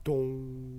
Ton.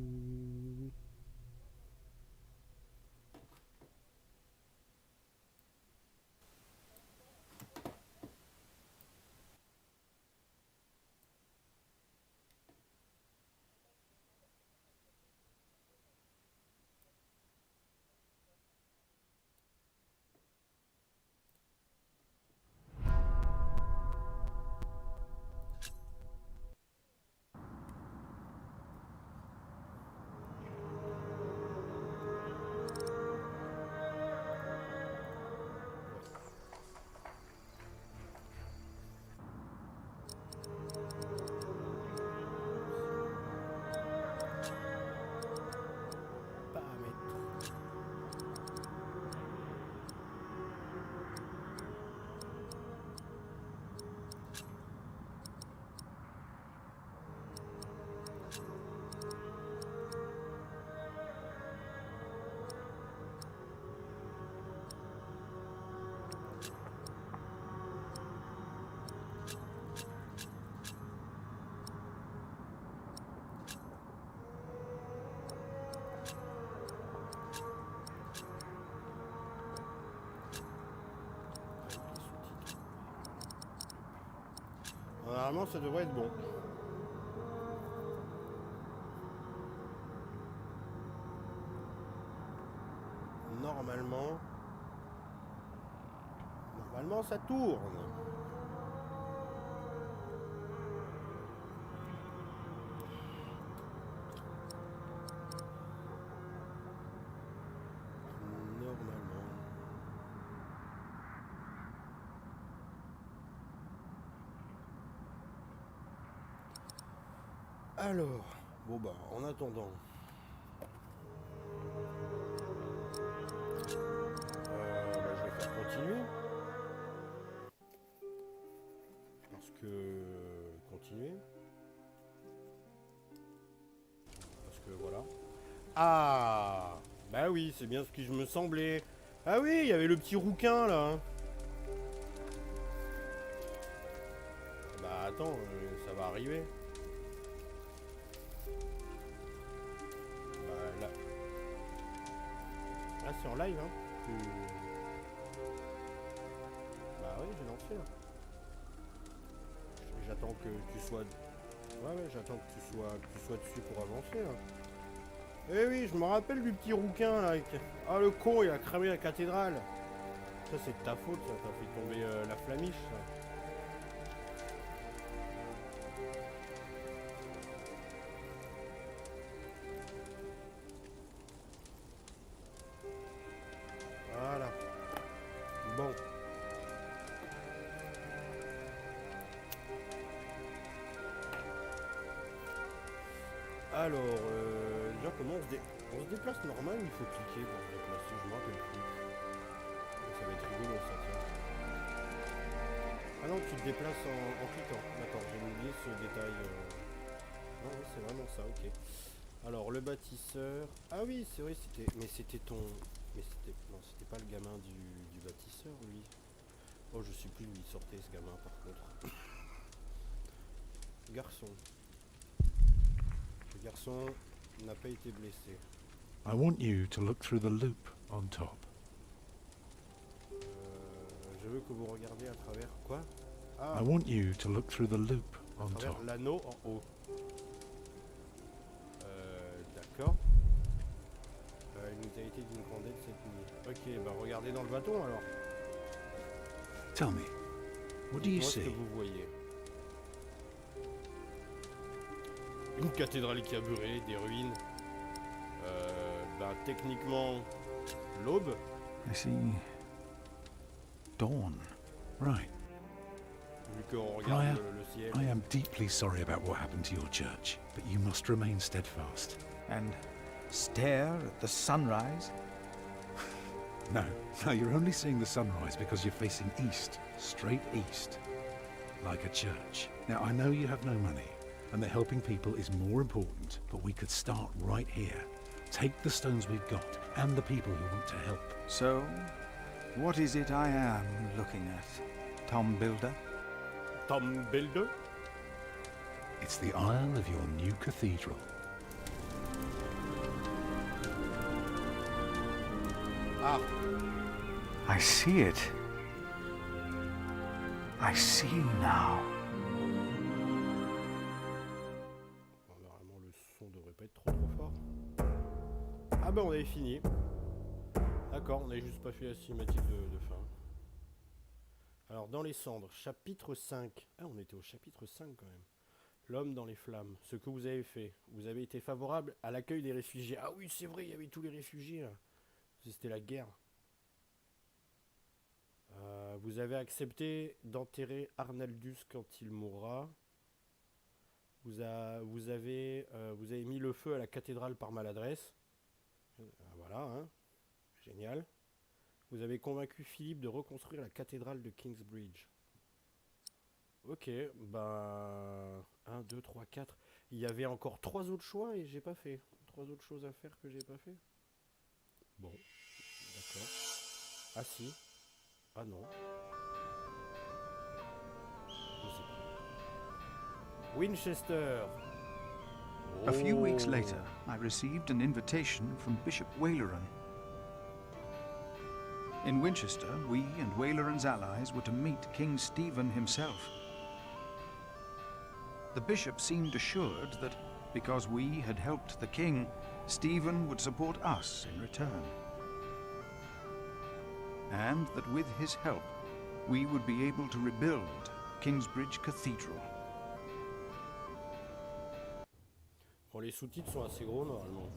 Paramètres. Normalement, ça devrait être bon. Normalement, ça tourne. Normalement. Alors, bon bah, en attendant, je vais faire continuer. Parce que... continuer. Parce que voilà. Ah, bah oui, c'est bien ce que je me semblais. Ah oui, il y avait le petit rouquin là. Bah attends, ça va arriver. Là, c'est en live, hein. Bah oui, j'ai lancé là. J'attends que tu sois... Ouais, j'attends que tu sois dessus pour avancer là. Eh oui, je me rappelle du petit rouquin là. Ah le con, il a cramé la cathédrale. Ça c'est de ta faute, ça t'a fait tomber la flamiche ça. Voilà. Bon. Alors, déjà comment on se déplace normal ou il faut cliquer pour se déplacer? Je me rappelle plus. Ça va être rigolo ça, tiens. Ah non, tu te déplaces en cliquant. D'accord, j'ai oublié ce détail. Non, oui, c'est vraiment ça, ok. Alors, le bâtisseur... Ah oui, c'est vrai, c'était... Mais c'était ton... Mais c'était... Non, c'était pas le gamin du bâtisseur, lui. Oh, je sais plus où il sortait, ce gamin, par contre. Garçon. Le garçon n'a pas été blessé. I want you to look through the loop on top. Je veux que vous regardiez à travers... Quoi? Ah, I want you to look through the loop à on travers top. l'anneau en haut. D'accord. Il nous a été d'une grande aide cette nuit. Ok, bah regardez dans le bâton alors. Tell me, what do you Dites-moi ce que see? vous voyez. Une cathédrale qui a brûlé, des ruines. Bah techniquement, l'aube. I see dawn. Right. Vu qu'on regarde le ciel. I am deeply sorry about what happened to your church, but you must remain steadfast. And stare at the sunrise? No, you're only seeing the sunrise because you're facing east, straight east, like a church. Now, I know you have no money, and that helping people is more important, but we could start right here. Take the stones we've got, and the people who want to help. So, what is it I am looking at, Tom Builder? Tom Builder? It's the aisle of your new cathedral. Ah, I see it. I see now. bon, normalement le son devrait pas être trop fort. Ah bah on avait fini. D'accord, on n'avait juste pas fait la cinématique de fin. Alors dans les cendres, chapitre 5. Ah, on était au chapitre 5 quand même. L'homme dans les flammes. Ce que vous avez fait. Vous avez été favorable à l'accueil des réfugiés. Ah oui, c'est vrai, il y avait tous les réfugiés là. C'était la guerre. Vous avez accepté d'enterrer Arnaldus quand il mourra. Vous avez mis le feu à la cathédrale par maladresse. Voilà, hein. Génial. Vous avez convaincu Philippe de reconstruire la cathédrale de Kingsbridge. Ok, ben 1, 2, 3, 4. Il y avait encore 3 autres choix et j'ai pas fait. 3 autres choses à faire que j'ai pas fait. Bon, d'accord. Ah si. Ah non. Je sais pas. Winchester. A few weeks Oh. later, I received an invitation from Bishop Waleran. In Winchester, we and Waleran's allies were to meet King Stephen himself. The bishop seemed assured that, because we had helped the king, Stephen would support us in return. And that with his help, we would be able to rebuild Kingsbridge Cathedral. Bon, les sous-titres sont assez gros normalement.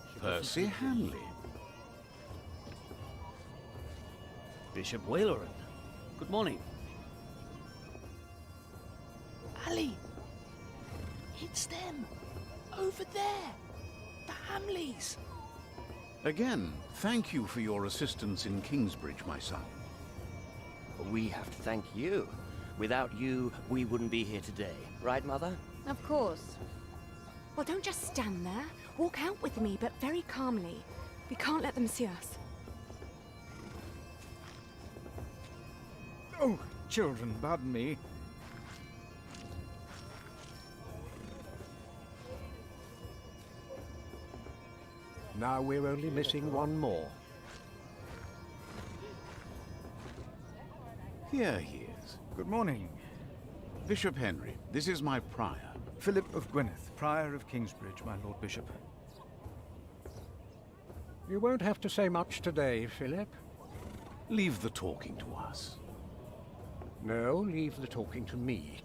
Je sais pas si Percy c'est- Hamley. Bishop Waleran. Good morning. Ali! It's them! Over there! The Hamleys! Again, thank you for your assistance in Kingsbridge, my son. We have to thank you. Without you, we wouldn't be here today. Right, Mother? Of course. Well, don't just stand there. Walk out with me, but very calmly. We can't let them see us. Oh, children, pardon me. Now we're only missing one more. Here he is. Good morning. Bishop Henry, this is my prior. Philip of Gwynedd, Prior of Kingsbridge, my Lord Bishop. You won't have to say much today, Philip. Leave the talking to us. No, leave the talking to me.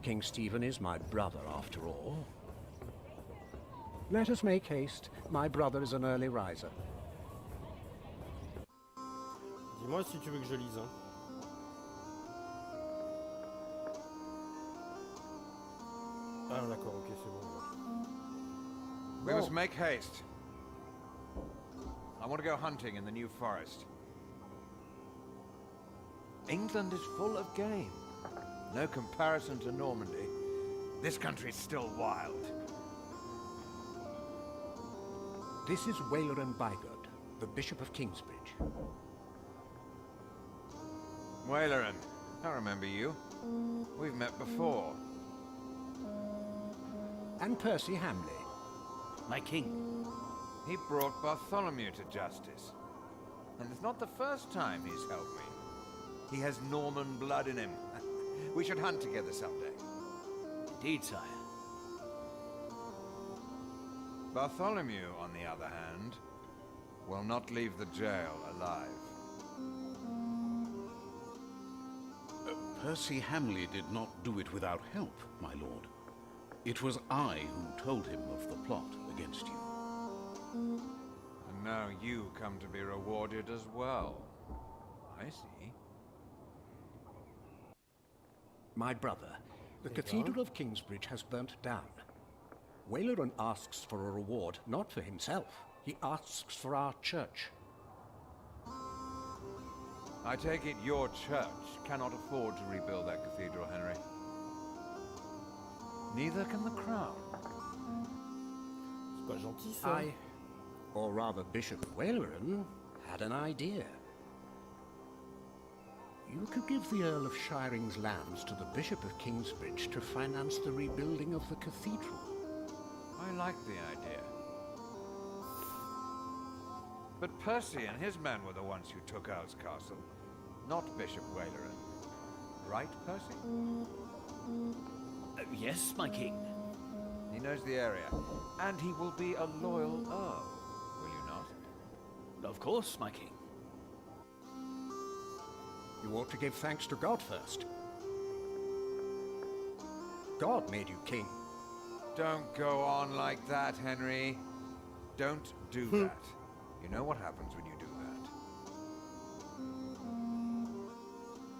King Stephen is my brother, after all. Let us make haste. My brother is an early riser. Dis-moi si tu veux que je lise. Hein. Ah d'accord, ok, c'est bon. We must make haste. I want to go hunting in the New Forest. England is full of game. No comparison to Normandy. This country's still wild. This is Waleran Bygod, the Bishop of Kingsbridge. Waleran, I remember you. We've met before. And Percy Hamley. My king. He brought Bartholomew to justice. And it's not the first time he's helped me. He has Norman blood in him. We should hunt together someday. Indeed, sire. Bartholomew, on the other hand, will not leave the jail alive. Percy Hamley did not do it without help, my lord. It was I who told him of the plot against you. And now you come to be rewarded as well. I see. My brother, the Cathedral of Kingsbridge has burnt down. Waleran asks for a reward, not for himself. He asks for our church. I take it your church cannot afford to rebuild that cathedral, Henry. Neither can the crown. C'est pas gentil ça. I, or rather Bishop Waleran, had an idea. You could give the Earl of Shiring's lands to the Bishop of Kingsbridge to finance the rebuilding of the cathedral. I like the idea. But Percy and his men were the ones who took Earl's Castle, not Bishop Waleran. Right, Percy? Yes, my king. He knows the area, and he will be a loyal Earl, will you not? Of course, my king. You ought to give thanks to God first. God made you king. Don't go on like that, Henry. Don't do that. You know what happens when you do that.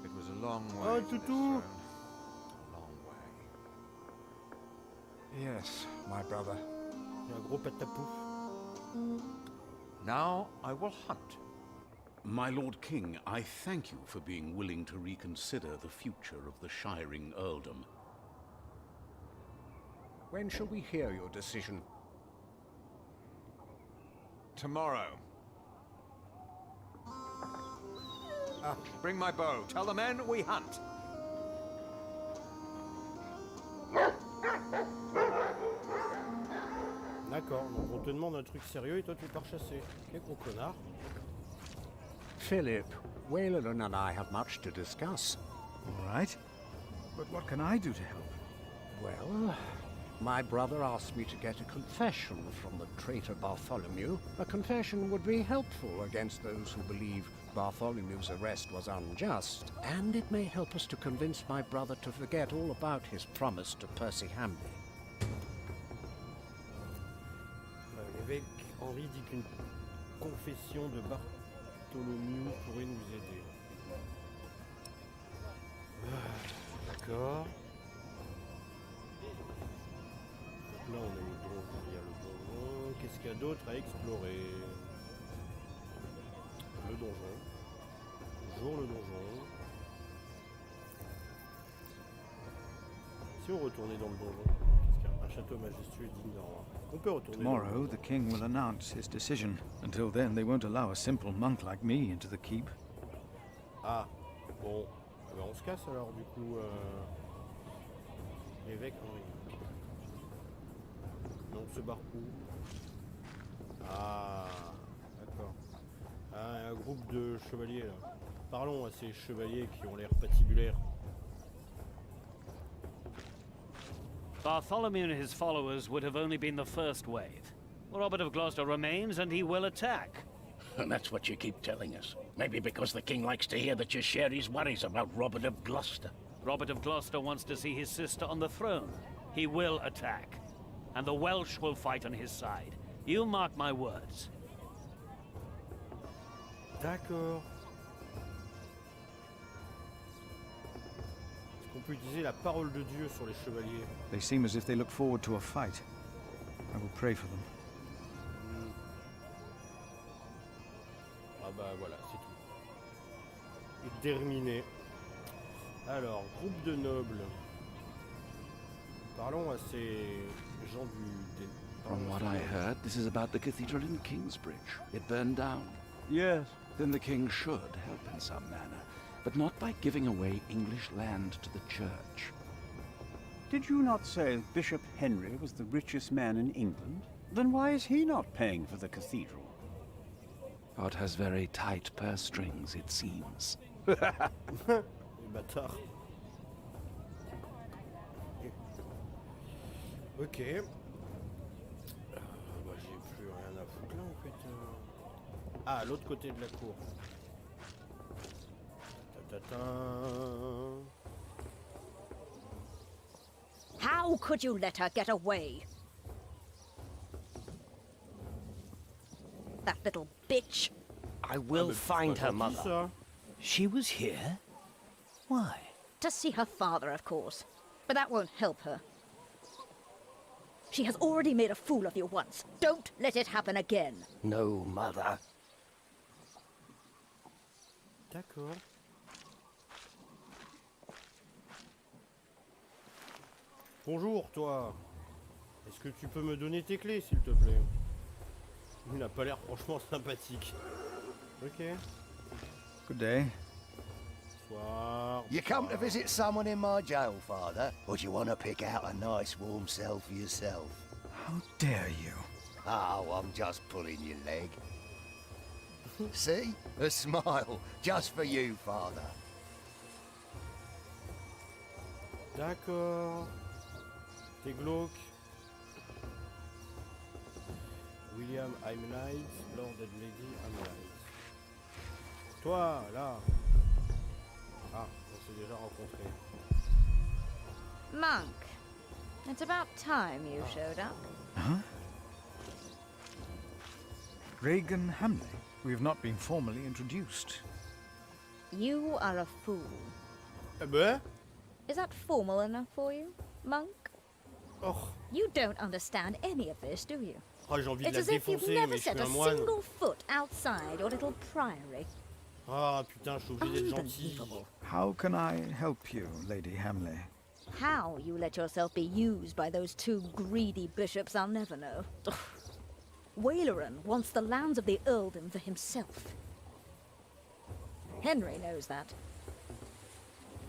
It was a long way to this throne. A long way. Yes, my brother. Il y a un gros patapouf. Now I will hunt. My Lord King, I thank you for being willing to reconsider the future of the Shiring Earldom. When shall we hear your decision? Tomorrow. Bring my bow. Tell the men we hunt. D'accord, donc on te demande un truc sérieux et toi tu pars chasser. Quel gros connard. Philip, Waleran and I have much to discuss. All right. But what can I do to help? Well, my brother asked me to get a confession from the traitor Bartholomew. A confession would be helpful against those who believe Bartholomew's arrest was unjust, and it may help us to convince my brother to forget all about his promise to Percy Hamley. L'évêque Henri dit qu'une confession de Bartholomew pourrait nous aider. D'accord. Là on a eu le donjon, il y a le donjon. Qu'est-ce qu'il y a d'autre à explorer? Le donjon. Toujours le donjon. Si on retournait dans le donjon, qu'est-ce qu'il y a? Un château majestueux et digne d'un roi. On peut retourner. Tomorrow, the king will announce his decision. Until then, they won't allow a simple monk like me into the keep. Ah, bon. Eh ben, on se casse alors, du coup. L'évêque Henri. Donc, on se barre où? Ah, d'accord. Ah, il y a un groupe de chevaliers là. Parlons à ces chevaliers qui ont l'air patibulaires. Bartholomew and his followers would have only been the first wave. Robert of Gloucester remains, and he will attack. And that's what you keep telling us. Maybe because the king likes to hear that you share his worries about Robert of Gloucester. Robert of Gloucester wants to see his sister on the throne. He will attack. And the Welsh will fight on his side. You mark my words. D'accord. Est-ce qu'on peut utiliser la parole de Dieu sur les chevaliers? They seem as if they look forward to a fight. I will pray for them. Ah bah voilà, c'est tout. Terminé. Alors, groupe de nobles. Parlons à ces gens du... From what I heard, this is about the cathedral in Kingsbridge. It burned down. Yes. Then the king should help in some manner, but not by giving away English land to the church. Did you not say Bishop Henry was the richest man in England? Then why is he not paying for the cathedral? God has very tight purse strings, it seems. Les bâtards. Ok. Bah, j'ai plus rien à foutre là en fait. Ah, à l'autre côté de la cour. How could you let her get away? That little bitch. I will find her, Mother. She was here? Why? To see her father, of course. But that won't help her. She has already made a fool of you once. Don't let it happen again. No, Mother. D'accord. Bonjour, toi. Est-ce que tu peux me donner tes clés, s'il te plaît? Il n'a pas l'air franchement sympathique. Ok. Good day. Bonsoir. You come to visit someone in my jail, Father? Or do you want to pick out a nice warm cell for yourself? How dare you? Oh, I'm just pulling your leg. See? A smile, just for you, father. D'accord. T'es glauque. William, I'm light. Lord and Lady, I'm light. Toi, là. Ah, on s'est déjà rencontrés. Monk, it's about time you showed up. Huh? Regan Hamley? We have not been formally introduced. You are a fool. Eh ben? Is that formal enough for you, Monk? Oh. You don't understand any of this, do you? Oh, j'ai envie de It's la as if you've défoncer, never mais je set suis a un moine. single foot outside your little priory. Ah putain, je suis obligé d'être gentil. Unbelievable. How can I help you, Lady Hamley? How you let yourself be used by those two greedy bishops, I'll never know. Waleran wants the lands of the earldom for himself. Henry knows that.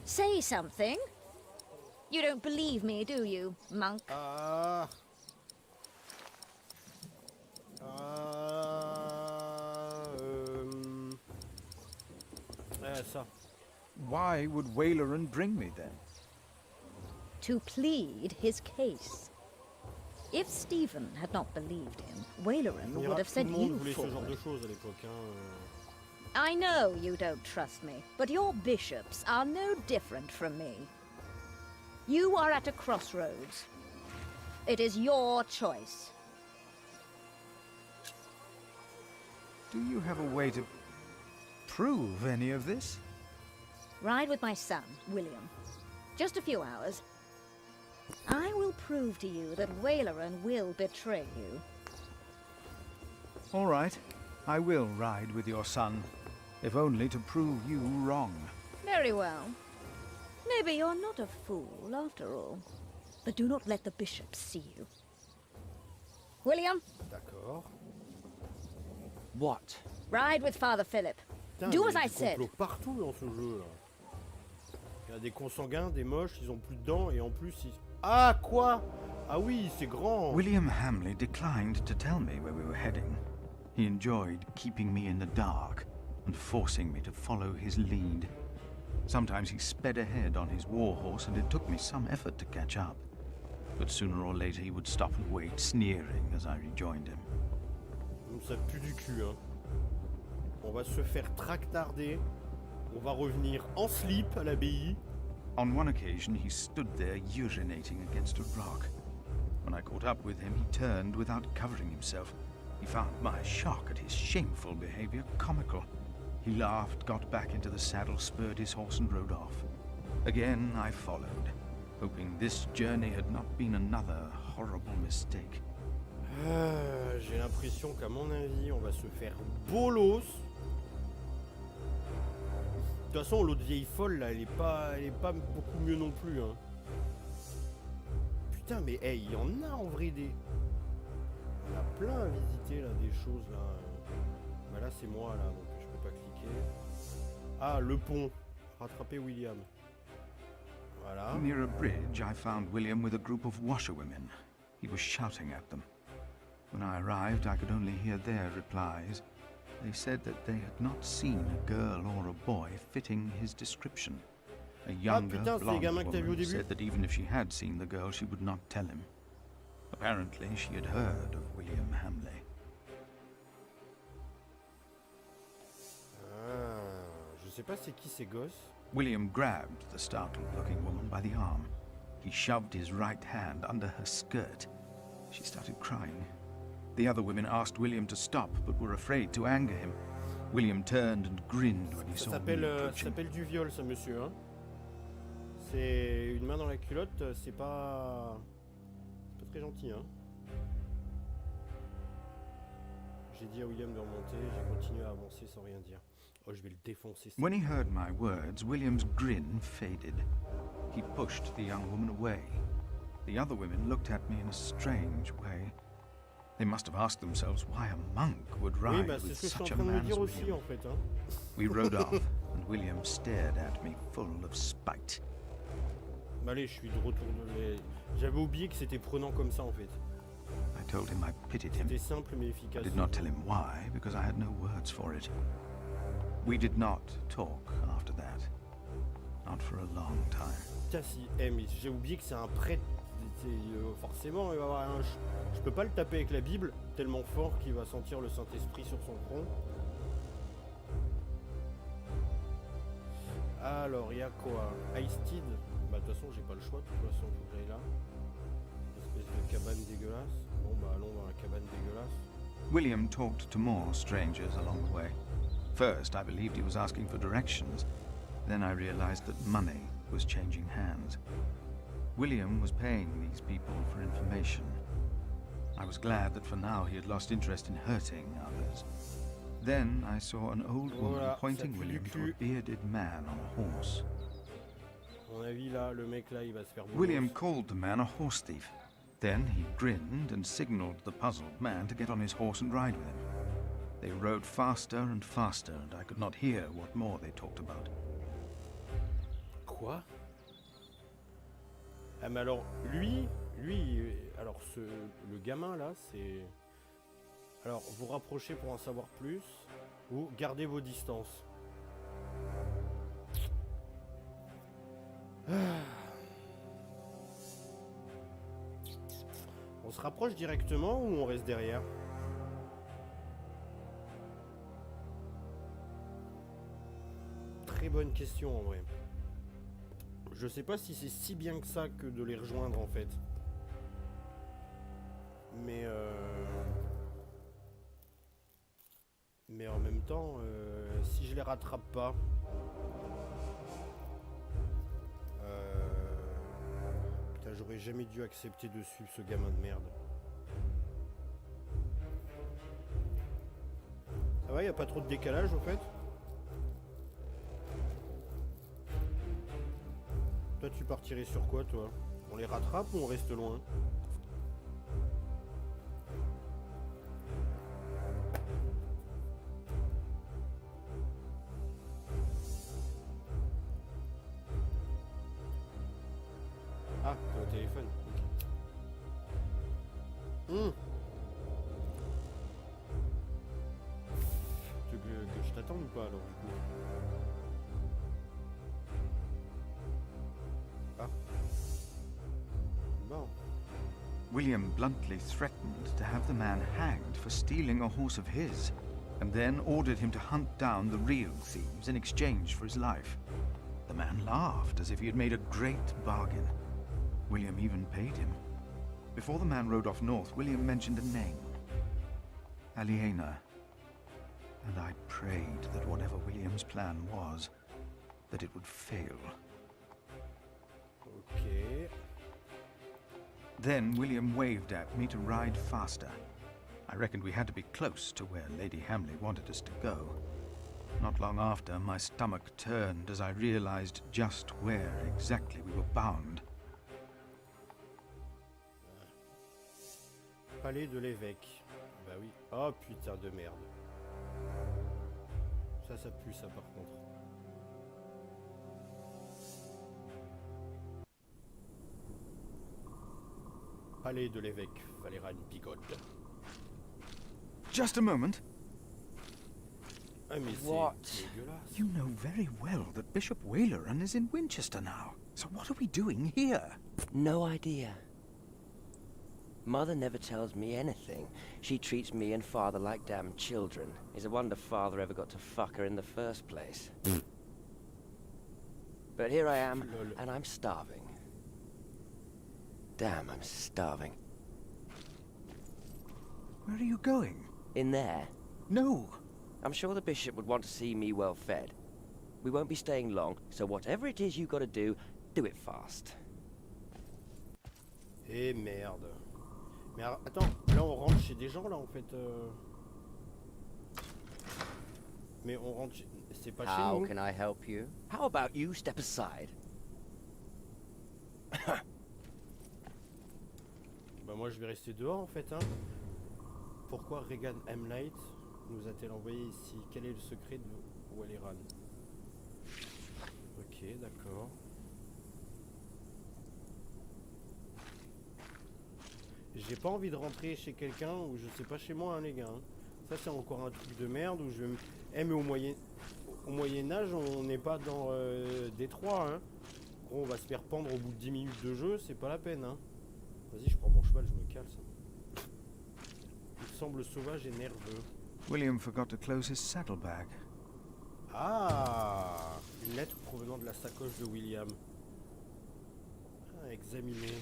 Say something. You don't believe me, do you, Monk? Ça. Why would Waleran bring me then? To plead his case. If Stephen had not believed him, Waleran would have sent you forward. I know you don't trust me, but your bishops are no different from me. You are at a crossroads. It is your choice. Do you have a way to prove any of this? Ride with my son, William. Just a few hours. I will prove to you that Waleran will betray you. All right. I will ride with your son, if only to prove you wrong. Very well. Maybe you're not a fool, after all. But do not let the bishops see you. William? D'accord. What? Ride with Father Philip. Putain, Do as il y a I des said. complots partout dans ce jeu là. Il y a des consanguins, des moches, ils ont plus de dents et en plus ils... Ah quoi? Ah oui, c'est grand. William Hamley declined to tell me where we were heading. He enjoyed keeping me in the dark and forcing me to follow his lead. Sometimes he sped ahead on his war horse and it took me some effort to catch up. But sooner or later he would stop and wait, sneering as I rejoined him. Ça pue du cul, hein. On va se faire tractarder. On va revenir en slip à l'abbaye. On one occasion, he stood there urinating against a rock. When I caught up with him, he turned without covering himself. He found my shock at his shameful behavior comical. He laughed, got back into the saddle, spurred his horse and rode off. Again, I followed, hoping this journey had not been another horrible mistake. J'ai l'impression qu'à mon avis, on va se faire bolos. De toute façon, l'autre vieille folle là, elle est pas beaucoup mieux non plus. Hein. Putain, mais hey, il y en a en vrai des. On a plein à visiter là, des choses là. Bah là, c'est moi là, donc je peux pas cliquer. Ah, le pont. Rattraper William. Voilà. Near a bridge, I found William with a group of washerwomen. He was shouting at them. When I arrived, I could only hear their replies. They said that they had not seen a girl or a boy fitting his description. A younger, blonde woman said that even if she had seen the girl, she would not tell him. Apparently, she had heard of William Hamley. Je sais pas c'est qui ces gosses. William grabbed the startled-looking woman by the arm. He shoved his right hand under her skirt. She started crying. The other women asked William to stop, but were afraid to anger him. William turned and grinned when he saw me approaching. Ça s'appelle du viol, ça, monsieur. Hein. C'est une main dans la culotte, c'est pas très gentil. Hein. J'ai dit à William de remonter, j'ai continué à avancer sans rien dire. Oh, je vais le défoncer. When he heard my words, William's grin faded. He pushed the young woman away. The other women looked at me in a strange way. They must have asked themselves why a monk would ride with such a man as William. En fait, hein. We rode off, and William stared at me full of spite. Bah allez, je suis de retour. J'avais oublié que c'était prenant comme ça en fait. I told him I pitied him. C'était simple mais I efficace. did not tell him why, because I had no words for it. We did not talk after that. Not for a long time. Putain si, mais j'ai oublié que c'est un prêtre. Forcément il va avoir un... Je peux pas le taper avec la Bible, tellement fort qu'il va sentir le Saint-Esprit sur son front. Alors, il y a quoi? Ice-Teed. Bah de toute façon j'ai pas le choix, de toute façon faut que j'aille là. Espèce de cabane dégueulasse. Bon bah allons dans la cabane dégueulasse. William talked to more strangers along the way. First, I believed he was asking for directions. Then I realized that money was changing hands. William was paying these people for information. I was glad that for now he had lost interest in hurting others. Then I saw an old woman pointing William to a bearded man on a horse. À mon avis là, le mec là il va se faire bolos. William called the man a horse thief. Then he grinned and signaled the puzzled man to get on his horse and ride with him. They rode faster and faster, and I could not hear what more they talked about. Quoi? Ah mais alors, alors le gamin là, c'est... Alors, vous rapprochez pour en savoir plus, ou gardez vos distances. On se rapproche directement ou on reste derrière? Très bonne question en vrai. Je sais pas si c'est si bien que ça que de les rejoindre en fait. Mais en même temps, si je les rattrape pas... Putain, j'aurais jamais dû accepter de suivre ce gamin de merde. Ça va, y a pas trop de décalage au fait? Toi, tu partirais sur quoi, toi? On les rattrape ou on reste loin? Ah, t'es au téléphone. Ok. Tu veux que je t'attende ou pas, alors, du coup? William bluntly threatened to have the man hanged for stealing a horse of his, and then ordered him to hunt down the real thieves in exchange for his life. The man laughed as if he had made a great bargain. William even paid him. Before the man rode off north, William mentioned a name. Aliena. And I prayed that whatever William's plan was, that it would fail. Okay. Then William waved at me to ride faster. I reckoned we had to be close to where Lady Hamley wanted us to go. Not long after, my stomach turned as I realized just where exactly we were bound. Palais de l'évêque. Bah oui. Oh putain de merde. Ça pue ça par contre. Palais de l'évêque, Valéran Pigotte. Just a moment. Ah mais What? c'est dégueulasse. You know very well that Bishop Waleran is in Winchester now. So what are we doing here? No idea. Mother never tells me anything. She treats me and Father like damn children. It's a wonder Father ever got to fuck her in the first place. But here I am, and I'm starving. Damn, I'm starving. Where are you going? In there? No. I'm sure the bishop would want to see me well fed. We won't be staying long, so whatever it is you gotta do it fast. Eh merde. Mais attends, là on rentre chez des gens là en fait. Mais on rentre chez... C'est pas chez nous. How can I help you? How about you step aside? Bah moi je vais rester dehors en fait hein. Pourquoi Regan Hamlight nous a-t-elle envoyé ici? Quel est le secret de Waleran? Ok, d'accord. J'ai pas envie de rentrer chez quelqu'un où je sais pas chez moi, hein, les gars. Hein. Ça, c'est encore un truc de merde où je... Eh, mais au Moyen-Âge, on n'est pas dans Détroit, hein. Gros, on va se faire pendre au bout de 10 minutes de jeu, c'est pas la peine, hein. Vas-y, je prends mon cheval, je me cale, ça. Il semble sauvage et nerveux. William forgot to close his saddlebag. Ah, une lettre provenant de la sacoche de William. Ah, examiner.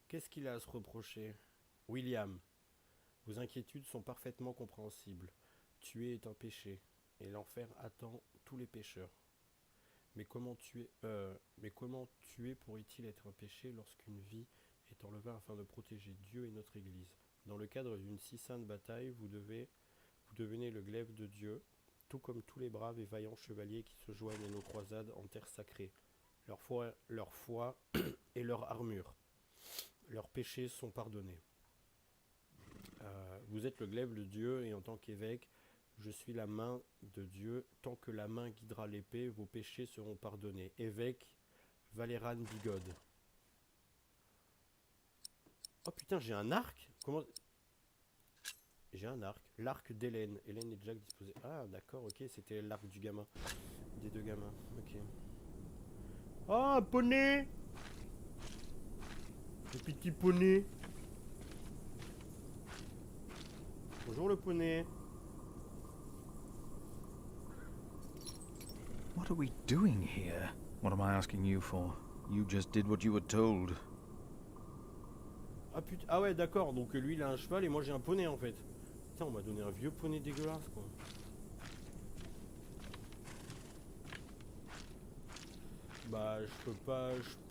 Qu'est-ce qu'il a à se reprocher? William, vos inquiétudes sont parfaitement compréhensibles. Tuer est un péché, et l'enfer attend tous les pécheurs. Mais comment tuer pourrait-il être un péché lorsqu'une vie est enlevée afin de protéger Dieu et notre Église? Dans le cadre d'une si sainte bataille, vous devenez le glaive de Dieu, tout comme tous les braves et vaillants chevaliers qui se joignent à nos croisades en terre sacrée. Leur foi et leur armure. Leurs péchés sont pardonnés. Vous êtes le glaive de Dieu et en tant qu'évêque, je suis la main de Dieu. Tant que la main guidera l'épée, vos péchés seront pardonnés. Évêque Valéran Bigode. Oh putain, j'ai un arc? Comment... J'ai un arc. L'arc d'Hélène. Hélène est déjà disposée. Ah d'accord, ok, c'était l'arc du gamin. Des deux gamins. Ok. Oh, un poney! Le petit poney. Bonjour le poney. What are we doing here? What am I asking you for? You just did what you were told. Ah putain, ah ouais d'accord, donc lui il a un cheval et moi j'ai un poney en fait. Putain, on m'a donné un vieux poney dégueulasse quoi. Bah je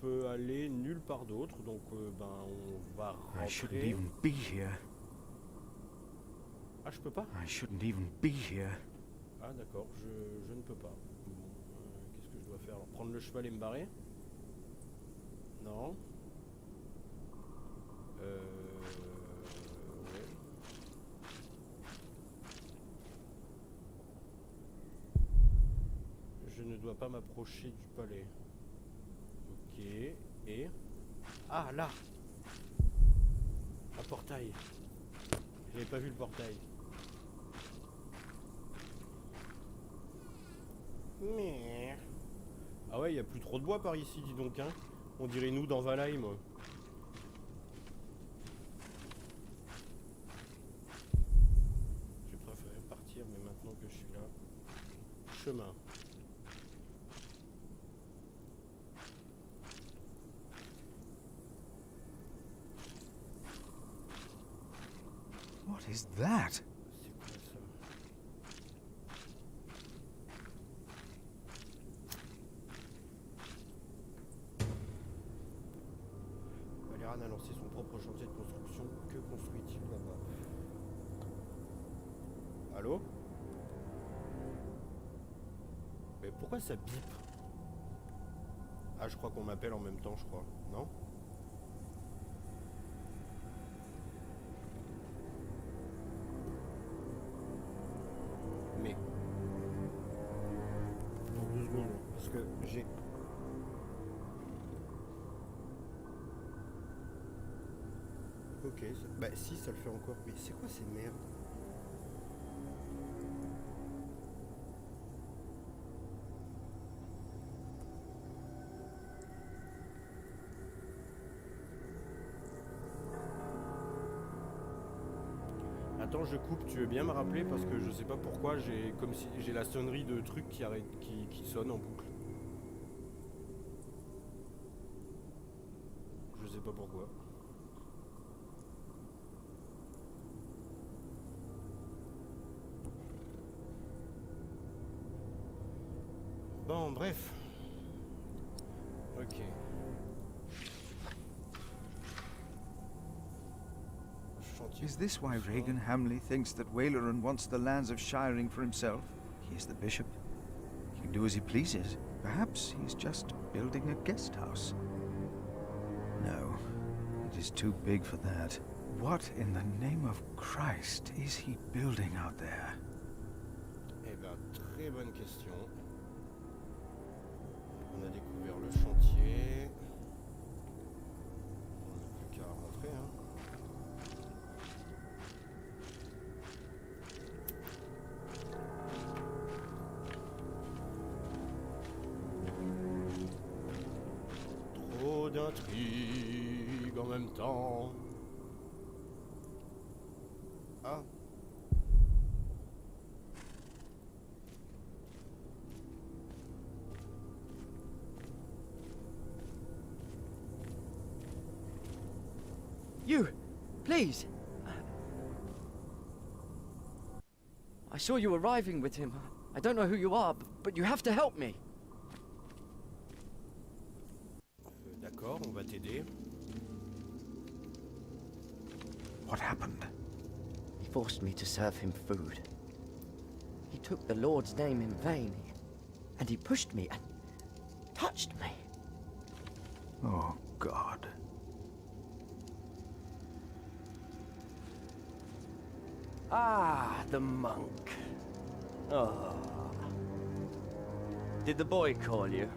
peux aller nulle part d'autre, donc ben on va I shouldn't rentrer. even be here. Ah je peux pas? I shouldn't even be here. Ah d'accord, je ne peux pas. Bon, qu'est-ce que je dois faire alors? Prendre le cheval et me barrer? Non. Ouais. Je ne dois pas m'approcher du palais. Ok, et... Ah, là! Un portail. J'avais pas vu le portail. Mais... Ah ouais, il y a plus trop de bois par ici, dis donc, hein. On dirait nous dans Valheim. Je préférerais partir, mais maintenant que je suis là... Chemin. What is that? C'est quoi ça? Valéran a lancé son propre chantier de construction. Que construit-il là-bas? Allô? Mais pourquoi ça bip? Ah, je crois qu'on m'appelle en même temps, je crois. Non? Mais... Dans 2 secondes, parce que j'ai... Ok, bah si, ça le fait encore. Mais c'est quoi ces merdes? Attends, je coupe, tu veux bien me rappeler parce que je sais pas pourquoi j'ai comme si j'ai la sonnerie de trucs qui sonne en boucle. Je sais pas pourquoi. Bon, bref. Ok. Is this why Regan Hamley thinks that Waleran wants the lands of Shiring for himself? He is the bishop. He can do as he pleases. Perhaps he's just building a guest house. No, it is too big for that. What in the name of Christ is he building out there? Eh ben, très bonne question. On a découvert le chantier. On n'a plus qu'à rentrer, hein. d'intrigue en même temps. Ah. You! Please! I saw you arriving with him. I don't know who you are, but you have to help me. D'accord, on va t'aider. What happened? He forced me to serve him food. He took the Lord's name in vain, and he pushed me and touched me. Oh, God. Ah, the monk. Oh. Did the boy call you?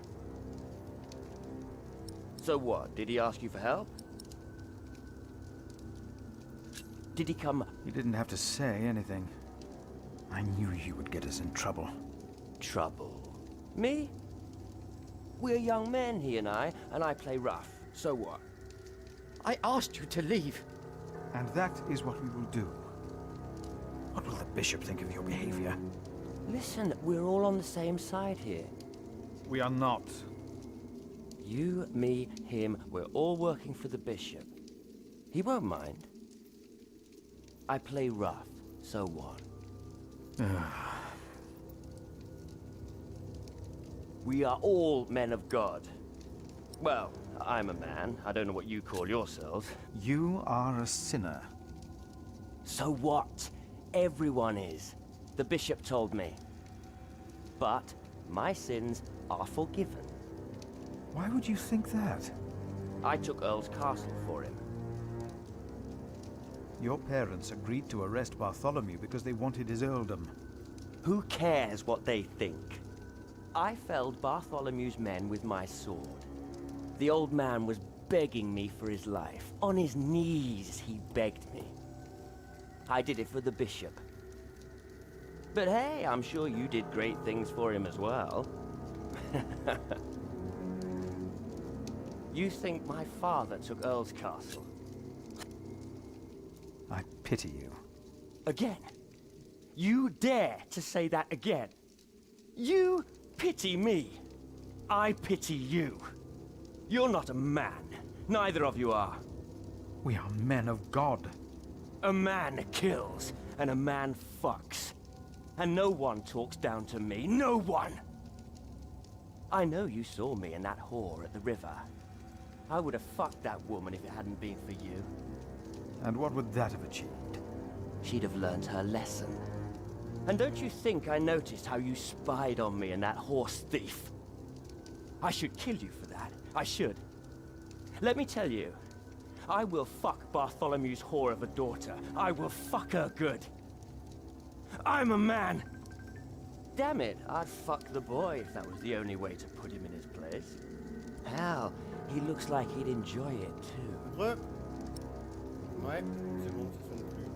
So what? Did he ask you for help? Did he come? You didn't have to say anything. I knew you would get us in trouble. Trouble? Me? We're young men, he and I play rough. So what? I asked you to leave. And that is what we will do. What will the bishop think of your behavior? Listen, we're all on the same side here. We are not. You, me, him, we're all working for the bishop. He won't mind. I play rough, so what? We are all men of God. Well, I'm a man. I don't know what you call yourselves. You are a sinner. So what? Everyone is. The bishop told me. But my sins are forgiven. Why would you think that? I took Earl's castle for him. Your parents agreed to arrest Bartholomew because they wanted his earldom. Who cares what they think? I felled Bartholomew's men with my sword. The old man was begging me for his life. On his knees, he begged me. I did it for the bishop. But hey, I'm sure you did great things for him as well. You think my father took Earl's castle? I pity you. Again? You dare to say that again? You pity me. I pity you. You're not a man. Neither of you are. We are men of God. A man kills, and a man fucks. And no one talks down to me. No one! I know you saw me and that whore at the river. I would have fucked that woman if it hadn't been for you. And what would that have achieved? She'd have learned her lesson. And don't you think I noticed how you spied on me and that horse thief? I should kill you for that. I should. Let me tell you, I will fuck Bartholomew's whore of a daughter. I will fuck her good. I'm a man! Damn it, I'd fuck the boy if that was the only way to put him in his place. Hell, he looks like he'd enjoy it too. Ouais. Ouais, c'est bon, ça sonne plus.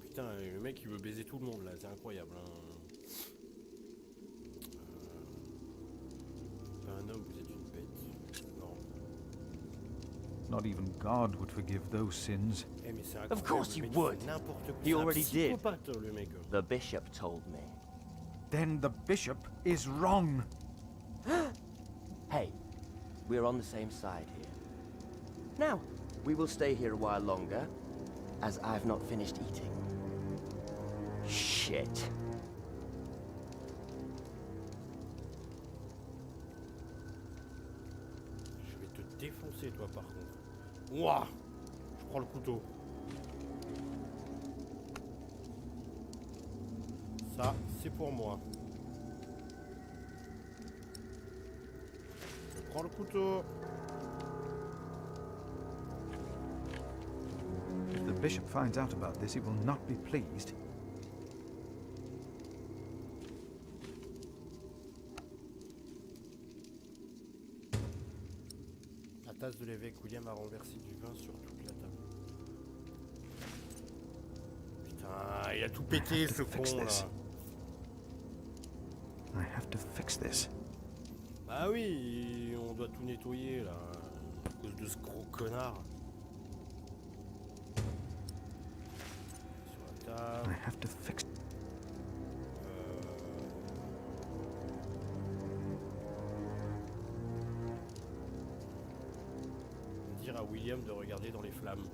Putain, le mec il veut baiser tout le monde là, c'est incroyable. Hein. Pas un homme, vous êtes une bête. Non. Not even God would forgive those sins. Eh, mais c'est incroyable. Of course he le mec, would. il fait n'importe quoi. He C'est un already did. psychopathe, le mec. The bishop told me. Then the bishop is wrong. Hey, we're on the same side here. Now, we will stay here a while longer, as I've not finished eating. Shit. Je vais te défoncer toi par contre. Ouah. Je prends le couteau. Ça, c'est pour moi. Je prends le couteau. If the bishop finds out about this, he will not be pleased. La tasse de l'évêque William a renversé du vin sur toute la table. Putain, il a tout pété ce con là. have to fix this. Bah oui, on doit tout nettoyer là, à cause de ce gros connard. Sur la table. I have to fix. Dire à William de regarder dans les flammes.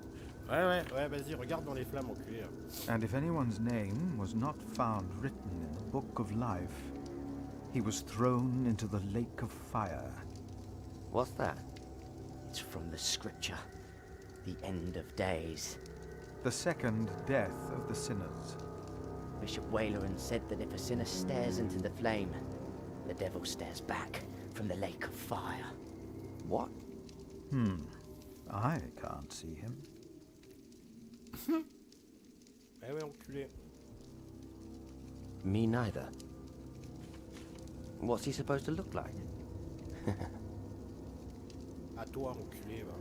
Ouais, vas-y, regarde dans les flammes, enculé. And if anyone's name was not found written in the book of life, he was thrown into the lake of fire. What's that? It's from the scripture. The end of days. The second death of the sinners. Bishop Wayland said that if a sinner stares into the flame, the devil stares back from the lake of fire. What? I can't see him. Eh ouais, enculé. Me neither. What's he supposed to look like? À toi, enculé, va.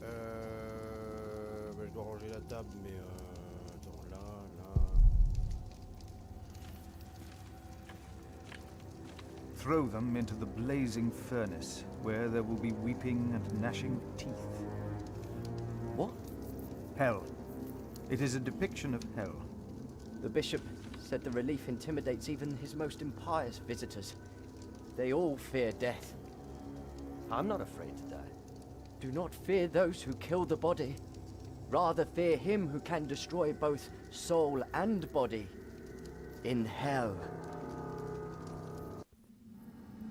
Bah, je dois ranger la table, mais attends, là. Throw them into the blazing furnace, where there will be weeping and gnashing of teeth. What? Hell. It is a depiction of hell. The bishop said the relief intimidates even his most impious visitors. They all fear death. I'm not afraid to die. Do not fear those who kill the body. Rather fear him who can destroy both soul and body in hell.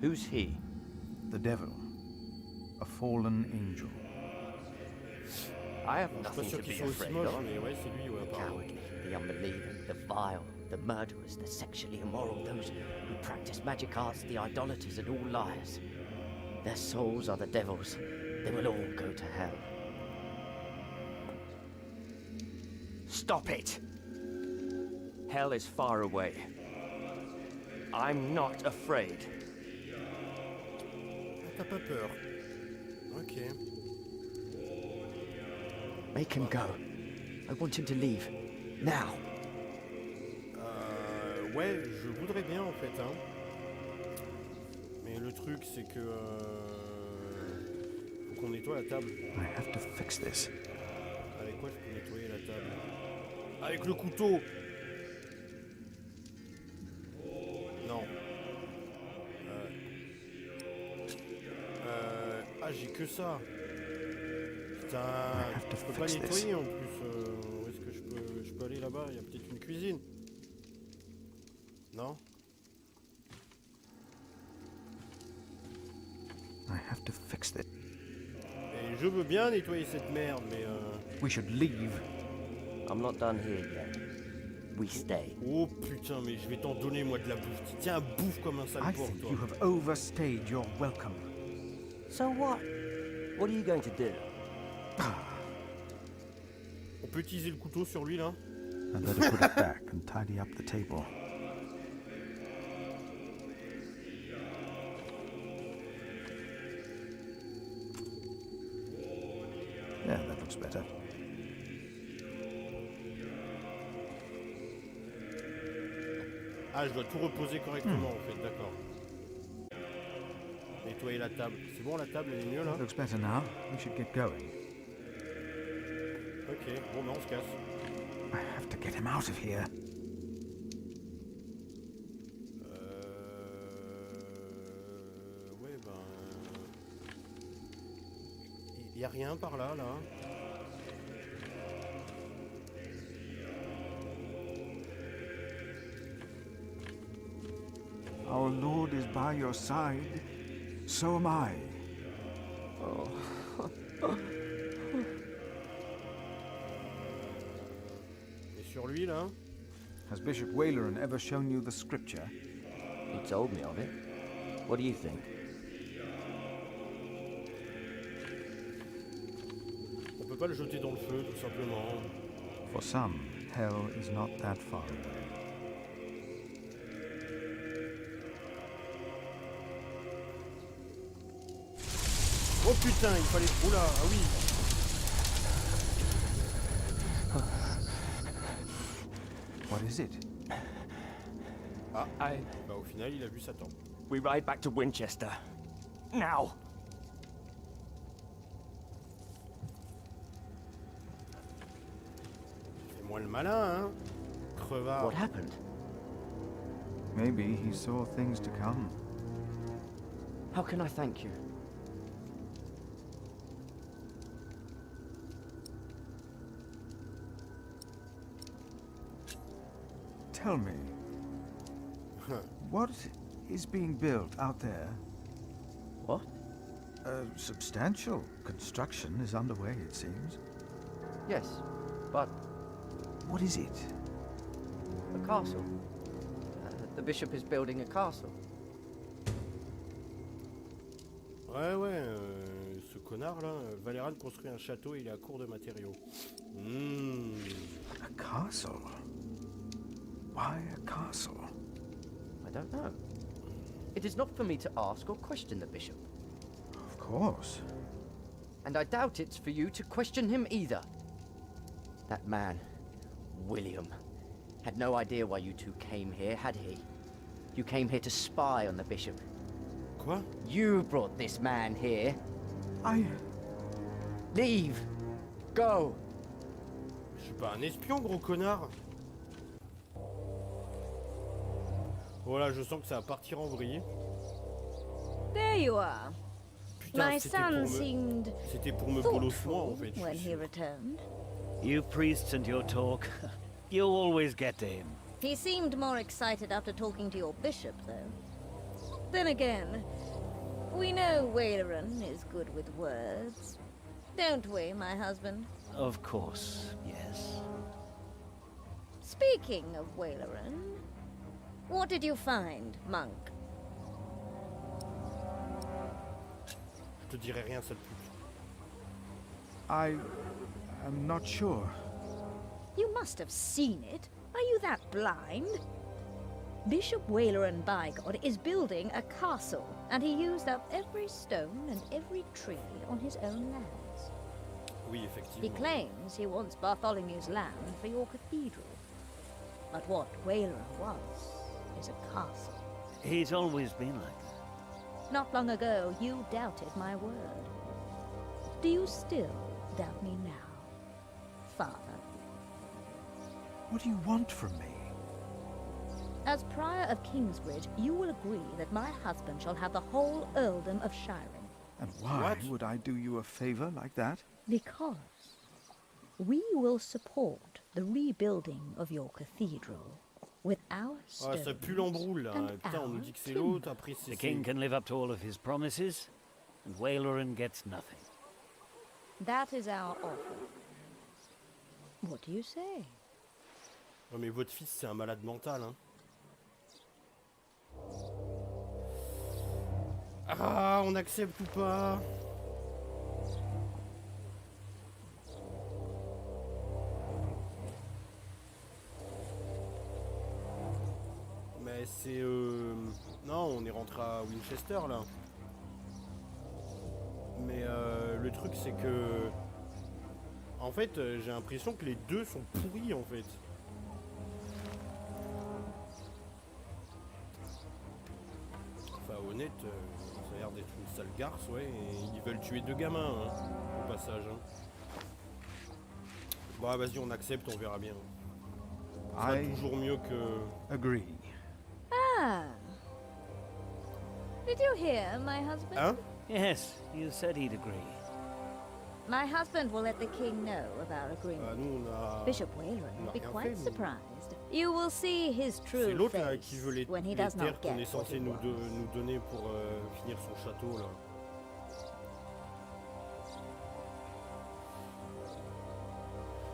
Who's he? The devil. A fallen angel. I have nothing to be afraid of. The cowardly, the unbelieving, the vile, the murderers, the sexually immoral, those who practice magic arts, the idolaters, and all liars. Their souls are the devil's. They will all go to hell. Stop it! Hell is far away. I'm not afraid. T'as pas peur. Ok. Make him go. I want him to leave. Now. Ouais, je voudrais bien en fait, hein. Mais le truc, c'est que faut qu'on nettoie la table. I have to fix this. Avec quoi je peux nettoyer la table? Avec le couteau. Non. Ah, j'ai que ça. Putain, je peux pas nettoyer en plus. Où est-ce que je peux aller là-bas? Il y a peut-être une cuisine. Non? I have to fix this. Et je veux bien nettoyer cette merde, mais We should leave. I'm not done here yet. We stay. Oh putain, mais je vais t'en donner moi de la bouffe. Tiens, bouffe comme un sale I porc, think toi. you have overstayed your welcome. So what? What are you going to do? On peut utiliser le couteau sur lui là? And let her put it back and tidy up the table. Yeah, that looks better. Ah, je dois tout reposer correctement en fait, d'accord. Nettoyer la table. C'est bon, la table elle est mieux là? Looks better now. We should get going. Ok, bon ben on se casse. I have to get him out of here. Ouais ben... Y a rien par là, là. Our Lord is by your side. So am I. Oh. Et sur lui là? Has Bishop Wayland ever shown you the scripture? He told me of it. What do you think? On peut pas le jeter dans le feu tout simplement. For some, hell is not that far away. Oh putain, il fallait... Oula, ah oui. What is it? Ah, bah au final il a vu Satan. We ride back to Winchester. Now! Fais-moi le malin, hein, crevard. What happened? Maybe he saw things to come. How can I thank you? Tell me, what is being built out there? What? A substantial construction is underway, it seems. Yes, but... What is it? A castle. The bishop is building a castle. Ouais, ce connard là, Valéran construit un château et il est à court de matériaux. A castle? Why a castle? I don't know. It is not for me to ask or question the bishop. Of course. And I doubt it's for you to question him either. That man, William, had no idea why you two came here, had he? You came here to spy on the bishop. Quoi? You brought this man here. I... Leave! Go! Je suis pas un espion, gros connard. Voilà, je sens que ça va partir en vrille. There you are. Putain, My son seemed c'était pour me bolos moi en thoughtful fait. when he returned. You priests and your talk. You always get to him. He seemed more excited after talking to your bishop, though. Then again, we know Waleran is good with words. Don't we, my husband? Of course, yes. Speaking of Waleran, what did you find, monk? Je te dirai rien, cette pute. I am not sure. You must have seen it. Are you that blind? Bishop Waleran Bygod is building a castle, and he used up every stone and every tree on his own lands. Oui, He effectivement. claims he wants Bartholomew's land for your cathedral. But what Waleran was is a castle. He's always been like that. Not long ago, you doubted my word. Do you still doubt me now, Father? What do you want from me? As Prior of Kingsbridge, you will agree that my husband shall have the whole earldom of Shiring. And why would I do you a favor like that? Because we will support the rebuilding of your cathedral with our Ah, stones ça pue l'embrouille là. and Putain, on nous our dit que c'est l'autre, après The c'est... king can live up to all of his promises, and Waleran gets nothing. That is our offer. What do you say? Ouais, mais votre fils c'est un malade mental, hein. Ah, on accepte ou pas? Mais c'est... Non, on est rentré à Winchester là. Mais le truc c'est que... En fait, j'ai l'impression que les deux sont pourris en fait. Enfin honnête, ça a l'air d'être une sale garce, ouais, et ils veulent tuer deux gamins, hein, au passage. Hein. Bon, vas-y, on accepte, on verra bien. Ce sera toujours mieux que... Agree. Ah. Did you hear, my husband? Hein? Yes, you said he'd agree. My husband will let the king know of our agreement. Bah, nous, on a... Bishop Waleran on will a be rien quite fait, nous. surprised. You will see his C'est true l'autre là qui veut face when he les does terres not qu'on est get what censé he nous, wants. nous donner pour finir son château là.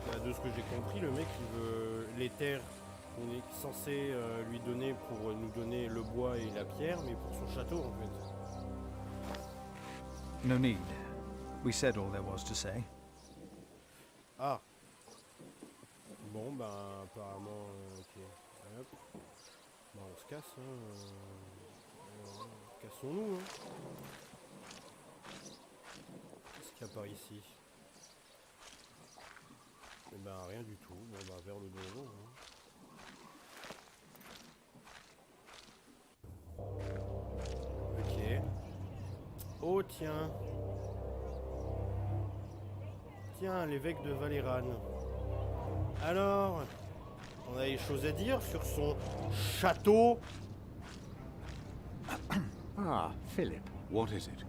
Bah, de ce que j'ai compris, le mec il veut les terres qu'on est censé lui donner pour nous donner le bois et la pierre, mais pour son château en fait. No need. We said all there was to say. Ah. Bon bah apparemment ok. Hop. Bah on se casse hein. Cassons-nous hein. Qu'est-ce qu'il y a par ici? Eh ben rien du tout. Bon bah vers le donjon hein. Oh tiens. Tiens, l'évêque de Valéran. Alors, on a des choses à dire sur son château? Ah, Philip. What is it?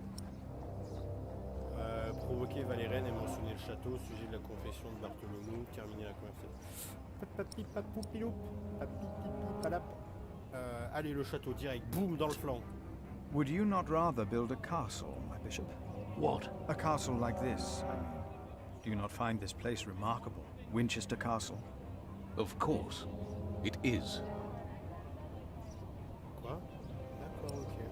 Provoquer Valérène et mentionner le château au sujet de la confession de Bartholomew, terminer la conversation. Allez, le château, direct, boum, dans le flanc. Would you not rather build a castle, my bishop? What? A castle like this, I mean. Do you not find this place remarkable? Winchester Castle? Of course. It is. Quoi? D'accord, ok.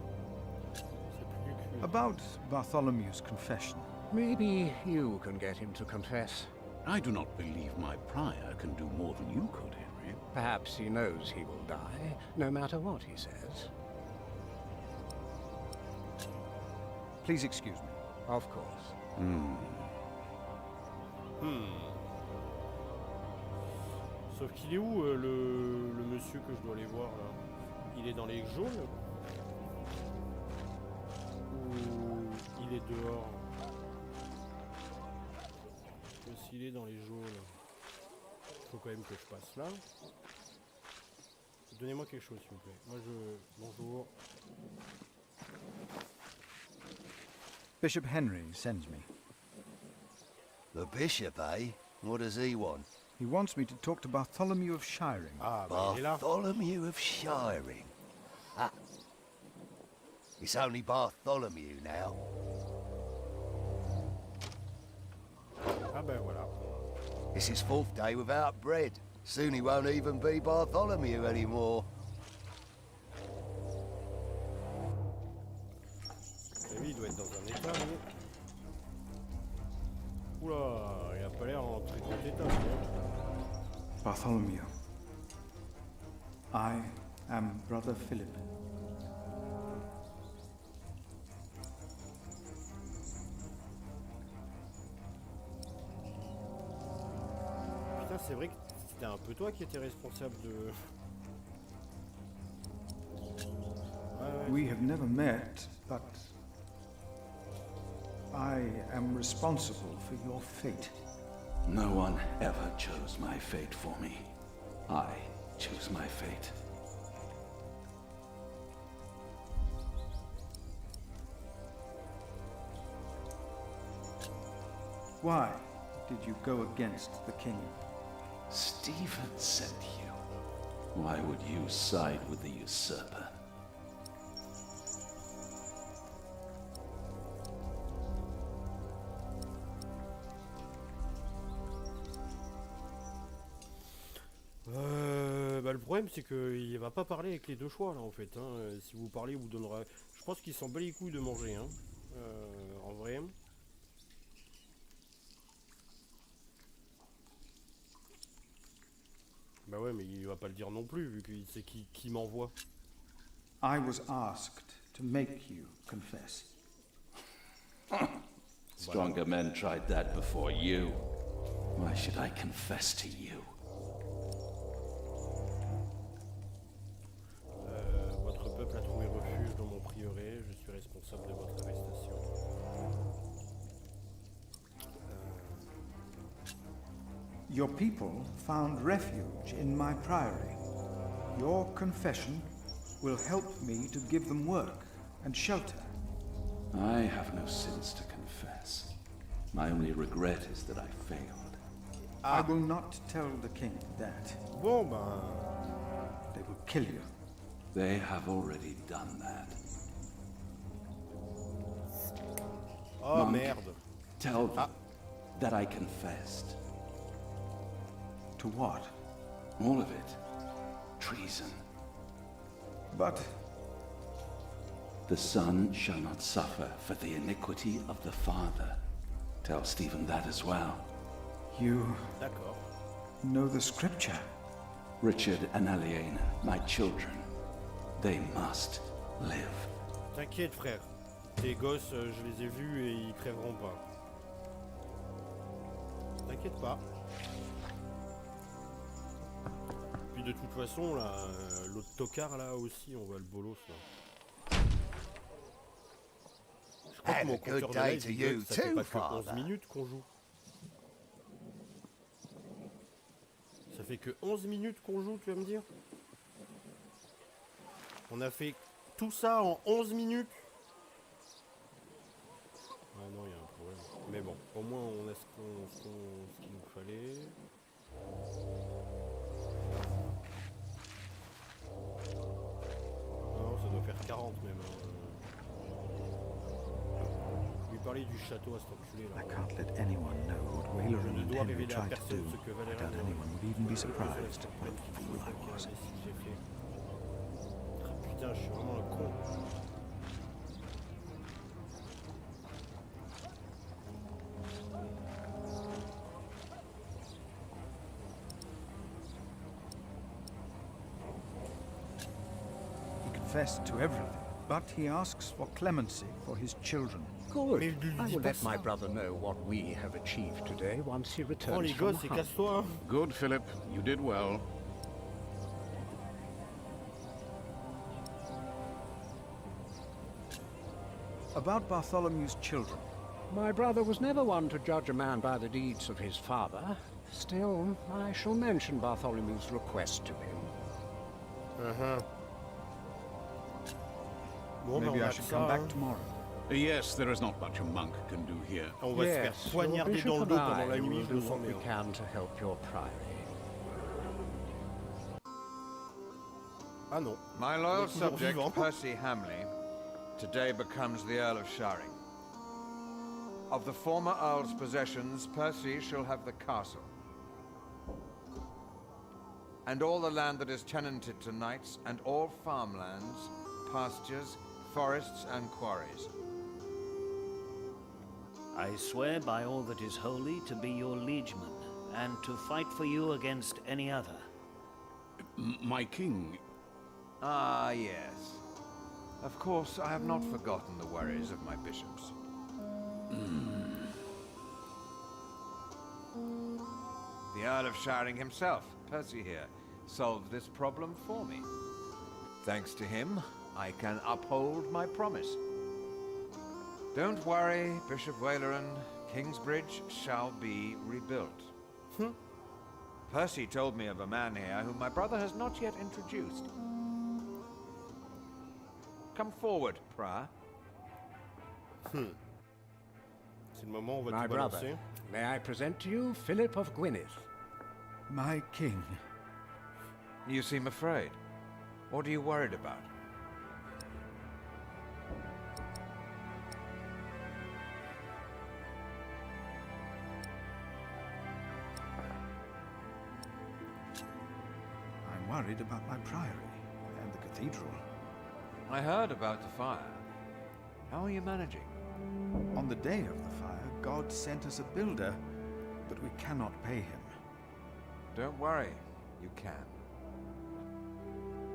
C'est plus du cul. About Bartholomew's confession. Maybe you can get him to confess. I do not believe my prior can do more than you could, Henry. Perhaps he knows he will die, no matter what he says. Please excuse me. Of course. Sauf qu'il est où le monsieur que je dois aller voir là? Il est dans les jaunes? Ou il est dehors? Parce que s'il est dans les jaunes, faut quand même que je passe là. Donnez-moi quelque chose s'il vous plaît. Moi je... Bonjour. Bishop Henry sends me. The bishop, eh? What does he want? He wants me to talk to Bartholomew of Shiring. Ah, bah il est là. Bartholomew of Shiring. Ah. It's only Bartholomew now. Ah ben voilà. It's his 4th day without bread. Soon he won't even be Bartholomew anymore. Et lui, il doit être dans un état, lui. Oula, il a pas l'air en très grand état, lui. Bartholomew. I am Brother Philip. Putain, c'est vrai que c'était un peu toi qui étais responsable de... We have never met, but I am responsible for your fate. No one ever chose my fate for me. I choose my fate. Why did you go against the king? Stephen sent you. Why would you side with the usurper? Le problème c'est qu'il va pas parler avec les deux choix là en fait. Hein. Si vous parlez, il vous donnera... Je pense qu'il s'en bat les couilles de manger. Hein. En vrai. Bah ouais, mais il va pas le dire non plus vu qu'il sait qui m'envoie. I was asked to make you confess. Stronger men tried that before you. Why should I confess to you? Votre peuple a trouvé refuge dans mon prieuré. Je suis responsable de votre arrestation. Your people found refuge in my priory. Your confession will help me to give them work and shelter. I have no sins to confess. My only regret is that I failed. I will not tell the king that. Bon ben... They will kill you. They have already done that. Oh Monk, merde. Tell them that I confessed. To what? All of it. Treason. But... The son shall not suffer for the iniquity of the father. Tell Stephen that as well. You... D'accord. know the scripture. Richard and Aliena, my children, they must live. T'inquiète frère. Tes gosses, je les ai vus et ils crèveront pas. T'inquiète pas. Puis de toute façon, là, l'autre tocard là aussi, on va le bolos là. Je Après, And mon a good compteur de day live, to il you bug, ça fait too, pas que 11 Father. minutes qu'on joue. Ça fait que 11 minutes qu'on joue, tu vas me dire? On a fait tout ça en 11 minutes. Ah non, il y a un problème. Mais bon, au moins on a ce qu'il nous fallait. Non, ça doit faire 40 même. Lui parler du château à cet enculé là. I can't let anyone know what Wayler Je ne and dois Henry révéler à tried to personne do. ce que I Valérie doubt anyone would even be surprised what a fool I was. Putain, je suis vraiment un con. He confessed to everything, but he asks for clemency for his children. Good. I will let my brother know what we have achieved today once he returns Oh les from gosses, the et hunt. casse-toi. Good, Philip. You did well. About Bartholomew's children. My brother was never one to judge a man by the deeds of his father. Still, I shall mention Bartholomew's request to him. Uh-huh. Bon, Maybe on I a should que come ça, back hein. tomorrow. Yes, there is not much a monk can do here. On va se faire Yes, poignarder your dans le bishop dos and pendant la I nuit, will je do le sens what we bien. can to help your priory. Ah non. My Il loyal est toujours subject, vivant. Percy Hamley, today becomes the Earl of Sharing. Of the former Earl's possessions, Percy shall have the castle. And all the land that is tenanted to knights, and all farmlands, pastures, forests, and quarries. I swear by all that is holy to be your liegeman, and to fight for you against any other. My king... Ah, yes. Of course, I have not forgotten the worries of my bishops. The Earl of Sharing himself, Percy here, solved this problem for me. Thanks to him, I can uphold my promise. Don't worry, Bishop Waleran. Kingsbridge shall be rebuilt. Percy told me of a man here whom my brother has not yet introduced. Come forward, Prior. C'est le moment où on va My tout brother, balancer. may I present to you Philip of Gwynedd? My king. You seem afraid. What are you worried about? I'm worried about my priory and the cathedral. I heard about the fire. How are you managing? On the day of the fire, God sent us a builder, but we cannot pay him. Don't worry, you can.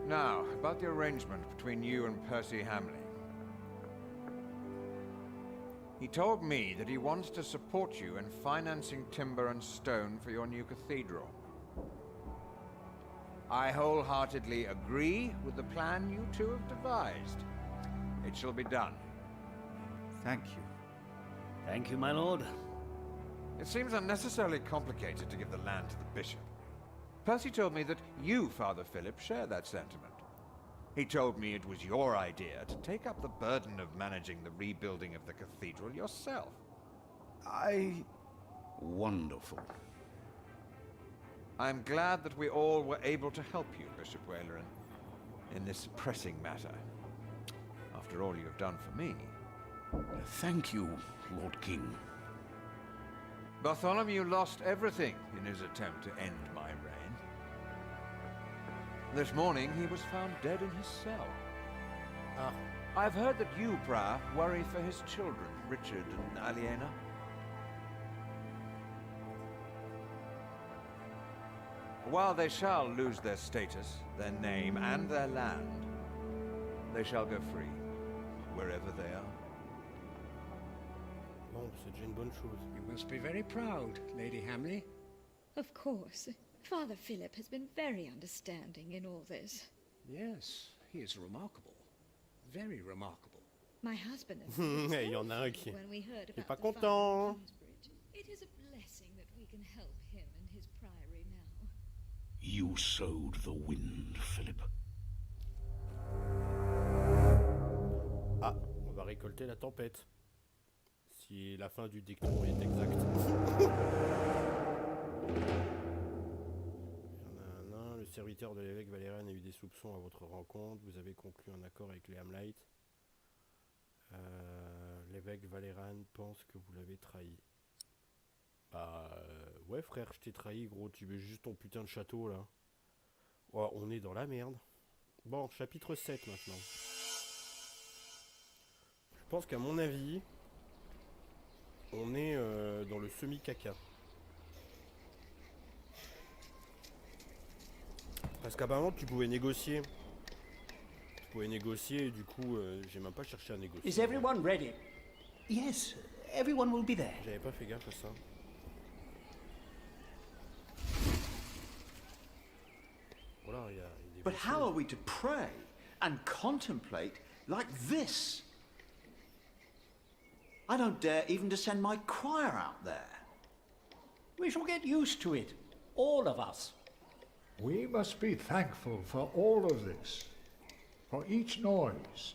Now, about the arrangement between you and Percy Hamley. He told me that he wants to support you in financing timber and stone for your new cathedral. I wholeheartedly agree with the plan you two have devised. It shall be done. Thank you. Thank you, my lord. It seems unnecessarily complicated to give the land to the bishop. Percy told me that you, Father Philip, share that sentiment. He told me it was your idea to take up the burden of managing the rebuilding of the cathedral yourself. Wonderful. I'm glad that we all were able to help you, Bishop Waleran, in this pressing matter. After all you have done for me. Thank you, Lord King. Bartholomew lost everything in his attempt to end my reign. This morning he was found dead in his cell. I've heard that you, Prior, worry for his children, Richard and Aliena. While they shall lose their status, their name, and their land, they shall go free, wherever they are. Bon, c'est déjà une bonne chose. You must be very proud, Lady Hamley. Of course. Father Philip has been very understanding in all this. Yes, he is remarkable. Very remarkable. My husband Il y en a un qui when we heard est about pas the fire content. at Kingsbridge. It is a blessing that we can help him and his priory now. You sowed the wind, Philip. Ah, on va récolter la tempête. Si la fin du dicton est exacte. Le serviteur de l'évêque Valérian a eu des soupçons à votre rencontre. Vous avez conclu un accord avec les Hamlites. L'évêque Valérian pense que vous l'avez trahi. Bah ouais frère, je t'ai trahi gros, tu veux juste ton putain de château là. Oh, on est dans la merde. Bon, chapitre 7 maintenant. Je pense qu'à mon avis, on est dans le semi-caca. Parce qu'apparemment tu pouvais négocier. Tu pouvais négocier et du coup j'ai même pas cherché à négocier. Is everyone ready? Yes, everyone will be there. J'avais pas fait gaffe à ça. Voilà, il y a des But voitures. how are we to pray and contemplate like this? I don't dare even to send my choir out there. We shall get used to it, all of us. We must be thankful for all of this, for each noise,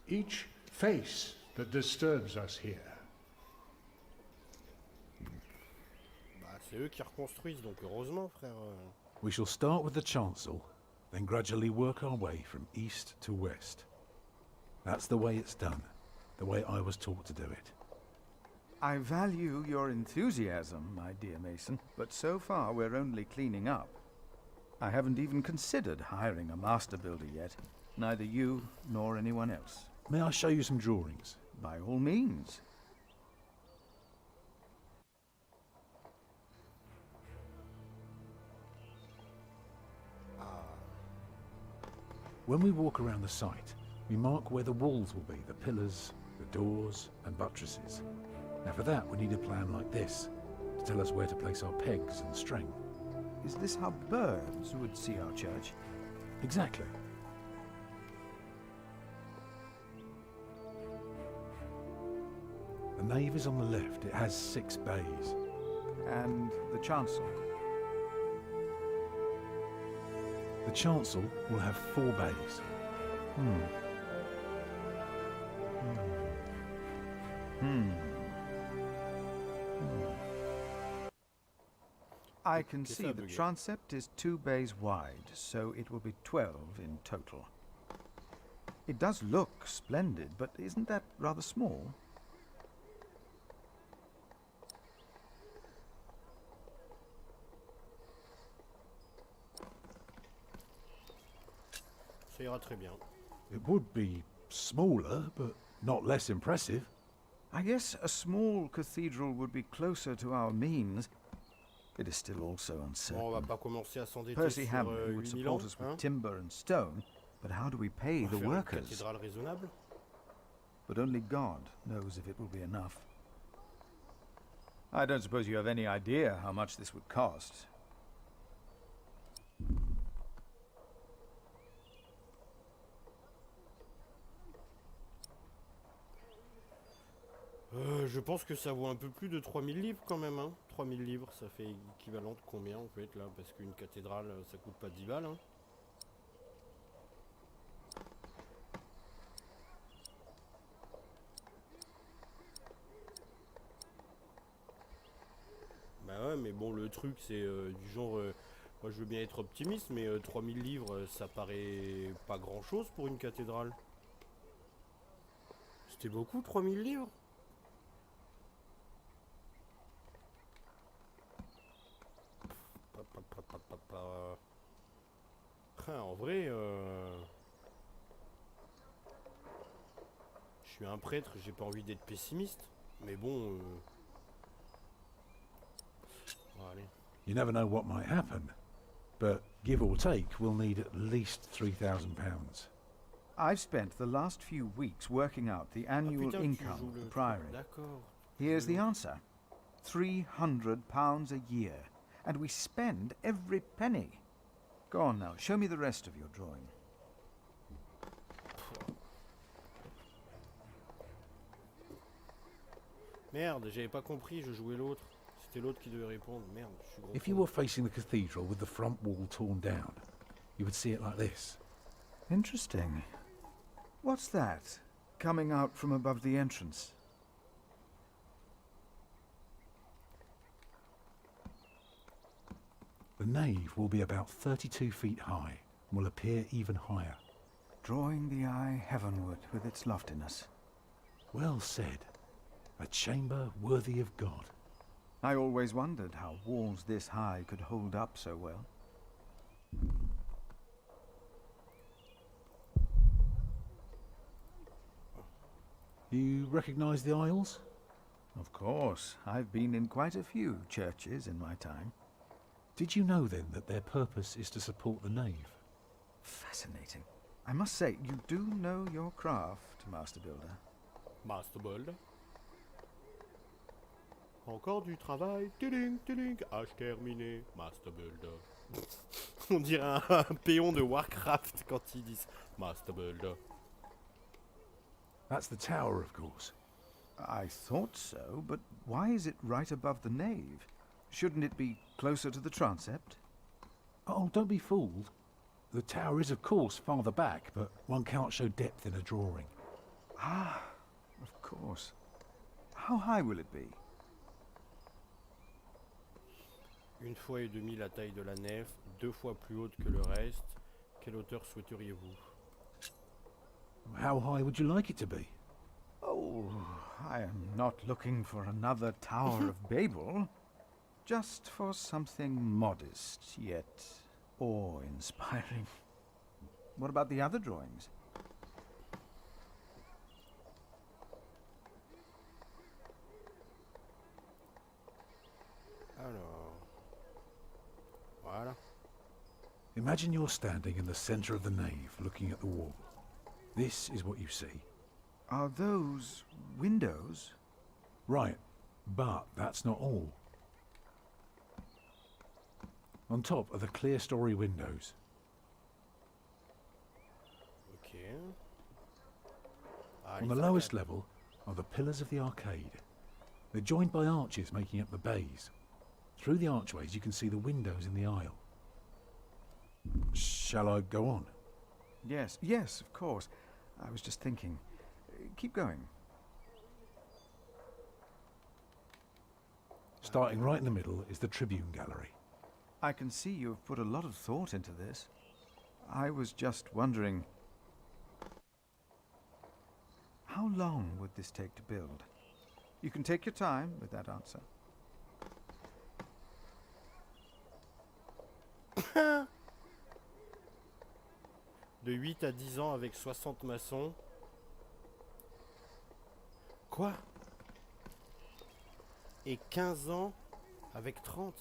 each face that disturbs us here. Bah, c'est eux qui reconstruisent, donc heureusement, frère. We shall start with the chancel, then gradually work our way from east to west. That's the way it's done, the way I was taught to do it. I value your enthusiasm, my dear Mason, but so far we're only cleaning up. I haven't even considered hiring a master builder yet, neither you nor anyone else. May I show you some drawings? By all means. When we walk around the site, we mark where the walls will be, the pillars, the doors and buttresses. Now for that we need a plan like this, to tell us where to place our pegs and string. Is this how birds would see our church? Exactly. The nave is on the left. It has 6 bays. And the chancel? The chancel will have 4 bays. I can see the transept is 2 bays wide, so it will be 12 in total. It does look splendid, but isn't that rather small? Ça ira très bien. It would be smaller, but not less impressive. I guess a small cathedral would be closer to our means. It is still also uncertain. Bon, on va pas commencer à s'endetter Percy sur Hamlin would 8000 support ans, us with hein? timber and stone, but how do we pay the Faire une workers? cathédrale raisonnable. But only God knows if it will be enough. I don't suppose you have any idea how much this would cost. Je pense que ça vaut un peu plus de 3000 livres quand même, hein. 3000 livres, ça fait équivalent de combien en fait là? Parce qu'une cathédrale, ça coûte pas 10 balles, hein. Bah ouais, mais bon, le truc c'est du genre... moi je veux bien être optimiste, mais 3000 livres, ça paraît pas grand chose pour une cathédrale. C'était beaucoup 3000 livres? En vrai, je suis un prêtre, j'ai pas envie d'être pessimiste, mais bon... Bon, allez. You never know what might happen, but give or take, we'll need at least £3,000. I've spent the last few weeks working out the annual putain, tu income joues of the le priory. truc, d'accord. Here's the answer. £300 a year, and we spend every penny. Go on now, show me the rest of your drawing. Merde, j'avais pas compris, je jouais l'autre. C'était l'autre qui devait répondre. Merde, je suis gros. If you were facing the cathedral with the front wall torn down, you would see it like this. Interesting. What's that, coming out from above the entrance? The nave will be about 32 feet high and will appear even higher. Drawing the eye heavenward with its loftiness. Well said. A chamber worthy of God. I always wondered how walls this high could hold up so well. You recognize the aisles? Of course. I've been in quite a few churches in my time. Did you know then that their purpose is to support the nave? Fascinating. I must say, you do know your craft, Master Builder. Master Builder. Encore du travail. Tuding, tuding. Âge terminé. Master Builder. On dirait un péon de Warcraft quand ils disent Master Builder. That's the tower, of course. I thought so, but why is it right above the nave? Shouldn't it be closer to the transept? Oh, don't be fooled. The tower is, of course, farther back, but one cannot show depth in a drawing. Ah, of course. How high will it be? Une fois et demie la taille de la nef, 2 fois plus haute que le reste. Quelle hauteur souhaiteriez-vous? How high would you like it to be? Oh, I am not looking for another Tower of Babel. Just for something modest, yet awe-inspiring. What about the other drawings? Alors, voilà. Imagine you're standing in the center of the nave, looking at the wall. This is what you see. Are those windows? Right, but that's not all. On top are the clear-story windows. Ok. On the lowest level are the pillars of the arcade. They're joined by arches making up the bays. Through the archways you can see the windows in the aisle. Shall I go on? Yes, yes, of course. I was just thinking. Keep going. Starting right in the middle is the Tribune Gallery. I can see you've put a lot of thought into this. I was just wondering, how long would this take to build? You can take your time with that answer. De 8 à 10 ans avec 60 maçons. Quoi? Et 15 ans avec 30?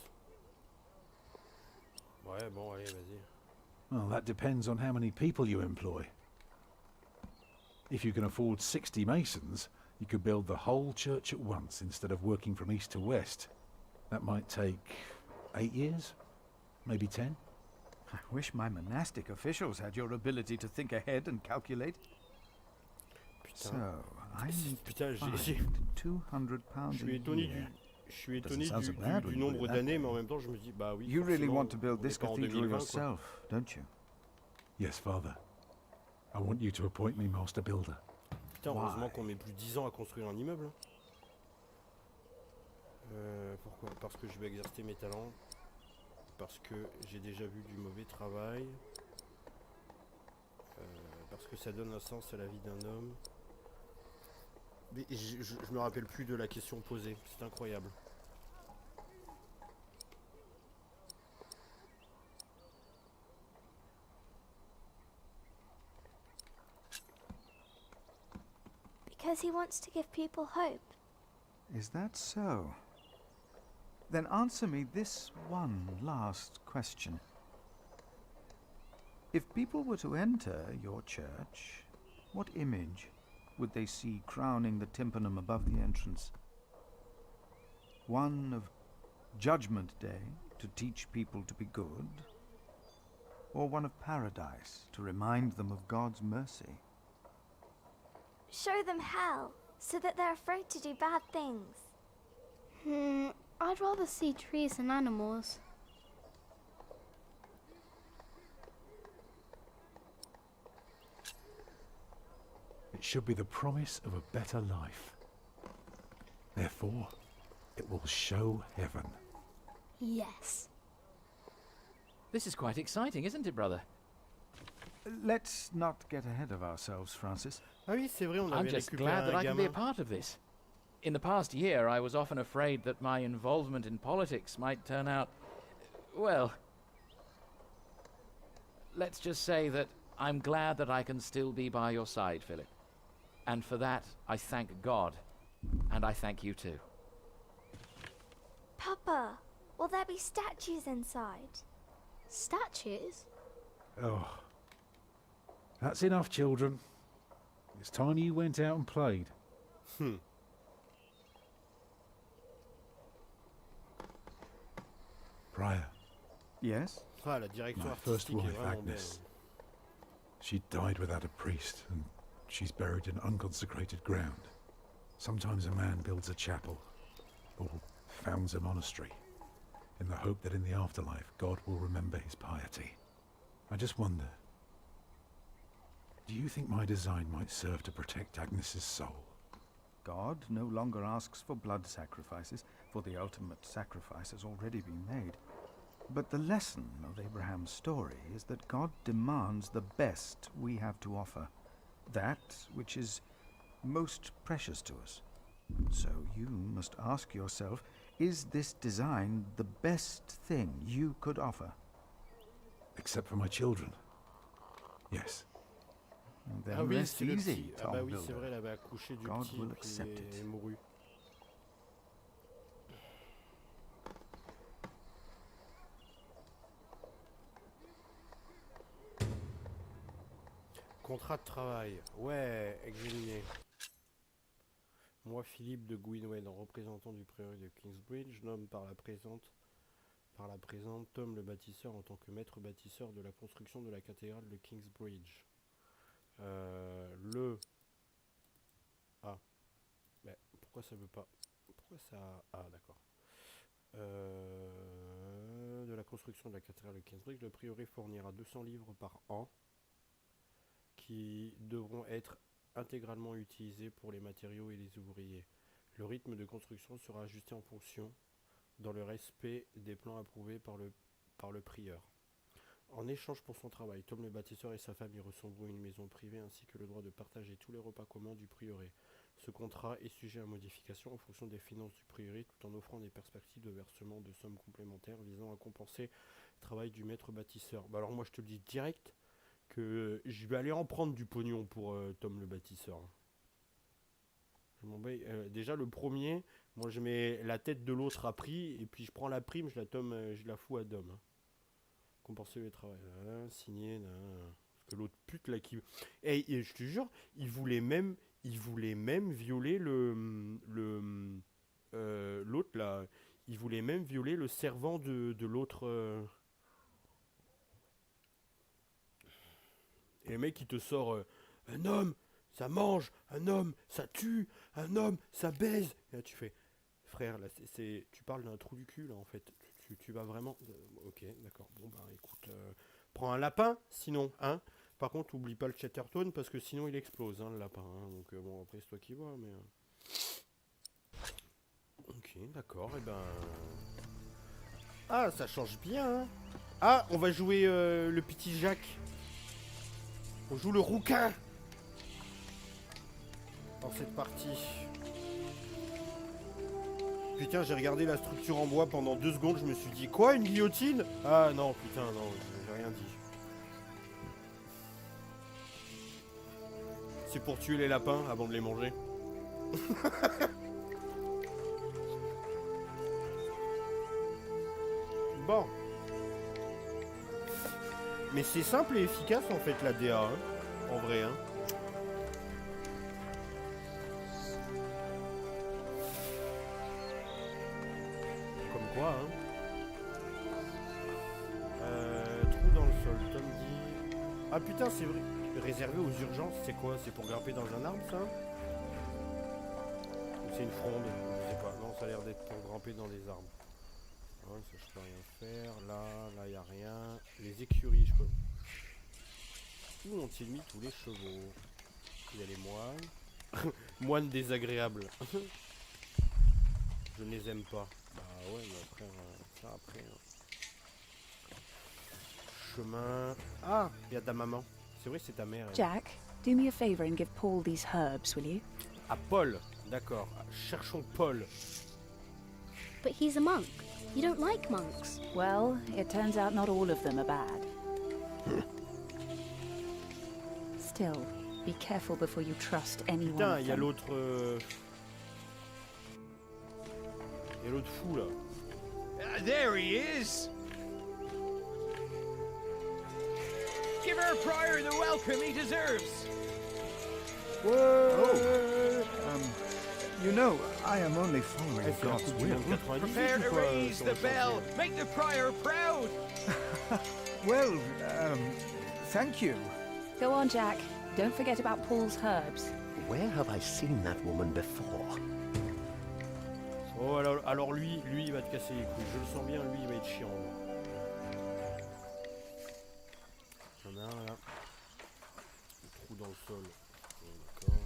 Ouais, bon, allez, vas-y. Well, that depends on how many people you employ. If you can afford 60 masons, you could build the whole church at once instead of working from east to west. That might take 8 years, maybe 10. I wish my monastic officials had your ability to think ahead and calculate. Putain. So, I need Putain, to j'ai... find 200 pounds Je suis a étonné year. Je suis Doesn't étonné sound so bad du when you nombre put it that d'années, way. mais en même temps, je me dis, bah oui. You really forcément, want to build on est this pas en cathedral 2020, quoi. yourself, don't you? Yes, Father. I want you to appoint me Master Builder. Putain, heureusement qu'on met plus de 10 ans à construire un immeuble. Pourquoi? Parce que je vais exercer mes talents. Parce que j'ai déjà vu du mauvais travail. Parce que ça donne un sens à la vie d'un homme. Mais je me rappelle plus de la question posée. C'est incroyable. Because he wants to give people hope. Is that so? Then answer me this one last question. If people were to enter your church, what image would they see crowning the tympanum above the entrance? One of Judgment Day to teach people to be good? Or one of paradise to remind them of God's mercy? Show them hell, so that they're afraid to do bad things. I'd rather see trees and animals. It should be the promise of a better life. Therefore, it will show heaven. Yes. This is quite exciting, isn't it, brother? Let's not get ahead of ourselves, Francis. Ah oui, c'est vrai, on I'm avait just récupéré glad that un I can be a gamin. part of this. In the past year, I was often afraid that my involvement in politics might turn out, well, let's just say that I'm glad that I can still be by your side, Philip. And for that, I thank God. And I thank you too. Papa, will there be statues inside? Statues? Oh. That's enough, children. It's time you went out and played. Prior, Yes? Ah, la direction my first artistique est wife, vraiment Agnes. She died without a priest, and she's buried in unconsecrated ground. Sometimes a man builds a chapel, or founds a monastery, in the hope that in the afterlife God will remember his piety. I just wonder, do you think my design might serve to protect Agnes's soul? God no longer asks for blood sacrifices, for the ultimate sacrifice has already been made. But the lesson of Abraham's story is that God demands the best we have to offer, that which is most precious to us. So you must ask yourself, is this design the best thing you could offer? Except for my children. Yes. Then Ah oui, rest c'est le easy, petit. Ah Tom bah oui, c'est Builder. vrai, elle avait accouché du God petit will qui accept est it. mouru. Contrat de travail. Ouais, examiné. Moi, Philippe de Gwynwen, représentant du prieuré de Kingsbridge, nomme par la présente Tom le bâtisseur en tant que maître bâtisseur de la construction de la cathédrale de Kingsbridge. Mais pourquoi ça veut pas... Pourquoi ça... Ah, d'accord. De la construction de la cathédrale de Kingsbridge, le prieuré fournira 200 livres par an qui devront être intégralement utilisés pour les matériaux et les ouvriers. Le rythme de construction sera ajusté en fonction, dans le respect des plans approuvés par le prieur. En échange pour son travail, Tom le bâtisseur et sa famille recevront une maison privée ainsi que le droit de partager tous les repas communs du prieuré. Ce contrat est sujet à modification en fonction des finances du prieuré tout en offrant des perspectives de versement de sommes complémentaires visant à compenser le travail du maître bâtisseur. Bah alors moi je te le dis direct que je vais aller en prendre du pognon pour Tom le bâtisseur. Je m'en bats. Déjà le premier, moi je mets la tête de l'autre à prix et puis je prends la prime, je la fous à Dom. Compenser le travail, signé, parce que l'autre pute là qui... Et je te jure, il voulait même violer l'autre là, il voulait même violer le servant de l'autre... Et le mec il te sort un homme ça mange, un homme ça tue, un homme ça baise. Et là tu fais frère là tu parles d'un trou du cul là en fait. Tu vas vraiment... Ok, d'accord. Bon, bah écoute, prends un lapin, sinon, hein. Par contre, oublie pas le Chatterton, parce que sinon il explose, hein, le lapin. Hein. Donc, bon, après, c'est toi qui vois, mais... Ok, d'accord, et ben... Ah, ça change bien, hein. Ah, on va jouer le petit Jacques. On joue le rouquin dans cette partie. Putain, j'ai regardé la structure en bois pendant 2 secondes, je me suis dit, quoi, une guillotine? Ah non, putain, non, j'ai rien dit. C'est pour tuer les lapins avant de les manger. Bon. Mais c'est simple et efficace en fait la DA, hein, en vrai, hein. Quoi, hein. Trou dans le sol, Tom dit... Ah putain, c'est vrai. Réservé aux urgences, c'est quoi? C'est pour grimper dans un arbre, ça? Ou c'est une fronde? Je sais pas, non, ça a l'air d'être pour grimper dans des arbres. Ouais, ça je peux rien faire. Là y a rien. Les écuries, je peux. Où ont-ils mis tous les chevaux? Il y a les moines. Moines désagréables. Je ne les aime pas. Bah ouais, mais après, ça après. Chemin. Ah, il y a ta maman. C'est vrai, c'est ta mère. Elle. Jack, do me a favor and give Paul these herbs, will you? Ah, Paul. D'accord. Cherchons Paul. But he's a monk. You don't like monks. Well, it turns out not all of them are bad. Still, be careful before you trust anyone. Putain, il y a l'autre. Il y a l'autre fou là. There he is! Give our prior the welcome he deserves! Whoa! You know, I am only following God's will. Prepare to raise the bell! Make the prior proud! Well, thank you. Go on, Jack. Don't forget about Paul's herbs. Where have I seen that woman before? Oh, alors lui, il va te casser les couilles. Je le sens bien, lui, il va être chiant. Il y en a un là. Un trou dans le sol. D'accord.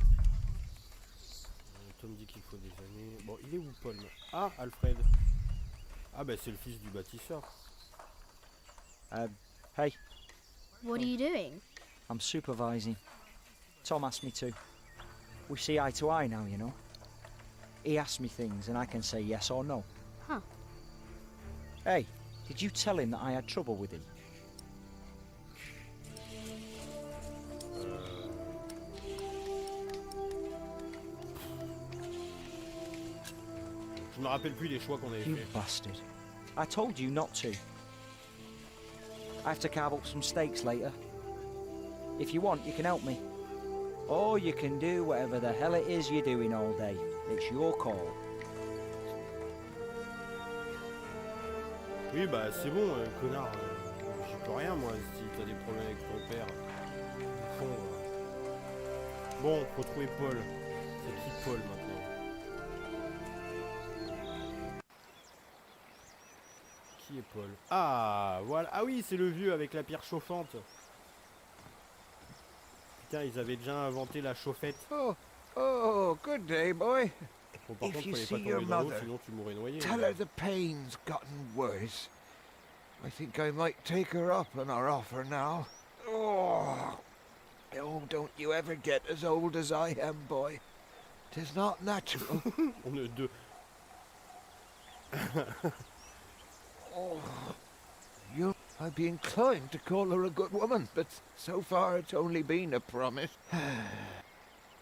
Tom dit qu'il faut des années. Bon, il est où, Paul? Ah, Alfred. Ah, bah c'est le fils du bâtisseur. Hey. What are you doing? I'm supervising. Tom asked me to. We see eye to eye now, you know. He asks me things and I can say yes or no. Huh. Hey, did you tell him that I had trouble with him? Je me rappelle plus des choix qu'on avait You fait. bastard. I told you not to. I have to carve up some steaks later. If you want, you can help me. Or you can do whatever the hell it is you're doing all day. It's your call. Oui, bah c'est bon, connard. J'y peux rien, moi, si t'as des problèmes avec ton père. Au fond, Bon, faut trouver Paul. C'est qui Paul maintenant? Qui est Paul? Ah, voilà. Ah oui, c'est le vieux avec la pierre chauffante. Putain, ils avaient déjà inventé la chauffette. Oh, good day, boy. Bon, par If contre, you fallait see pas your tomber dans l'eau, mother, sinon tu mourrais noyé. tell her the pain's gotten worse. I think I might take her up on our offer now. Oh, don't you ever get as old as I am, boy. 'Tis not natural. On est deux. I'd be inclined to call her a good woman, but so far it's only been a promise.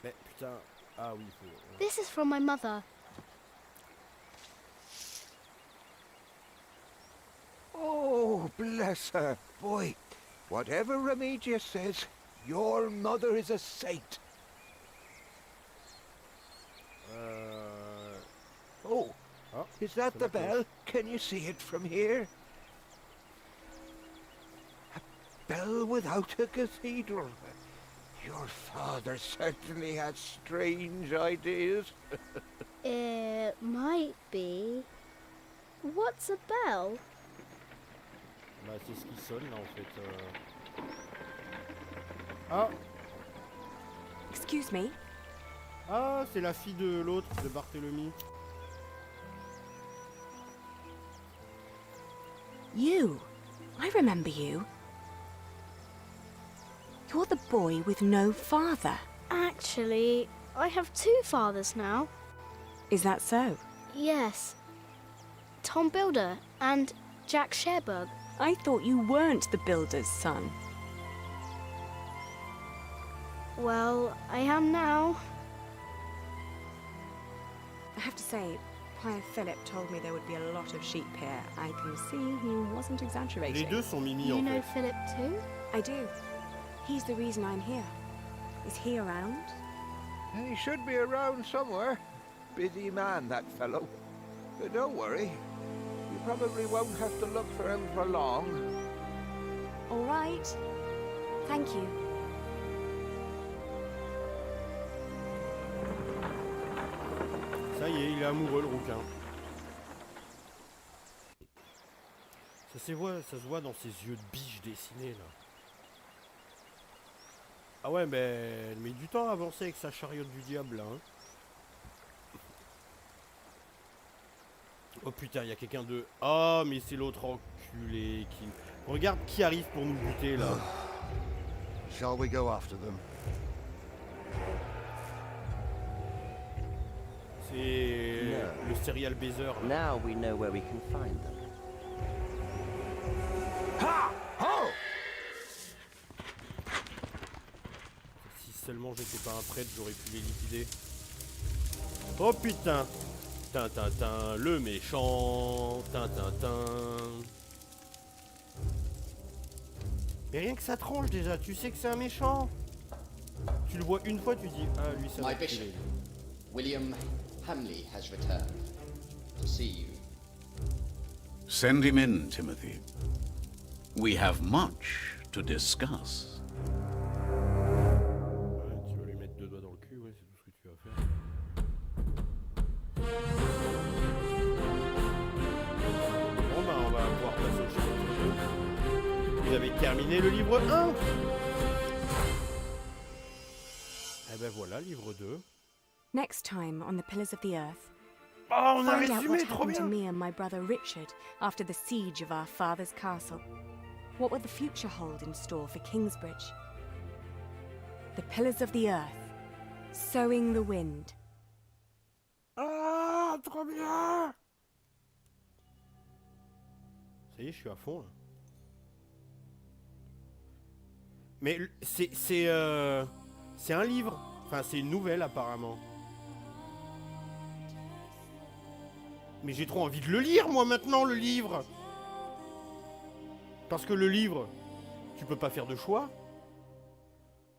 Mais putain, ah oui, faut... This is from my mother. Oh, bless her. Boy, whatever Remedius says, your mother is a saint. Oh, is that the bell? Can you see it from here? A bell without a cathedral. Your father certainly had strange ideas. It might be. What's a bell? Bah c'est ce qui sonne là en fait. Ah. Excuse me. Ah, c'est la fille de l'autre, de Barthélemy. You. I remember you. You're the boy with no father. Actually, I have two fathers now. Is that so? Yes. Tom Builder and Jack Sherberg. I thought you weren't the builder's son. Well, I am now. I have to say, Prior Philip told me there would be a lot of sheep here. I can see he wasn't exaggerating. Les deux sont Mimi You en know fait. Philip too? I do. He's the reason I'm here. Is he around? He should be around somewhere. Busy man, that fellow. But don't worry. You probably won't have to look for him for long. All right. Thank you. Ça y y est, il est amoureux le rouquin. Ça se voit dans ses yeux de biche dessinés là. Ah ouais, mais elle met du temps à avancer avec sa chariote du diable là. Hein. Oh putain, il y a quelqu'un de... Oh, mais c'est l'autre enculé qui... Regarde qui arrive pour nous buter là. Shall we go after them? C'est le serial baiser. Now we know where we can find them. Ha! Ho! Si seulement j'étais pas un prêtre, j'aurais pu les liquider. Oh putain! Tintin, le méchant. Tintin. Mais rien que sa tronche déjà, tu sais que c'est un méchant. Tu le vois une fois, tu dis ah lui ça va. My bishop, William Hamley has returned to see you. Send him in, Timothy. We have much to discuss. Ouais, tu vas lui mettre 2 doigts dans le cul, ouais, c'est tout ce que tu vas faire. Bon bah on va pouvoir passer au chapitre 2. Vous avez terminé le livre 1. Eh ben voilà, livre 2. Next time on the Pillars of the Earth, oh, on a find out résumé, what trop happened to bien. me and my brother Richard after the siege of our father's castle. What will the future hold in store for Kingsbridge? The Pillars of the Earth, Sowing the Wind. Ah, trop bien. Ça y est, je suis à fond là. Mais c'est un livre. Enfin, c'est une nouvelle apparemment. Mais j'ai trop envie de le lire, moi, maintenant, le livre. Parce que le livre, tu peux pas faire de choix.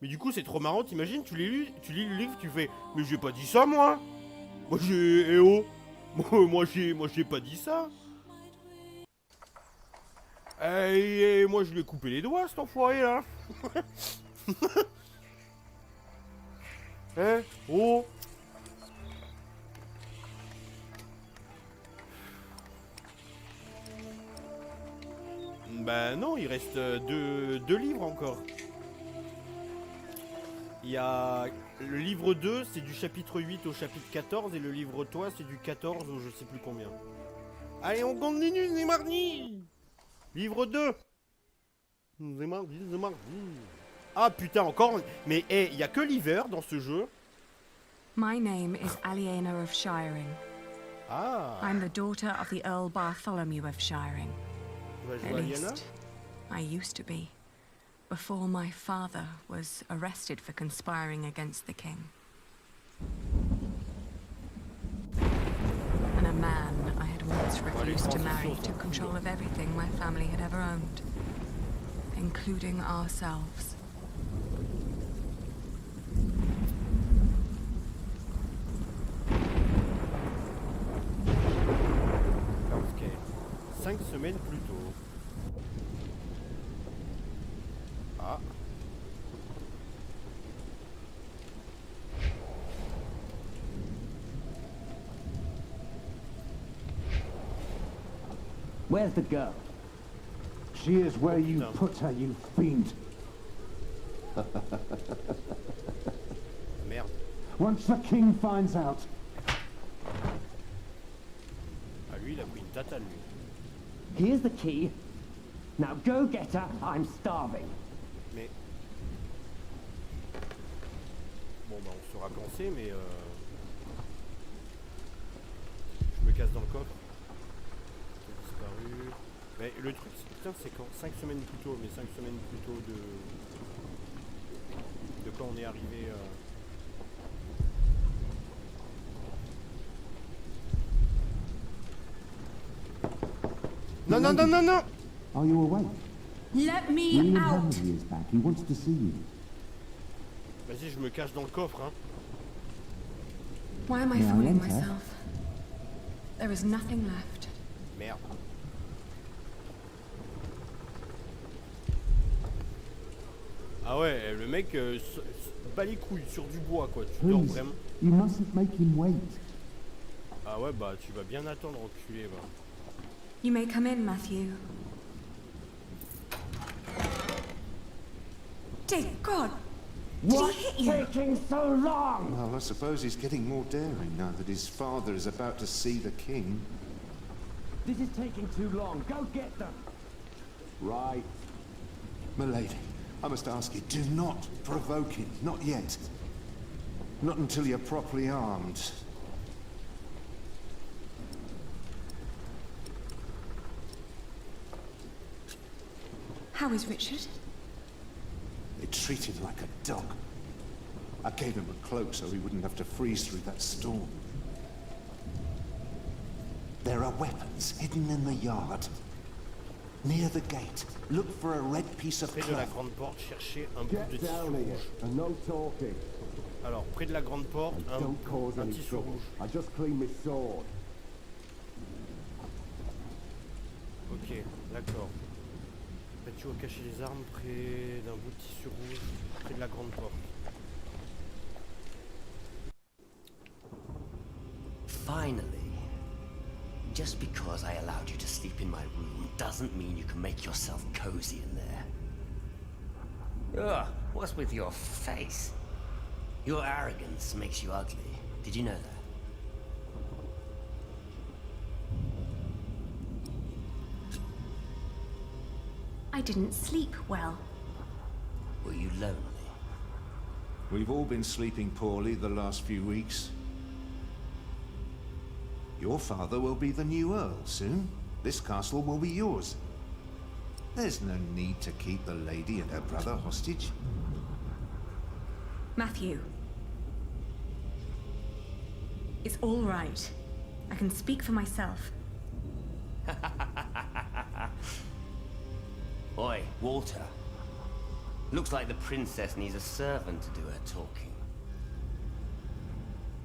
Mais du coup, c'est trop marrant, t'imagines, tu lis le livre, tu fais « Mais j'ai pas dit ça, moi. Moi, j'ai... Eh oh. Moi, j'ai pas dit ça. » Et moi, je lui ai coupé les doigts, cet enfoiré, là. Hein? Oh. Bah non, il reste deux livres encore. Il y a le livre 2, c'est du chapitre 8 au chapitre 14, et le livre 3, c'est du 14 au je sais plus combien. Allez, on continue, c'est mardi. Livre 2. C'est mardi. Ah putain, encore. Mais il y a que l'hiver dans ce jeu. My name is Aliena of Shiring. Ah. I'm the daughter of the Earl Bartholomew of Shiring. At least, I used to be, before my father was arrested for conspiring against the king. And a man I had once refused to marry took control of everything my family had ever owned, including ourselves. Ok. 5 semaines plus tôt. Ah. Where's the girl? She is where you put her, you fiend. Merde. Once the king finds out. Ah lui, il a pris une tata, lui. Here's the key. Now go get her. I'm starving. Mais... Bon bah on sera cancé, mais je me casse dans le coffre. C'est disparu. Mais le truc, putain, c'est quand 5 semaines plus tôt, mais 5 semaines plus tôt de quand on est arrivé. Non, non, non, non, non! Are you awake? Let me William out! Hamley is back. He wants to see you. Vas-y, je me cache dans le coffre, hein. Why am I fooling myself? There is nothing left. Merde. Ah ouais, le mec bat les couilles sur du bois, quoi. Tu dors Please, vraiment. you mustn't make him wait. Ah ouais, bah tu vas bien attendre, enculé, va. You may come in, Matthew. Dear God! What's Did he hit you? taking so long? Well, I suppose he's getting more daring now that his father is about to see the king. This is taking too long. Go get them. Right. Milady, I must ask you, do not provoke him. Not yet. Not until you're properly armed. How is Richard? They treat him like a dog. I gave him a cloak so he wouldn't have to freeze through that storm. There are weapons hidden in the yard. Near the gate. Look for a red piece of Près de la cloth. grande porte, cherchez un bout de Get tissu down here rouge. and no talking. Alors, près de la grande porte, Don't cause un any tissu trouble. rouge. I just cleaned my sword. Ok, d'accord. Tu vas cacher les armes près d'un bout de tissu rouge, près de la grande porte. Finally. Just because I allowed you to sleep in my room doesn't mean you can make yourself cozy in there. Ugh, what's with your face? Your arrogance makes you ugly. Did you know that? I didn't sleep well. Were you lonely? We've all been sleeping poorly the last few weeks. Your father will be the new Earl soon. This castle will be yours. There's no need to keep the lady and her brother hostage. Matthew. It's all right. I can speak for myself. Oi, Walter. Looks like the princess needs a servant to do her talking.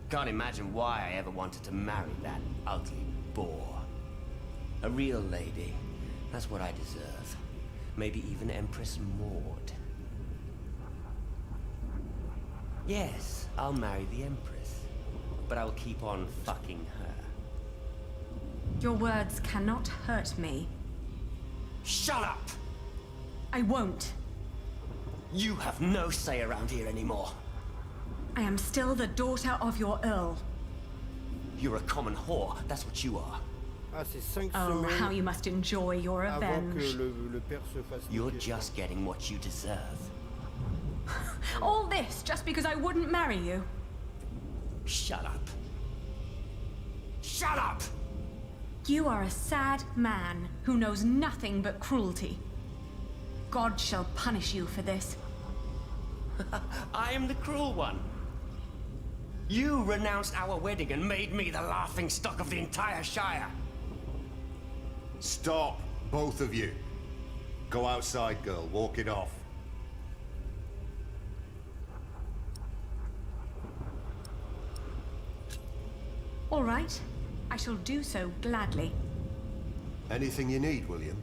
Can't imagine why I ever wanted to marry that ugly boar. A real lady. That's what I deserve. Maybe even Empress Maud. Yes, I'll marry the Empress. But I'll keep on fucking her. Your words cannot hurt me. Shut up! I won't. You have no say around here anymore. I am still the daughter of your Earl. You're a common whore, that's what you are. Ah, c'est 5 Oh, semaines how you must enjoy your avant revenge. que le père se fasse You're niquer. just getting what you deserve. All this just because I wouldn't marry you? Shut up. Shut up! You are a sad man who knows nothing but cruelty. God shall punish you for this. I am the cruel one. You renounced our wedding and made me the laughing stock of the entire Shire. Stop, both of you. Go outside, girl. Walk it off. All right. I shall do so gladly. Anything you need, William?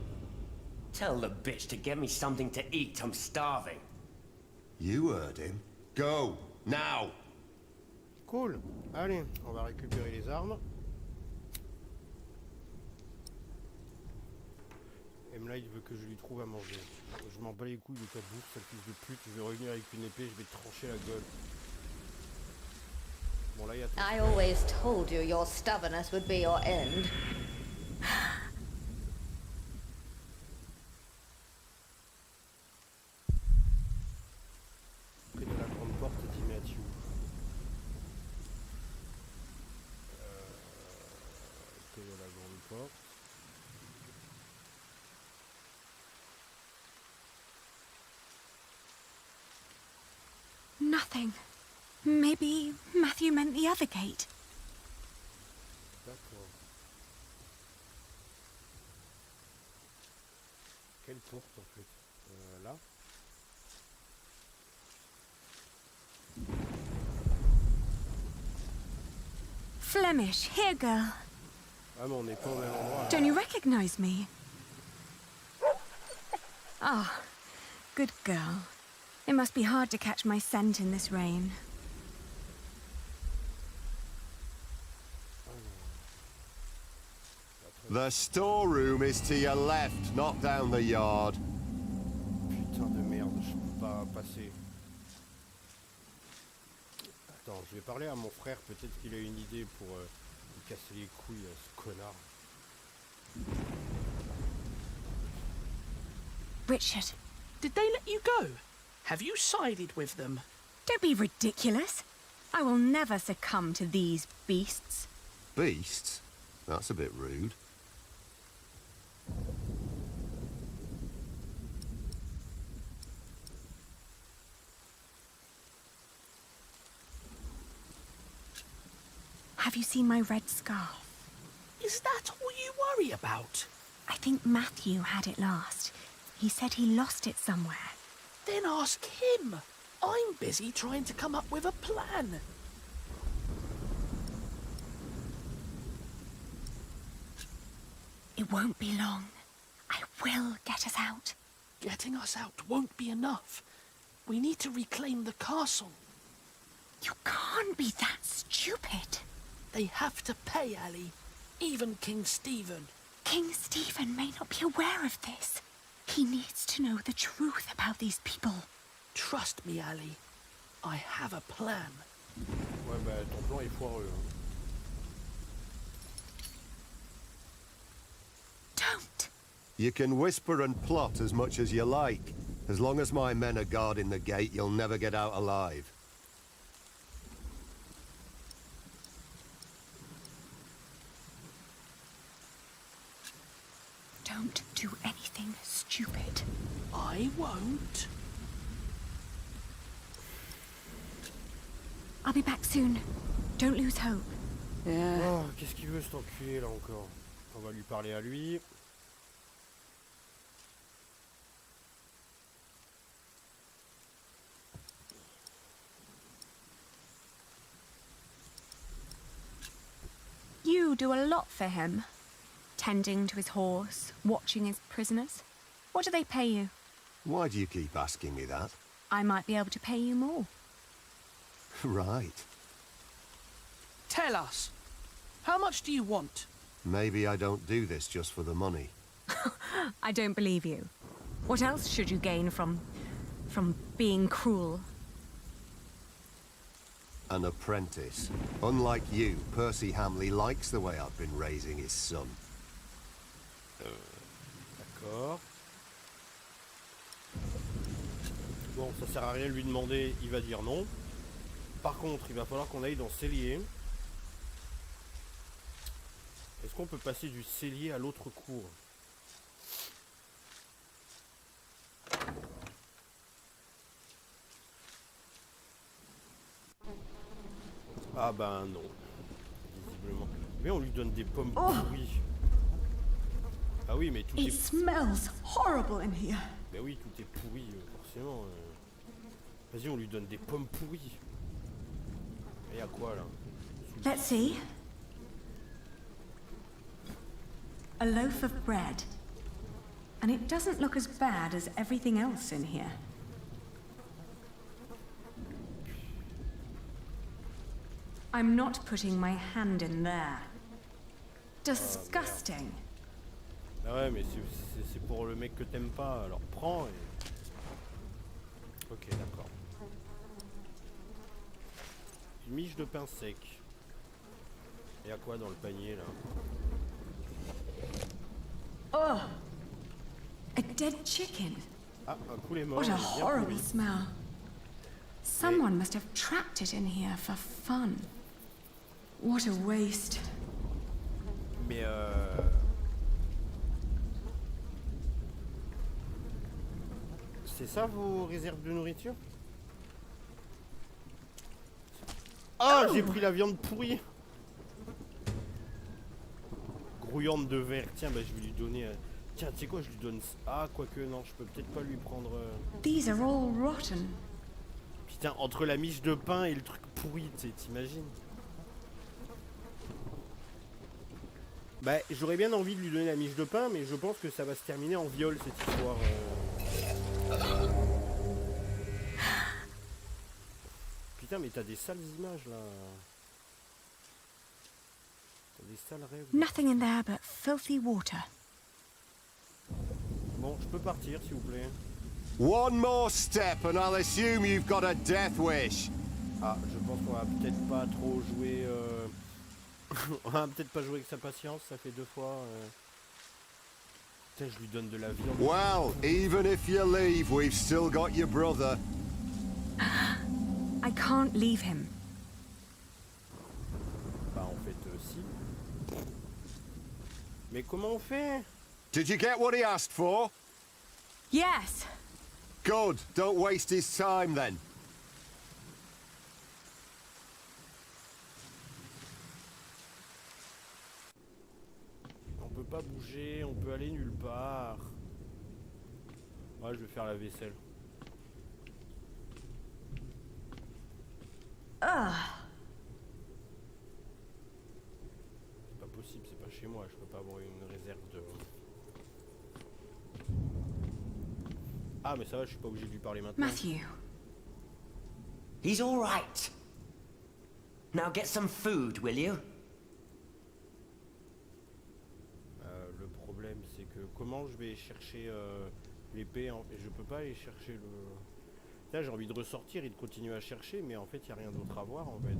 Tell the bitch to get me something to eat. I'm starving. You heard him. Go, now! Cool. Allez, on va récupérer les armes. Emma, il veut que je lui trouve à manger. Je m'en bats les couilles de ta bouffe, sale fils de pute. Je vais revenir avec une épée, je vais te trancher la gueule. Bon, là, il y a tout. I always told you your stubbornness would be your end. Près de la grande porte, dit Matthew. Près de la grande porte. Nothing. Maybe Matthew meant the other gate. D'accord. Quelle porte en fait? Là. Flemish, here, girl. Ah mais on n'est pas au même endroit. Don't you recognize me? Ah, good girl. It must be hard to catch my scent in this rain. The storeroom is to your left, not down the yard. Putain de merde, je peux pas passer. Attends, je vais parler à mon frère, peut-être qu'il a une idée pour lui casser les couilles à ce connard. Richard. Did they let you go? Have you sided with them? Don't be ridiculous. I will never succumb to these beasts. Beasts? That's a bit rude. Have you seen my red scarf? Is that all you worry about? I think Matthew had it last. He said he lost it somewhere. Then ask him. I'm busy trying to come up with a plan. It won't be long. I will get us out. Getting us out won't be enough. We need to reclaim the castle. You can't be that stupid. They have to pay, Ali. Even King Stephen. King Stephen may not be aware of this. He needs to know the truth about these people. Trust me, Ali. I have a plan. Ouais, bah, ton plan est foireux. Don't. You can whisper and plot as much as you like. As long as my men are guarding the gate, you'll never get out alive. Don't do anything stupid. I won't. I'll be back soon. Don't lose hope. Oh, qu'est-ce qu'il veut cet enculé là encore? On va lui parler à lui. You do a lot for him. Tending to his horse, watching his prisoners. What do they pay you? Why do you keep asking me that? I might be able to pay you more. Right. Tell us. How much do you want? Maybe I don't do this just for the money. I don't believe you. What else should you gain from being cruel? An apprentice. Unlike you, Percy Hamley likes the way I've been raising his son. D'accord. Bon, ça sert à rien de lui demander, il va dire non. Par contre, il va falloir qu'on aille dans cellier. Est-ce qu'on peut passer du cellier à l'autre cour? Ah ben non. Visiblement. Mais on lui donne des pommes pourries. Ah oui, mais tout It est... smells horrible in here. Mais oui, tout est pourri, forcément. Vas-y, on lui donne des pommes pourries. Et y'a quoi, là? Let's see. A loaf of bread. And it doesn't look as bad as everything else in here. I'm not putting my hand in there. Disgusting. Ah ouais, mais c'est pour le mec que t'aimes pas, alors prends et... Ok, d'accord. Une miche de pain sec. Et y'a quoi dans le panier, là? Oh! A dead chicken. Ah, un poulet mort. What a bien horrible pourri. smell. Someone must have trapped it in here for fun. What a waste. Mais c'est ça vos réserves de nourriture? Ah, j'ai pris la viande pourrie. Grouillante de verre. Tiens, bah je vais lui donner... Tiens, tu sais quoi, je lui donne... Ah, quoique non, je peux peut-être pas lui prendre... These are all rotten. Putain, entre la miche de pain et le truc pourri, t'imagines? Bah, j'aurais bien envie de lui donner la miche de pain, mais je pense que ça va se terminer en viol, cette histoire. Putain, mais t'as des sales images, là. Des sales rêves. Nothing in there but filthy water. Bon, je peux partir, s'il vous plaît. One more step and I'll assume you've got a death wish. Ah, je pense qu'on va peut-être pas trop jouer... On va peut-être pas jouer avec sa patience, ça fait 2 fois... Putain, je lui donne de la viande. Well, even if you leave, we've still got your brother. I can't leave him. Bah en fait, si. Mais comment on fait? Did you get what he asked for? Yes. Good. Don't waste his time then. On peut pas bouger, on peut aller nulle part. Ouais, je vais faire la vaisselle. C'est pas possible, c'est pas chez moi, je peux pas avoir une réserve de... Ah mais ça va, je suis pas obligé de lui parler maintenant. Matthew. He's all right. Now get some food, will you? Le problème c'est que comment je vais chercher l'épée je peux pas aller chercher le... Là j'ai envie de ressortir et de continuer à chercher mais en fait il n'y a rien d'autre à voir en fait.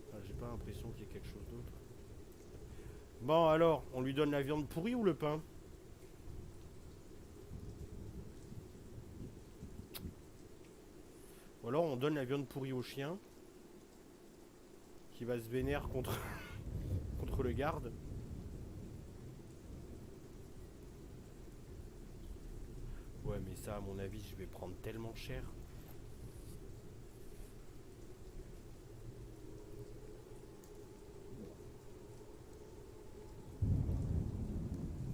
Enfin, j'ai pas l'impression qu'il y ait quelque chose d'autre. Bon alors, on lui donne la viande pourrie ou le pain? Ou alors on donne la viande pourrie au chien qui va se vénérer contre contre le garde. Ouais mais ça à mon avis je vais prendre tellement cher.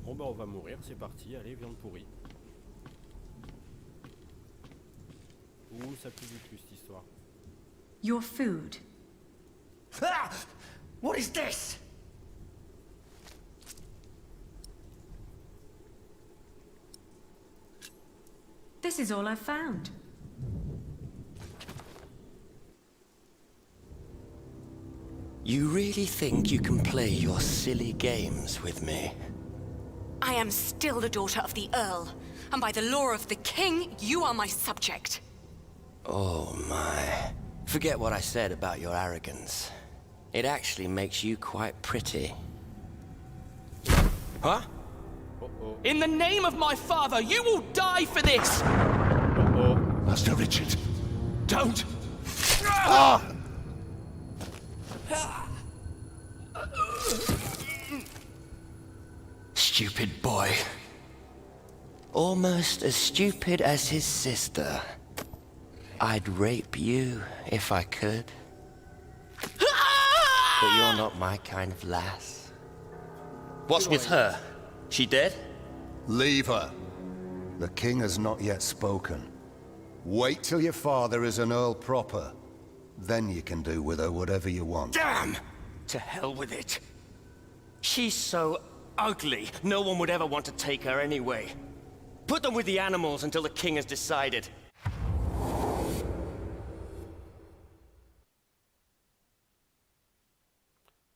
Bon bah on va mourir, c'est parti, allez viande pourrie. Ouh ça pue du cul cette histoire. Your food. Ah! What is this? This is all I've found. You really think you can play your silly games with me? I am still the daughter of the Earl, and by the law of the King, you are my subject. Oh my. Forget what I said about your arrogance. It actually makes you quite pretty. Huh? In the name of my father, you will die for this! Master Richard, don't! Stupid boy. Almost as stupid as his sister. I'd rape you if I could. But you're not my kind of lass. What's with her? She dead? Leave her. The king has not yet spoken. Wait till your father is an earl proper. Then you can do with her whatever you want. Damn! To hell with it. She's so ugly, no one would ever want to take her anyway. Put them with the animals until the king has decided.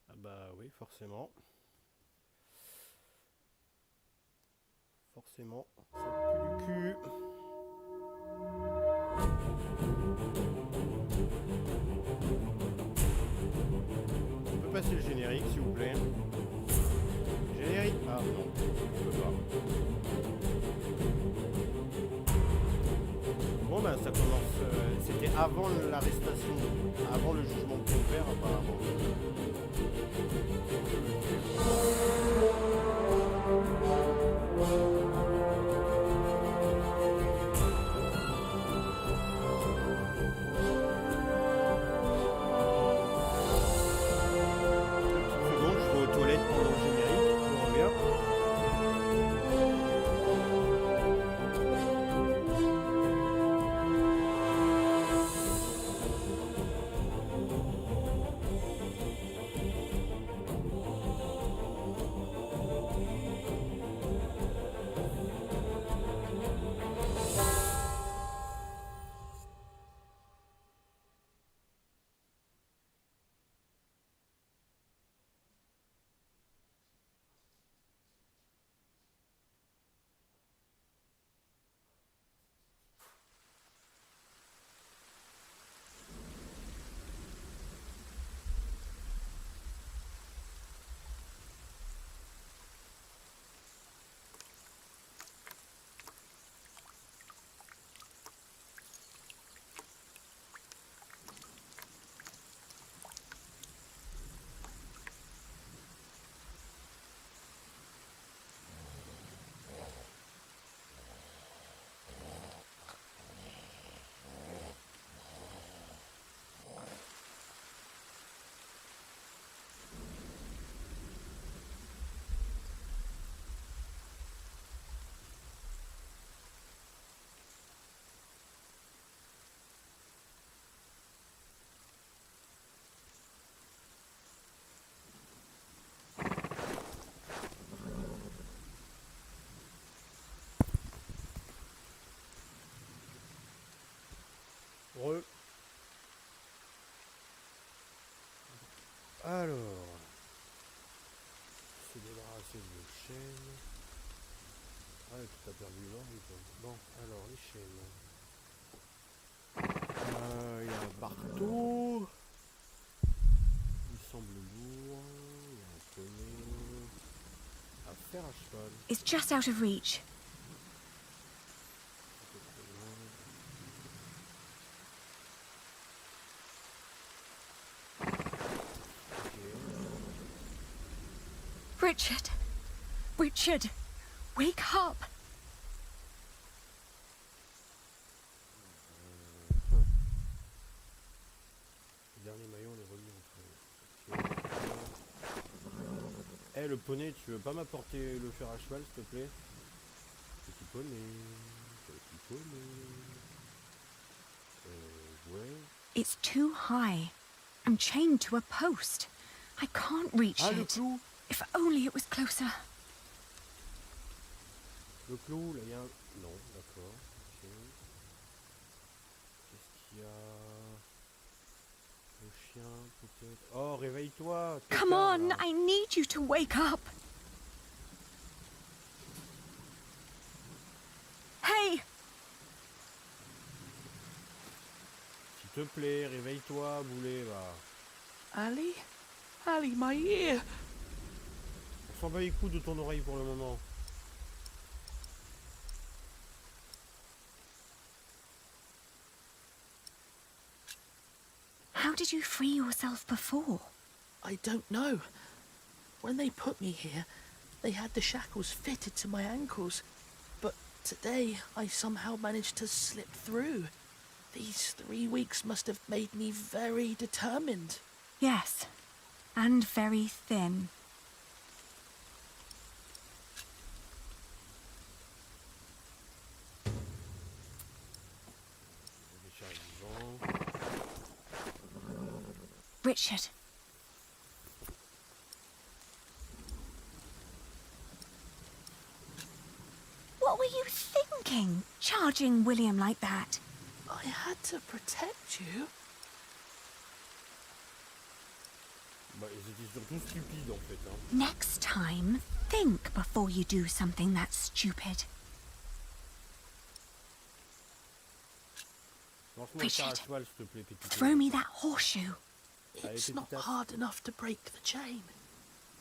Ah bah oui, forcément. Forcément, ça pue du cul. On peut passer le générique s'il vous plaît. Générique. Ah non, on peut pas. Bon ben ça commence, c'était avant l'arrestation, avant le jugement de ton père apparemment. Alors, se débarrasser de nos chaînes. Ah, tout a perdu l'ordre. Bon, alors les chaînes. Il y a un marteau. Il semble lourd. Il y a un poney. Un fer à cheval. It's just out of reach. Richard! Richard! Wake up! Le dernier maillon, on est remis entre eux. Le poney, tu veux pas m'apporter le fer à cheval, s'il te plaît? Petit poney. Petit poney. Ouais. It's too high. I'm chained to a post. I can't reach le it. clou. If only it was closer. Le clou, là, il y a un... Non, d'accord. Ok. Qu'est-ce qu'il y a? Le chien, peut-être. Oh, réveille-toi. Come on, I need you to wake up. Hey! S'il te plaît, réveille-toi, boulet, va. Ali? Ali, my ear! On s'en bat les coups de ton oreille pour le moment. How did you free yourself before? I don't know. When they put me here, they had the shackles fitted to my ankles. But today, I somehow managed to slip through. These 3 weeks must have made me very determined. Yes, and very thin. Richard. What were you thinking, charging William like that? I had to protect you. Bah, ils étaient surtout stupides en fait. Hein. Next time, think before you do something that stupid. Richard, Throw me that horseshoe. It's not hard enough to break the chain.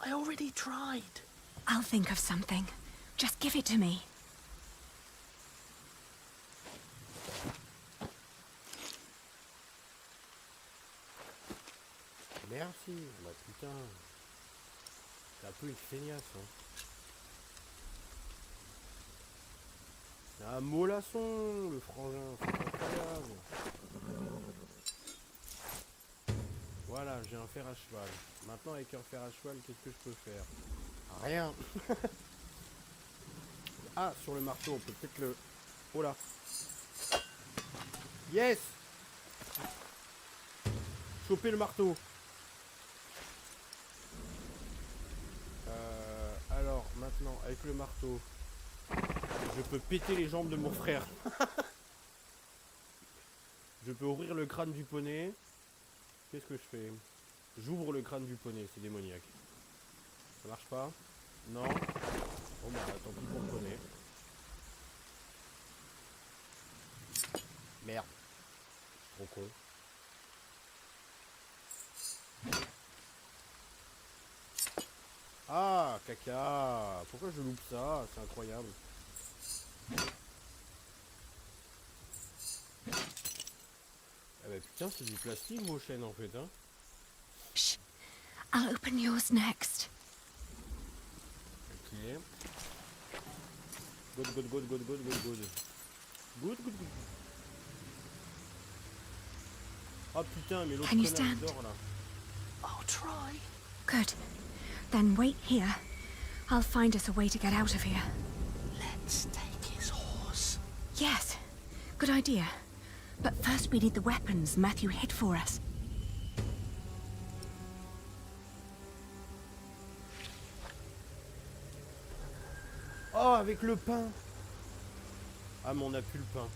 I already tried. I'll think of something. Just give it to me. Merci. Bah putain. C'est un peu une feignasse. Hein. C'est un mollasson, le frangin. C'est incroyable. Voilà, j'ai un fer à cheval. Maintenant, avec un fer à cheval, qu'est-ce que je peux faire? Rien. Ah, sur le marteau, on peut peut-être le... Oh là. Yes. Choper le marteau. Alors, maintenant, avec le marteau, je peux péter les jambes de mon frère. Je peux ouvrir le crâne du poney. Qu'est-ce que je fais? J'ouvre le crâne du poney, c'est démoniaque. Ça marche pas? Non? Bon bah tant pis pour le poney. Merde. Trop con. Ah, caca. Pourquoi je loupe ça? C'est incroyable. Ah bah putain, c'est du plastique vos chaînes en fait, hein. Shh. I'll open yours next. Ok. Good. Good. Ah putain, mais l'autre Can you connard il stand? dort là. I'll try. Good. Then wait here. I'll find us a way to get out of here. Let's take his horse. Yes. Good idea. But first we need the weapons Matthew hid for us. Oh, avec le pain. Ah, mais on n'a plus le pain.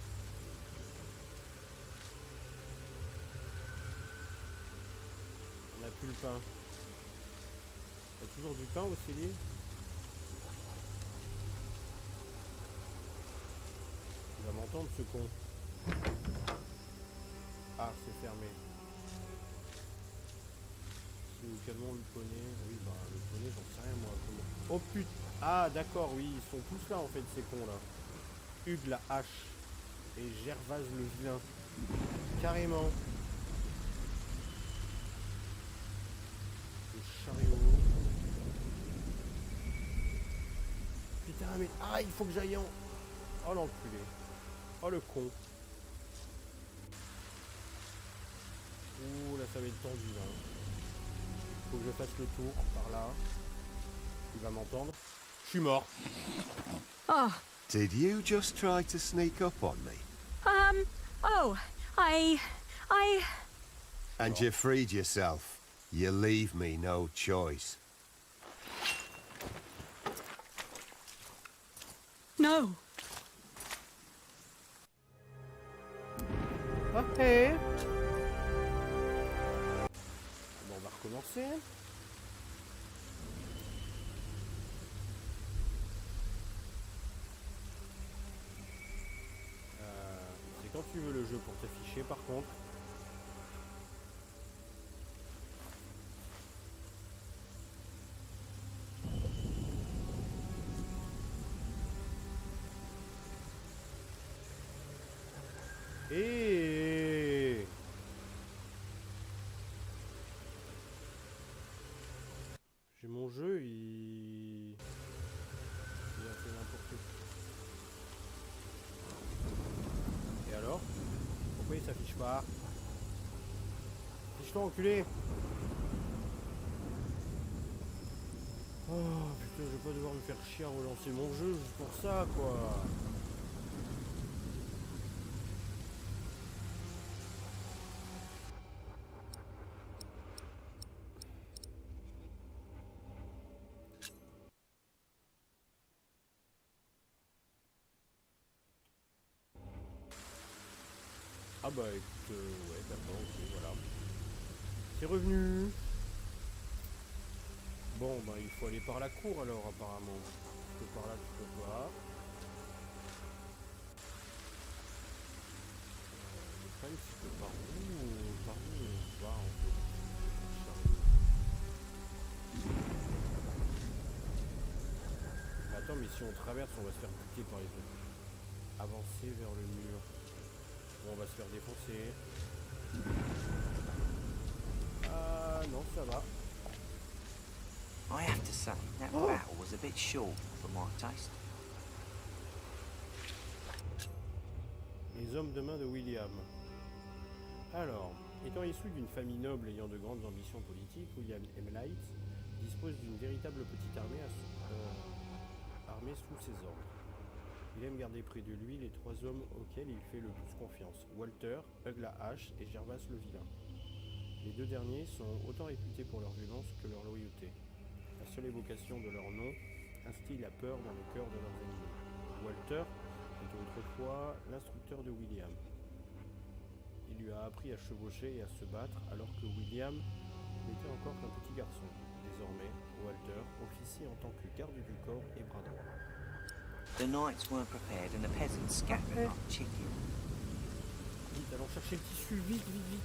n'a plus le pain. T'as toujours du pain au cellier? Il va m'entendre ce con. Ah, c'est fermé. Si nous calmons le poney... Oui, bah le poney, j'en sais rien moi. Comment... Oh putain. Ah d'accord, oui, ils sont tous là en fait, ces cons là. Hugues la hache. Et Gervase le vilain. Carrément. Le chariot. Putain, mais... Ah, il faut que j'aille en... Oh l'enculé. Oh le con. Ouh, là ça va être tendu là. Faut que je fasse le tour par là. Il va m'entendre. Je suis mort. Oh. Did you just try to sneak up on me? Oh, I... And you freed yourself. You leave me no choice. No. Ok. Bon, on va recommencer. C'est quand tu veux le jeu pour t'afficher par contre. Et j'ai mon jeu, il a fait n'importe quoi. Et alors? Pourquoi il s'affiche pas? Affiche-toi, enculé! Oh putain, je vais pas devoir me faire chier à relancer mon jeu juste pour ça, quoi! Ah bah écoute, ouais d'accord, ok, voilà. C'est revenu. Bon bah il faut aller par la cour alors apparemment. Parce que par là tu peux pas. Le problème c'est que par où on va en fait. Attends mais si on traverse on va se faire buter par les autres. Avancer vers le mur. Bon, on va se faire défoncer. Ah non, ça va. I have to say, that battle was a bit short for my taste. Les hommes de main de William. Alors, étant issu d'une famille noble ayant de grandes ambitions politiques, William Emlight dispose d'une véritable petite armée armée sous ses ordres. Il aime garder près de lui les trois hommes auxquels il fait le plus confiance, Walter, Hugh la hache et Gervase le vilain. Les deux derniers sont autant réputés pour leur violence que leur loyauté. La seule évocation de leur nom instille la peur dans le cœur de leurs ennemis. Walter était autrefois l'instructeur de William. Il lui a appris à chevaucher et à se battre alors que William n'était encore qu'un petit garçon. Désormais, Walter officie en tant que garde du corps et bras droit. The knights weren't prepared and the peasants scattered like chicken. Vite, allons chercher le tissu, vite, vite, vite.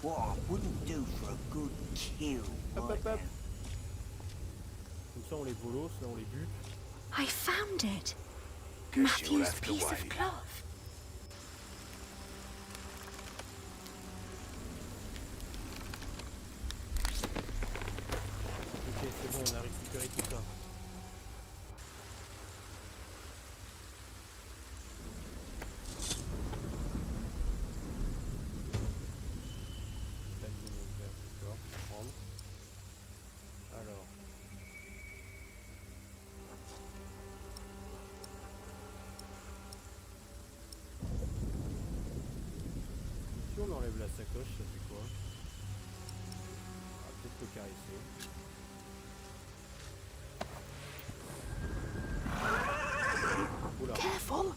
What I wouldn't do for a good kill. Hop, hop, hop. Comme ça on les bolos, là on les bute. I found it. Matthew's piece of cloth. Ok, c'est bon, on a récupéré tout ça. Alors. Si on enlève la sacoche, ça fait quoi? On va peut-être le caresser. Oula. Careful!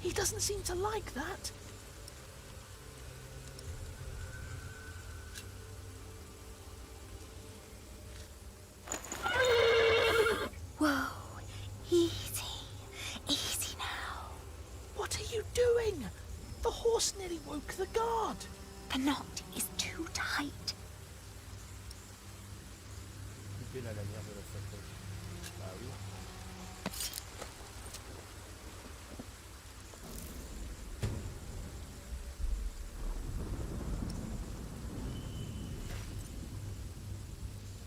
He doesn't seem to like that. What are you doing? The horse nearly woke the guard. The knot is too tight. Couper la lanière de la sacoche. Ah oui.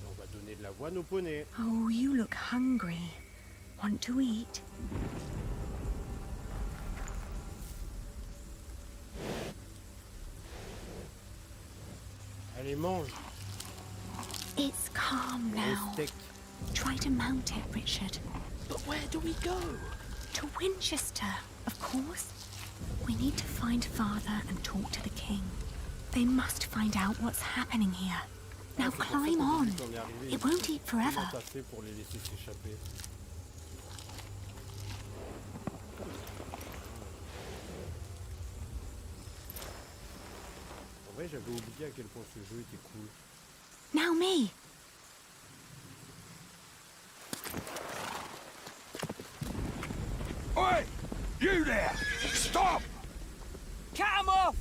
On va donner de l'avoine au poney. Oh, you look hungry. Want to eat? Allez, mange. It's calm now. Steak. Try to mount it, Richard. But where do we go? To Winchester, of course. We need to find Father and talk to the king. They must find out what's happening here. Now climb on. It won't eat forever. Comment t'as fait pour les laisser s'échapper? En vrai, j'avais oublié à quel point ce jeu était cool. Now me. Oi! You there! Stop! Cut him off!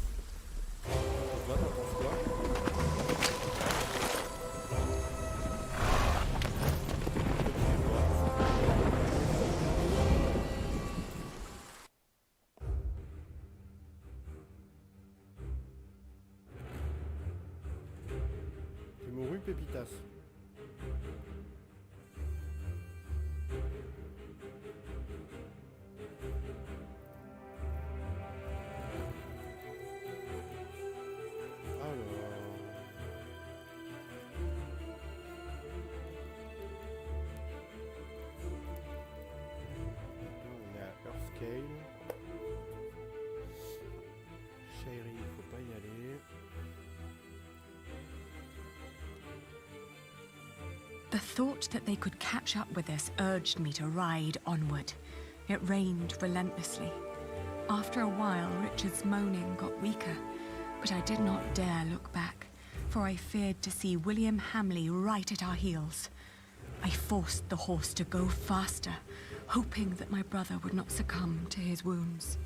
Toi, t'en penses quoi? Tu mourus, Pépitas. On est à Earthscale. Chérie, il faut pas y aller. The thought that they could catch up with us urged me to ride onward. It rained relentlessly. After a while, Richard's moaning got weaker, but I did not dare look back, for I feared to see William Hamley right at our heels. I forced the horse to go faster, hoping that my brother would not succumb to his wounds.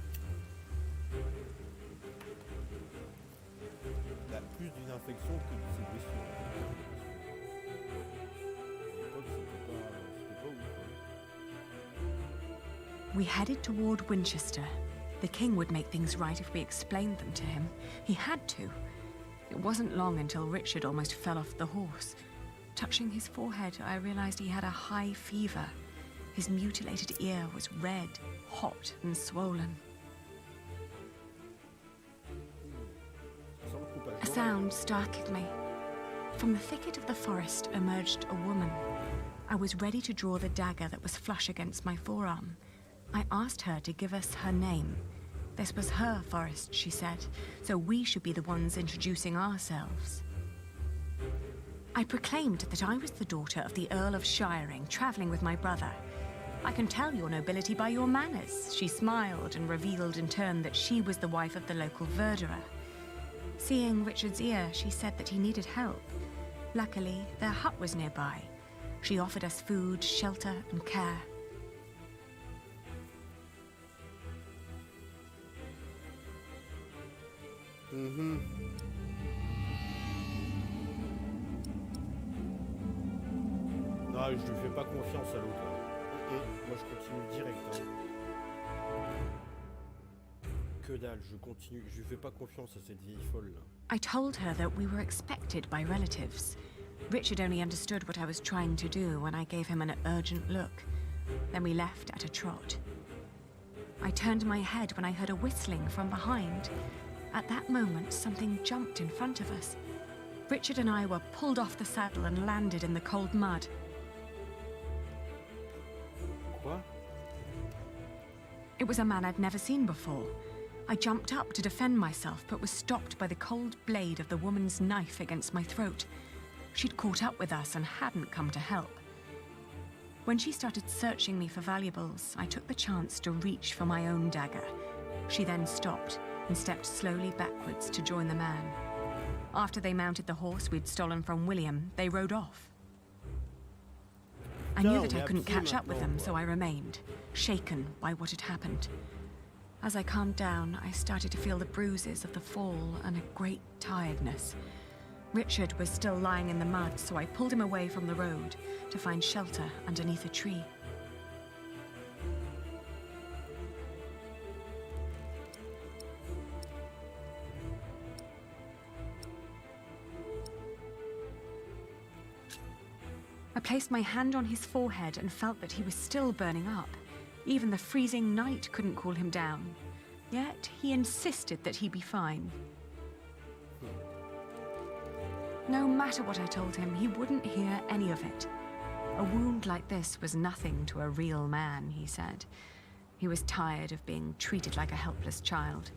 Il a plus d'une infection que de ses blessures. À l'époque, c'était pas ouf. We headed toward Winchester. The king would make things right if we explained them to him. He had to. It wasn't long until Richard almost fell off the horse. Touching his forehead, I realized he had a high fever. His mutilated ear was red, hot, and swollen. A sound startled me. From the thicket of the forest emerged a woman. I was ready to draw the dagger that was flush against my forearm. I asked her to give us her name. This was her forest, she said, so we should be the ones introducing ourselves. I proclaimed that I was the daughter of the Earl of Shiring, traveling with my brother. I can tell your nobility by your manners. She smiled and revealed in turn that she was the wife of the local verderer. Seeing Richard's ear, she said that he needed help. Luckily, their hut was nearby. She offered us food, shelter, and care. Non, je lui fais pas confiance à l'autre. Moi, je continue direct. Que dalle, je continue. Je lui fais pas confiance à cette vieille folle là. I told her that we were expected by relatives. Richard only understood what I was trying to do when I gave him an urgent look. Then we left at a trot. I turned my head when I heard a whistling from behind. At that moment, something jumped in front of us. Richard and I were pulled off the saddle and landed in the cold mud. Quoi? It was a man I'd never seen before. I jumped up to defend myself, but was stopped by the cold blade of the woman's knife against my throat. She'd caught up with us and hadn't come to help. When she started searching me for valuables, I took the chance to reach for my own dagger. She then stopped and stepped slowly backwards to join the man. After they mounted the horse we'd stolen from William, they rode off. I knew that I couldn't catch up with them, so I remained, shaken by what had happened. As I calmed down, I started to feel the bruises of the fall and a great tiredness. Richard was still lying in the mud, so I pulled him away from the road to find shelter underneath a tree. I placed my hand on his forehead and felt that he was still burning up. Even the freezing night couldn't cool him down. Yet he insisted that he be fine. No matter what I told him, he wouldn't hear any of it. A wound like this was nothing to a real man, he said. He was tired of being treated like a helpless child.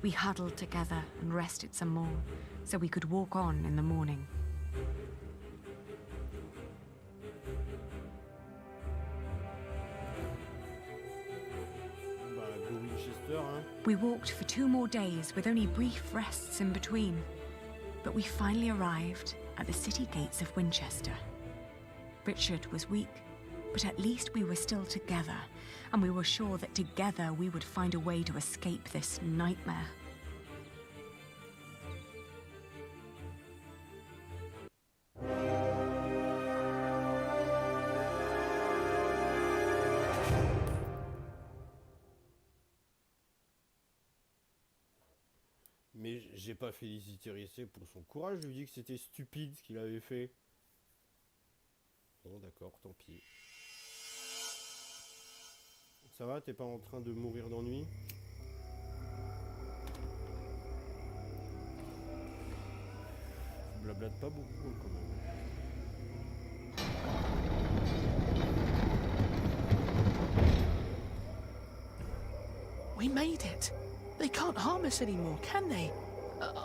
We huddled together and rested some more, so we could walk on in the morning. We walked for 2 more days with only brief rests in between. But we finally arrived at the city gates of Winchester. Richard was weak, but at least we were still together, and we were sure that together we would find a way to escape this nightmare. Mais j'ai pas félicité Rissé pour son courage, je lui ai dit que c'était stupide ce qu'il avait fait. Bon d'accord, tant pis. Ça va, t'es pas en train de mourir d'ennui? Tu blablates pas beaucoup quand même. We made it. They can't harm us anymore, can they?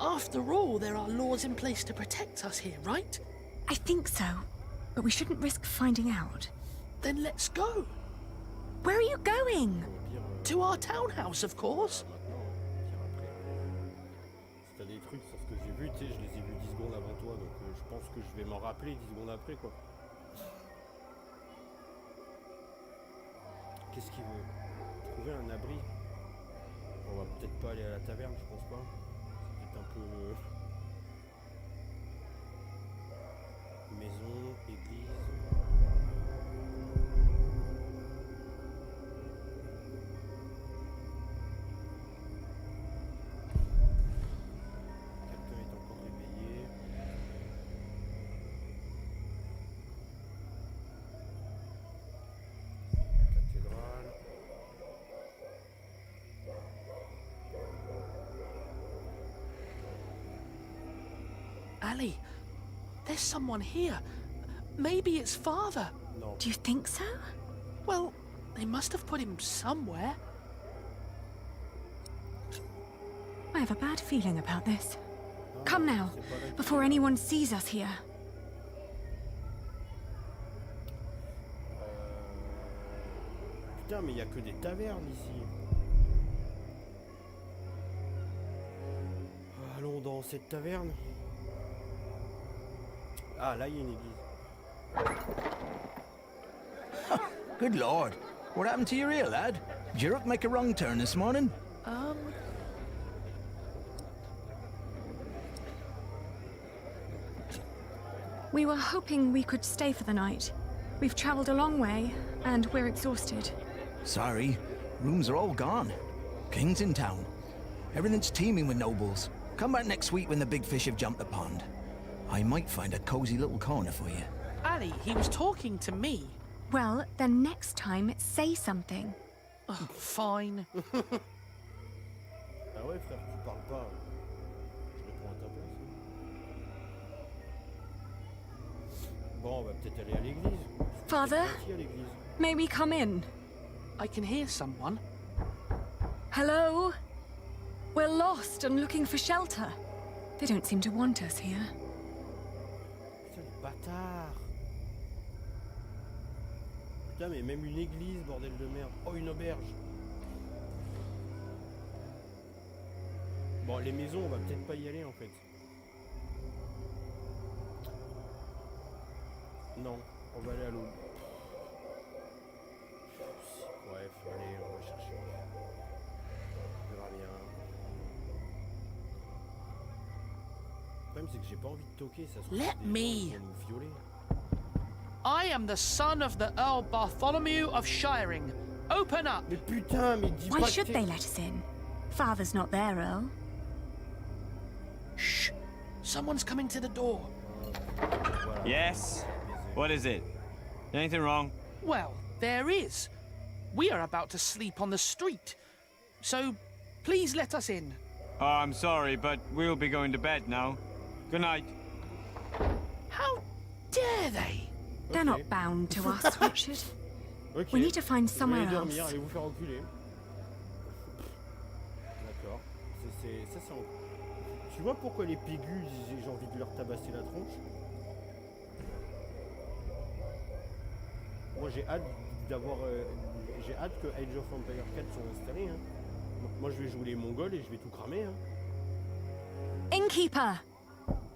After all, there are laws in place to protect us here, right? I think so, but we shouldn't risk finding out. Then let's go. Where are you going? To our townhouse, of course. Si t'as des trucs sur ce que j'ai vu, tu sais, je les ai vus 10 secondes avant toi, donc je pense que je vais m'en rappeler 10 secondes après, quoi. Qu'est-ce qu'il veut? Trouver un abri? On va peut-être pas aller à la taverne, je pense pas. C'est peut-être un peu... Maison, église... Quelqu'un est encore réveillé. Cathédrale... Ali, there's someone here. Maybe it's Father. No. Do you think so? Well, they must have put him somewhere. I have a bad feeling about this. Come now, before anyone sees us here. Putain, mais il y a que des tavernes ici. Allons dans cette taverne. Ah, là, il y a une église. Good Lord. What happened to your ear, lad? Did your hook make a wrong turn this morning? We were hoping we could stay for the night. We've traveled a long way, and we're exhausted. Sorry. Rooms are all gone. King's in town. Everything's teeming with nobles. Come back next week when the big fish have jumped the pond. I might find a cozy little corner for you. Ali, he was talking to me. Well, then next time, say something. Oh, fine. Ah ouais, frère, tu parles pas. Je réponds à ta place. Bon, on va peut-être aller à l'église. Father, Ici, à l'église. may we come in? I can hear someone. Hello? We're lost and looking for shelter. They don't seem to want us here. Putain, les bâtards. Putain, mais même une église, bordel de merde. Oh, une auberge. Bon, les maisons, on va peut-être pas y aller, en fait. Non, on va aller à l'aube. Bref, allez, on va chercher. problème, c'est que j'ai pas envie de toquer, ça se trouve, Let des gens, ils me. vont nous violer. I am the son of the Earl Bartholomew of Shiring. Open up! Mais putain, mais dis Why pas should que they let us in? Father's not there, Earl. Shh! Someone's coming to the door. Yes? What is it? Anything wrong? Well, there is. We are about to sleep on the street. So, please let us in. Oh, I'm sorry, but we'll be going to bed now. Good night. How dare they? They're not bound to us, Richard. We need to find somewhere Vous allez dormir, else. allez vous faire enculer. D'accord. Ça, c'est en... Tu vois pourquoi les pégus, j'ai envie de leur tabasser la tronche? Moi, j'ai hâte d'avoir... j'ai hâte que Age of Empires 4 soit installé. Hein. Moi, je vais jouer les Mongols et je vais tout cramer. Hein. Innkeeper!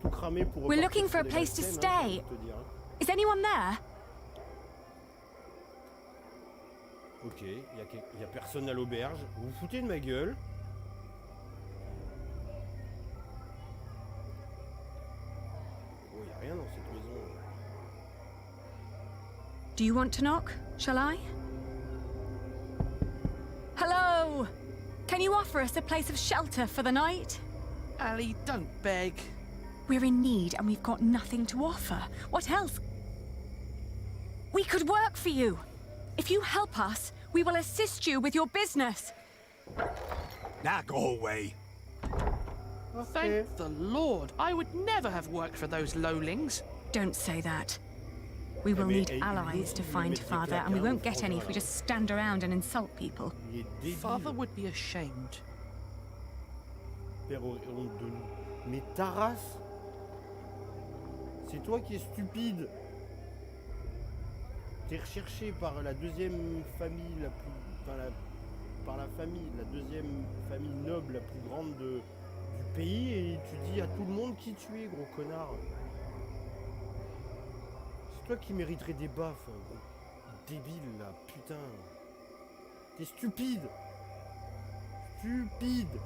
Tout cramer pour... We're repartir looking for sur a des place to Maxen, hein, stay. je peux te dire, hein. Is anyone there? Ok, y a personne à l'auberge. Vous vous foutez de ma gueule? Oh, y a rien dans cette maison. Do you want to knock? Shall I? Hello! Can you offer us a place of shelter for the night? Ali, don't beg. We're in need and we've got nothing to offer. What else? We could work for you. If you help us, we will assist you with your business. Now go away. Thank the Lord. I would never have worked for those lowlings. Don't say that. We will need allies to find Father, and we won't get any if we just stand around and insult people. Father would be ashamed. Père honte de nous. Mais ta race, c'est toi qui es stupide. T'es recherché par la deuxième famille la plus... par la famille, la deuxième famille noble la plus grande du pays et tu dis à tout le monde qui tu es, gros connard. C'est toi qui mériterais des baffes, gros débile là, putain. T'es stupide. Stupide.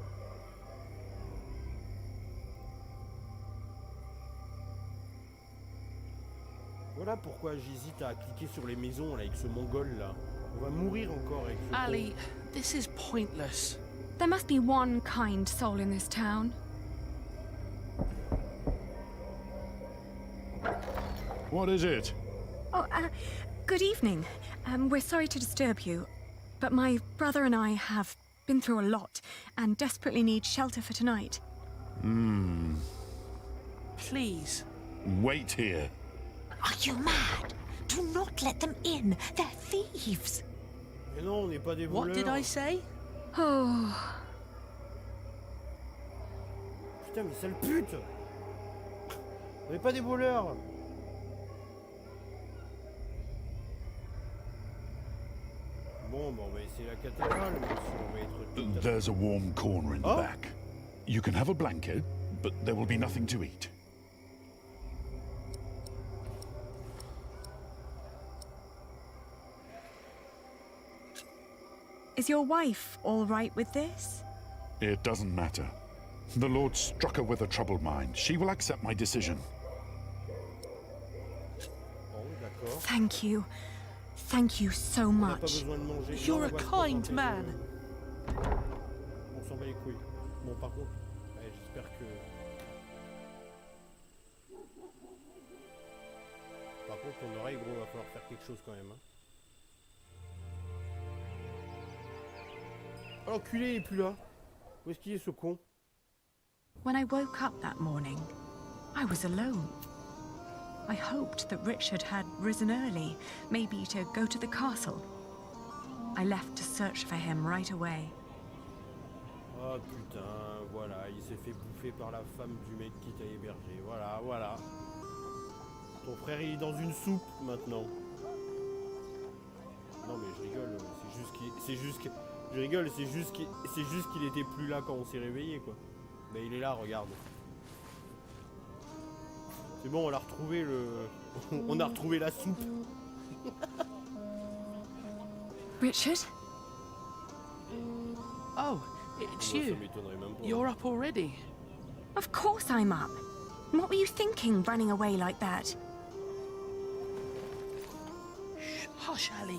Voilà pourquoi j'hésite à cliquer sur les maisons là, avec ce mongol là. On va mourir encore avec ce Ali, this is pointless. There must be one kind soul in this town. What is it? Oh, good evening. We're sorry to disturb you, but my brother and I have been through a lot and desperately need shelter for tonight. Please. Wait here. Are you mad? Do not let them in. They're thieves. Mais non, on n'est pas des voleurs. What did I say? Oh. Putain, mais sale pute. On n'est pas des voleurs. Bon, on va essayer la cathédrale, mais si on va être tout... There's a warm corner in the back. You can have a blanket, but there will be nothing to eat. Is your wife all right with this? It doesn't matter. The Lord struck her with a troubled mind. She will accept my decision. Thank you. Thank you so much. You're a kind man. On s'en bat les couilles. Bon, par contre, j'espère que... Par contre, ton oreille, gros, va falloir faire quelque chose quand même. Hein. Oh, l'enculé, il est plus là. Où est-ce qu'il est, ce con? When I woke up that morning, I was alone. I hoped that Richard had risen early, maybe to go to the castle. I left to search for him right away. Oh putain, voilà, il s'est fait bouffer par la femme du mec qui t'a hébergé. Voilà, voilà. Ton frère il est dans une soupe maintenant. Non mais je rigole, je rigole, c'est juste qu'il était plus là quand on s'est réveillé quoi. Mais il est là, regarde. C'est bon, on a retrouvé on a retrouvé la soupe. Richard? Oh, it's Moi, ça you. m'étonnerait même pas. You're up already. Of course I'm up. What were you thinking, running away like that? Shh, hush, Ellie.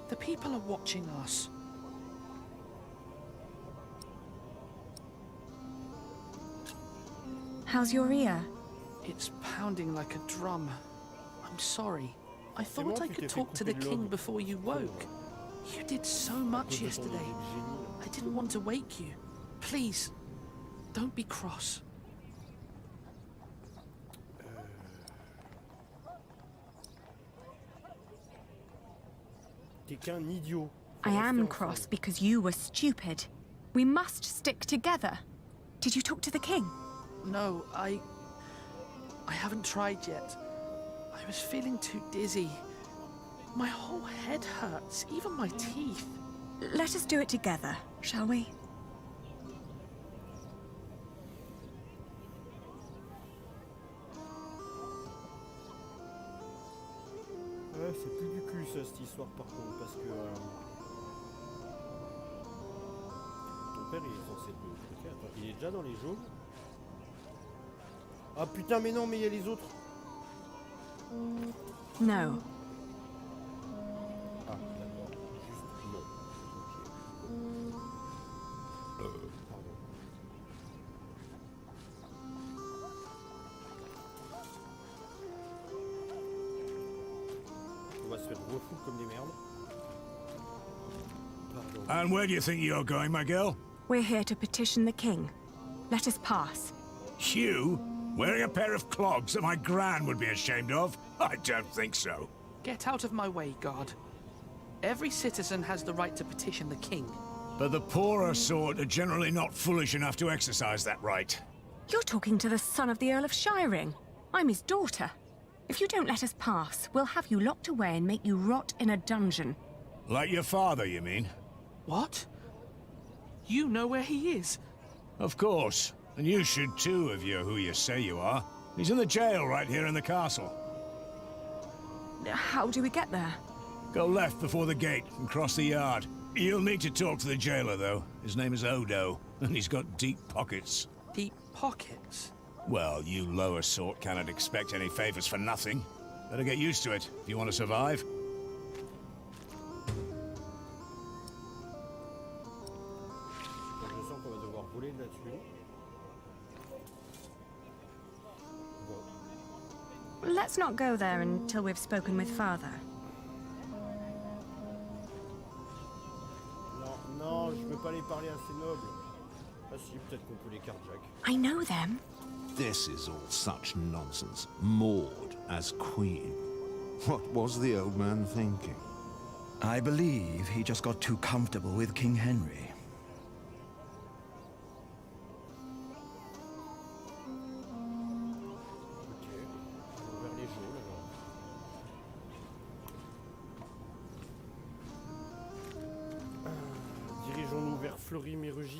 The people are watching us. How's your ear? It's pounding like a drum. I'm sorry. I thought I could talk to the king before you woke. You did so much yesterday. I didn't want to wake you. Please, don't be cross. T'es qu'un idiot. I am cross because you were stupid. We must stick together. Did you talk to the king? No, I haven't tried yet. I was feeling too dizzy. My whole head hurts, even my teeth. Let us do it together, shall we? Ouais, c'est plus du cul ça, cette histoire par contre, parce que ton père il est censé te truquer. Attends, il est déjà dans les jaunes. Ah putain, mais non, mais il y a les autres. No. Ah, d'accord. Juste non. Ok. Pardon. On va se faire refouler comme des merdes. Pardon. And where do you think you're going, my girl? We're here to petition the king. Let us pass. You? Wearing a pair of clogs that my gran would be ashamed of? I don't think so. Get out of my way, guard. Every citizen has the right to petition the king. But the poorer sort are generally not foolish enough to exercise that right. You're talking to the son of the Earl of Shiring. I'm his daughter. If you don't let us pass, we'll have you locked away and make you rot in a dungeon. Like your father, you mean? What? You know where he is? Of course. And you should too, if you're who you say you are. He's in the jail right here in the castle. How do we get there? Go left before the gate and cross the yard. You'll need to talk to the jailer, though. His name is Odo, and he's got deep pockets. Deep pockets? Well, you lower sort cannot expect any favors for nothing. Better get used to it if you want to survive. Je sens qu'on va devoir rouler là-dessus. Let's not go there until we've spoken with father. Non, non, je veux pas les parler à ces nobles. Ah si, peut-être qu'on peut les carjack. I know them. This is all such nonsense. Maud as queen. What was the old man thinking? I believe he just got too comfortable with King Henry.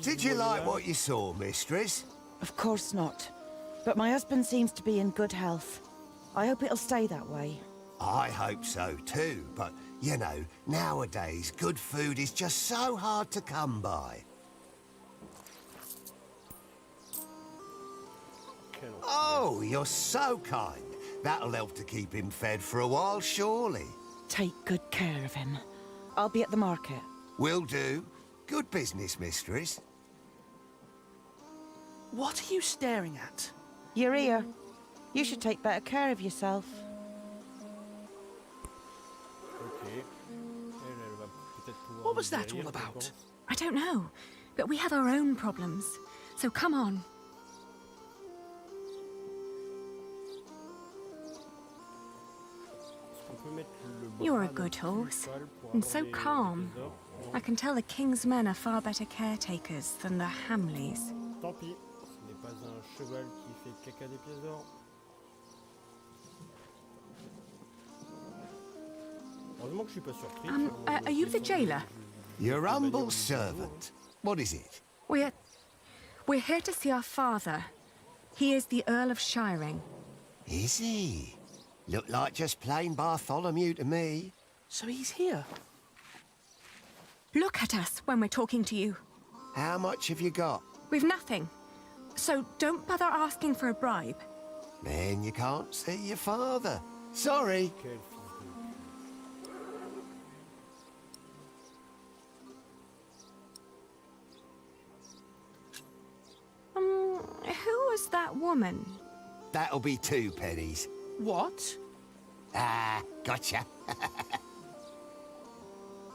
Did you like what you saw, mistress? Of course not. But my husband seems to be in good health. I hope it'll stay that way. I hope so too, but, you know, nowadays good food is just so hard to come by. Oh, you're so kind. That'll help to keep him fed for a while, surely. Take good care of him. I'll be at the market. Will do. Good business, mistress. What are you staring at? Your ear. You should take better care of yourself. What was that all about? I don't know, but we have our own problems. So come on. You're a good horse, and so calm. I can tell the king's men are far better caretakers than the Hamleys. Tant pis, ce n'est pas un cheval qui fait caca des pièces d'or. Heureusement que je suis pas surpris. Are you the jailer? Your humble servant. What is it? We're here to see our father. He is the Earl of Shiring. Is he? Look like just plain Bartholomew to me. So he's here? Look at us when we're talking to you. How much have you got? We've nothing. So don't bother asking for a bribe. Then you can't see your father. Sorry. Who was that woman? That'll be 2 pennies. What? Ah, gotcha.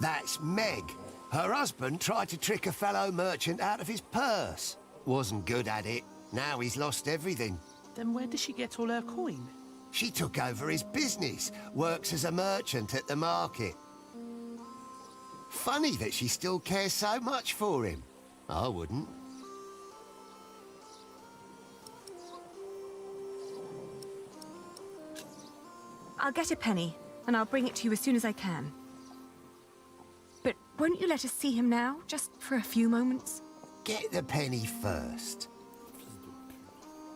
That's Meg. Her husband tried to trick a fellow merchant out of his purse. Wasn't good at it. Now he's lost everything. Then where does she get all her coin? She took over his business, works as a merchant at the market. Funny that she still cares so much for him. I wouldn't. I'll get a penny, and I'll bring it to you as soon as I can. But won't you let us see him now, just for a few moments? Get the penny first.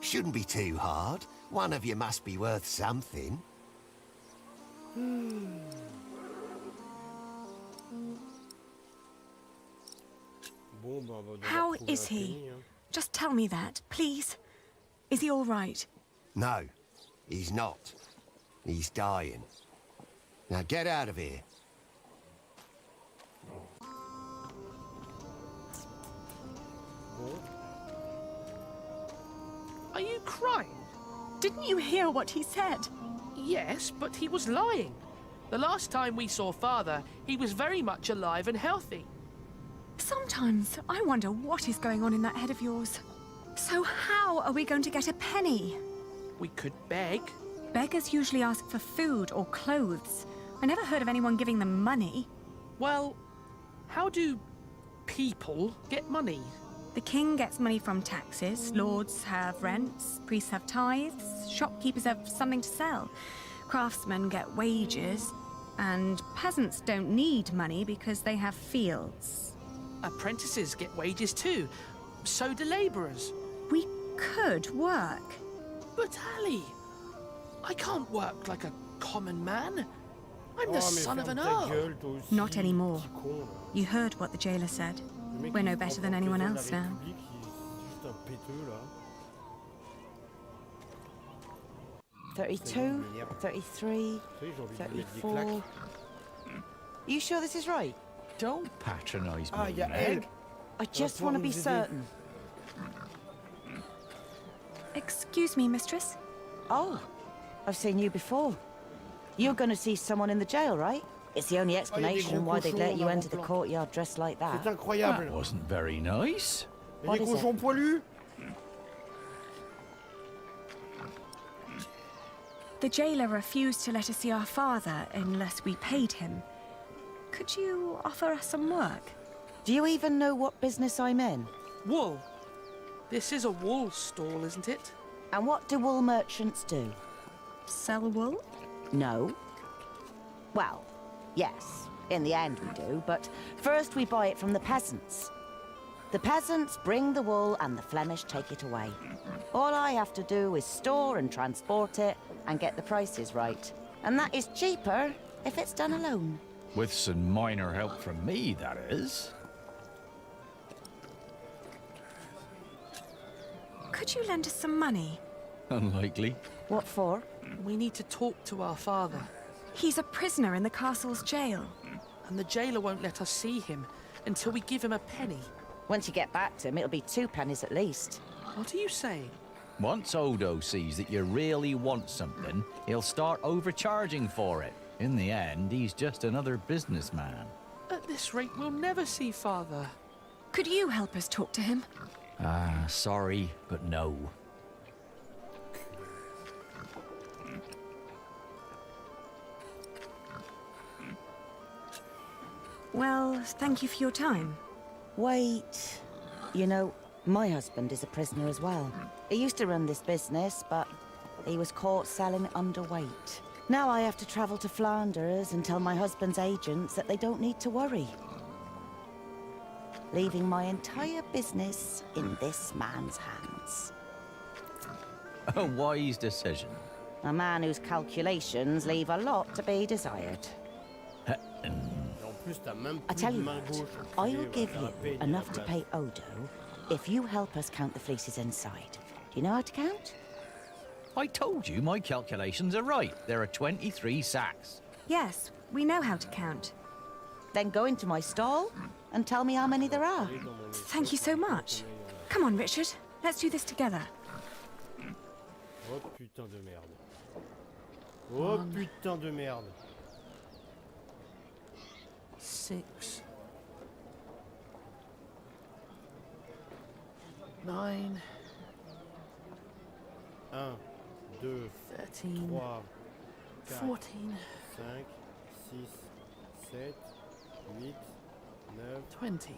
Shouldn't be too hard. One of you must be worth something. How is he? Just tell me that, please. Is he all right? No, he's not. He's dying. Now get out of here. Are you crying? Didn't you hear what he said? Yes, but he was lying. The last time we saw Father, he was very much alive and healthy. Sometimes I wonder what is going on in that head of yours. So how are we going to get a penny? We could beg. Beggars usually ask for food or clothes. I never heard of anyone giving them money. Well, how do people get money? The king gets money from taxes, lords have rents, priests have tithes, shopkeepers have something to sell, craftsmen get wages, and peasants don't need money because they have fields. Apprentices get wages too. So do labourers. We could work. But Ali, I can't work like a common man. I'm the son of an earl. Not anymore. You heard what the jailer said. We're no better than anyone else now. $32, $33, $34. You sure this is right? Don't patronise me, yeah, Meg. I just want to be certain. Excuse me, mistress? Oh, I've seen you before. You're going to see someone in the jail, right? It's the only explanation why they'd let you enter the courtyard dressed like that. That wasn't very nice. What is it? poilus. The jailer refused to let us see our father unless we paid him. Could you offer us some work? Do you even know what business I'm in? Wool. This is a wool stall, isn't it? And what do wool merchants do? Sell wool? No. Well, yes, in the end we do, but first we buy it from the peasants. The peasants bring the wool and the Flemish take it away. All I have to do is store and transport it and get the prices right. And that is cheaper if it's done alone. With some minor help from me, that is. Could you lend us some money? Unlikely. What for? We need to talk to our father. He's a prisoner in the castle's jail. And the jailer won't let us see him until we give him a penny. Once you get back to him, it'll be 2 pennies at least. What are you saying? Once Odo sees that you really want something, he'll start overcharging for it. In the end, he's just another businessman. At this rate, we'll never see Father. Could you help us talk to him? Sorry, but no. Well, thank you for your time. Wait. You know, my husband is a prisoner as well. He used to run this business, but he was caught selling underweight. Now I have to travel to Flanders and tell my husband's agents that they don't need to worry. Leaving my entire business in this man's hands. A wise decision. A man whose calculations leave a lot to be desired. I tell you what, I will give you enough to pay Odo if you help us count the fleeces inside. Do you know how to count? I told you my calculations are right. There are 23 sacks. Yes, we know how to count. Then go into my stall and tell me how many there are. Thank you so much. Come on, Richard. Let's do this together. Oh putain de merde. Oh putain de merde. 6, 9, 1, 2, 13, 3, 4, 14, 5, 6, 7, 8, 9, 20. 10,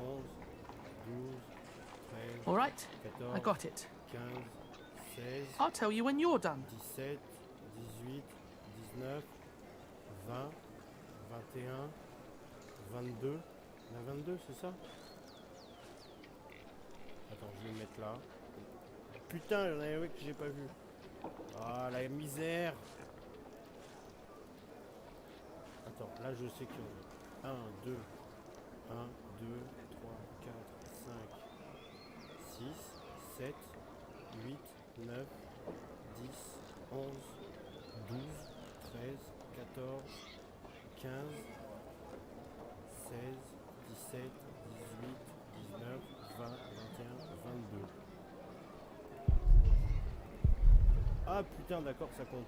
11, 12, 13, All right, 14, I got it. 15, 16, I'll tell you when you're done. 17, 18, 19, 20, 21, 22. On a 22, c'est ça? Attends, je vais le mettre là. Putain, il y en a un que j'ai pas vu. Ah, la misère. Attends, là je sais qu'il y en a 1, 2, 1, 2, 3, 4, 5, 6, 7, 8, 9, 10, 11, 12, 13, 14, 15, 16, 17, 18, 19, 20, 21, 22. Ah putain, d'accord, ça compte.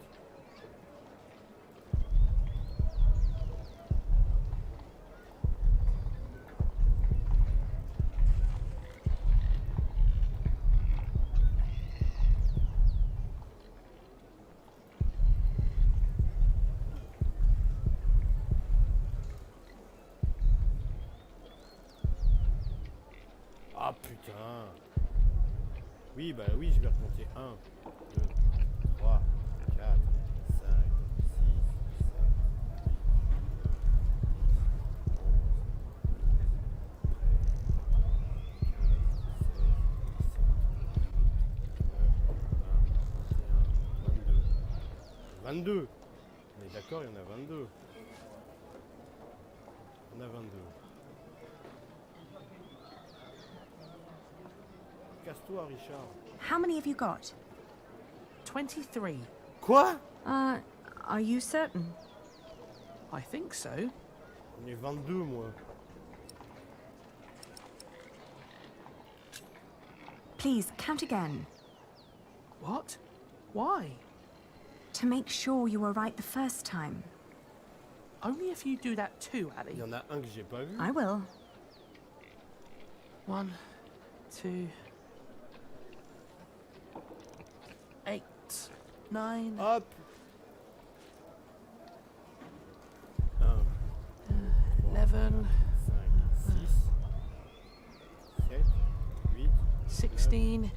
Ah putain. Oui, bah oui, je vais recompter. 1, 2, 3, 4, 5, 6, 7, 22. On est d'accord, il y en a 22. On a 22. Casse-toi, Richard. How many have you got? 23. Quoi? Are you certain? I think so. On est 22, moi. Please, count again. What? Why? To make sure you were right the first time. Only if you do that too, Ali. Il y en a un que j'ai pas vu. I will. 1, 2, 8, 9. Hop. 11, 5, 6, 7, 8, 16.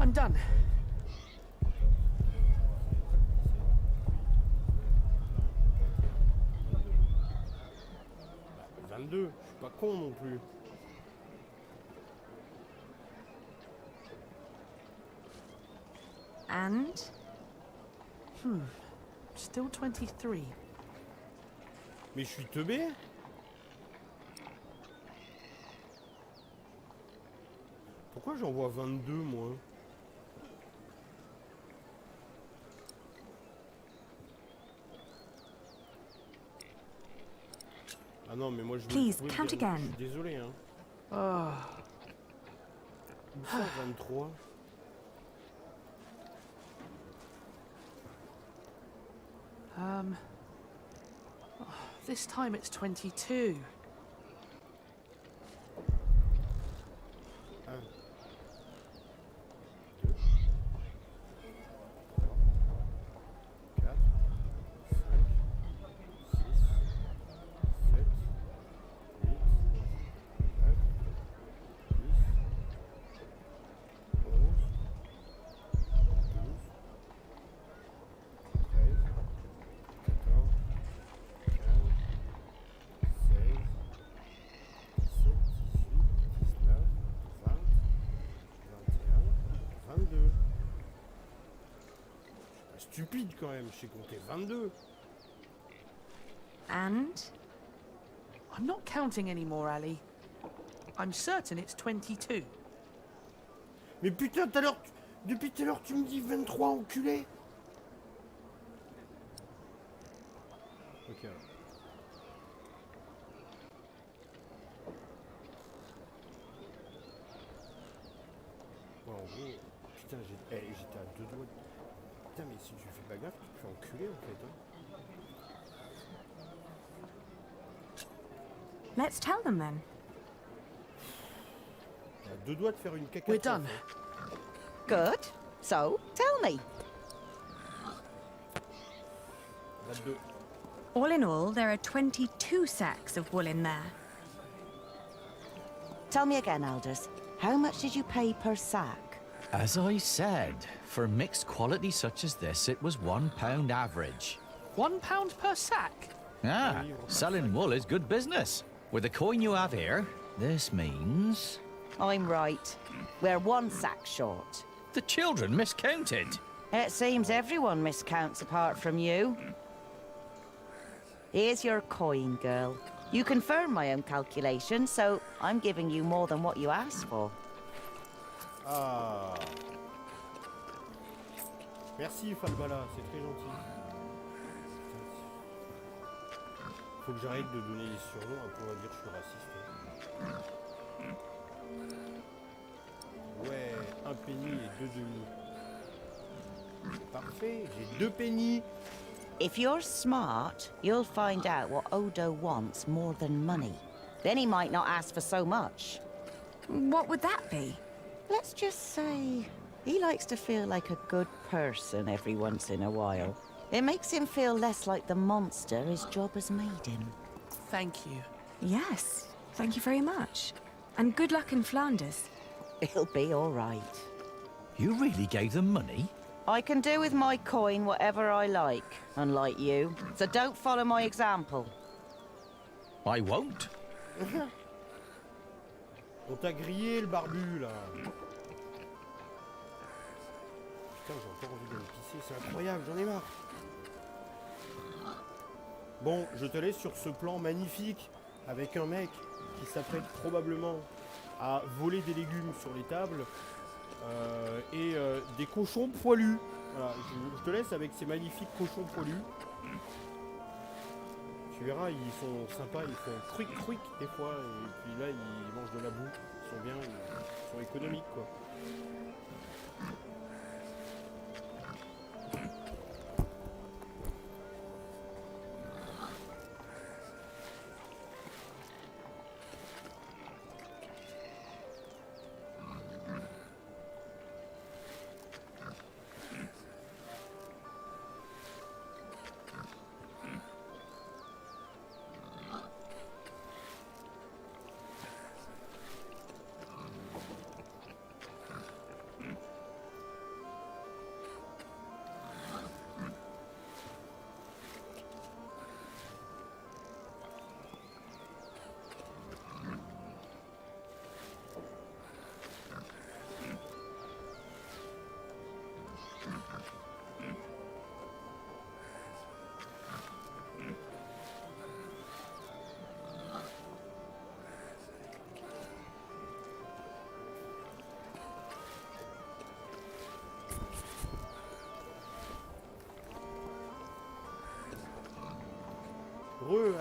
I'm done. 22, je suis pas con non plus. And? Still 23. Mais je suis teubé. Pourquoi j'en vois 22, moi? Ah non, mais moi je vais Please, trouver le count dernier. again. Je suis désolé, hein. Où ça, 23? This time it's 22. 1, 2, 3, 4, 5, 6, 7, 8, 9, 10, 11, 12, 13, 14, 15, 16, 17, 18, 19, 20, 21, 22. Je suis pas stupide quand même, je sais compter 22. And? I'm not counting anymore, Ali. I'm certain it's 22. Mais putain, depuis tout à l'heure, tu me dis 23, enculé. Ok. Ouais, en gros, putain, j'étais à 2 doigts. Putain, mais si tu fais pas gaffe, tu te fais enculer en fait. Hein. Let's tell them then. À 2 doigts de faire une caca. We're done. Good. So, tell me. 22. All in all, there are 22 sacks of wool in there. Tell me again, elders. How much did you pay per sack? As I said, for mixed quality such as this, it was £1 average. £1 per sack? Ah, selling wool is good business. With the coin you have here, this means... I'm right. We're 1 sack short. The children miscounted. It seems everyone miscounts apart from you. Here's your coin, girl. You confirm my own calculation, so I'm giving you more than what you asked for. Ah. Merci Falbala, c'est très gentil. Faut que j'arrête de donner les surnoms, après on va dire que je suis raciste. Ouais, 1 penny et 2 demi. Parfait, j'ai 2 pennies. If you're smart, you'll find out what Odo wants more than money. Then he might not ask for so much. What would that be? Let's just say he likes to feel like a good person every once in a while. It makes him feel less like the monster his job has made him. Thank you. Yes, thank you very much. And good luck in Flanders. It'll be all right. You really gave them money? I can do with my coin whatever I like, unlike you. So don't follow my example. I won't. On t'a grillé le barbu là. Putain, j'ai encore envie de me pisser, c'est incroyable, j'en ai marre. Bon, je te laisse sur ce plan magnifique avec un mec qui s'apprête probablement à voler des légumes sur les tables et des cochons poilus. Voilà, je te laisse avec ces magnifiques cochons poilus. Tu verras, ils sont sympas, ils font truc des fois, et puis là ils mangent de la boue, ils sont bien, ils sont économiques quoi.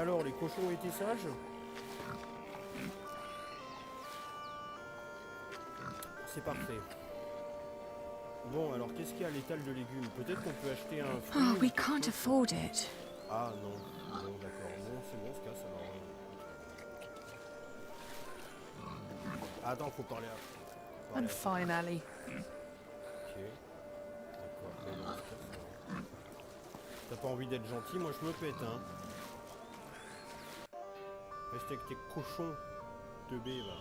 Alors les cochons ont été sages? C'est parfait. Bon, alors qu'est-ce qu'il y a à l'étal de légumes? Peut-être qu'on peut acheter un fruit. Oh, we can't afford it. Ah non, bon d'accord, bon c'est bon, on se casse alors. Attends, faut parler à... I'm fine, Ali. Ok. D'accord, bon, on se casse, alors. T'as pas envie d'être gentil, moi je me pète hein. Reste avec tes cochons de baie là.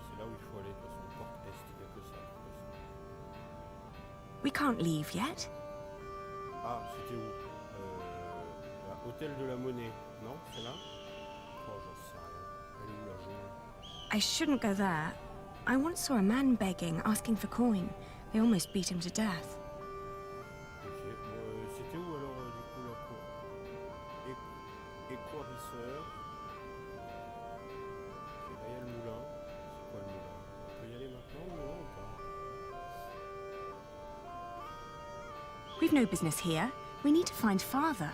C'est là où il faut aller, de toute façon, porte est, il n'y a que ça. We can't leave yet. Ah, c'était où Hôtel de la Monnaie, non? C'est là? Oh, j'en sais rien. Elle est où la jaune? I shouldn't go there. I once saw a man begging, asking for coin. They almost beat him to death. Ok, bon, c'était où alors du coup la cour? Équarisseur. Ok, là il y a le moulin. We've no business here. We need to find Father.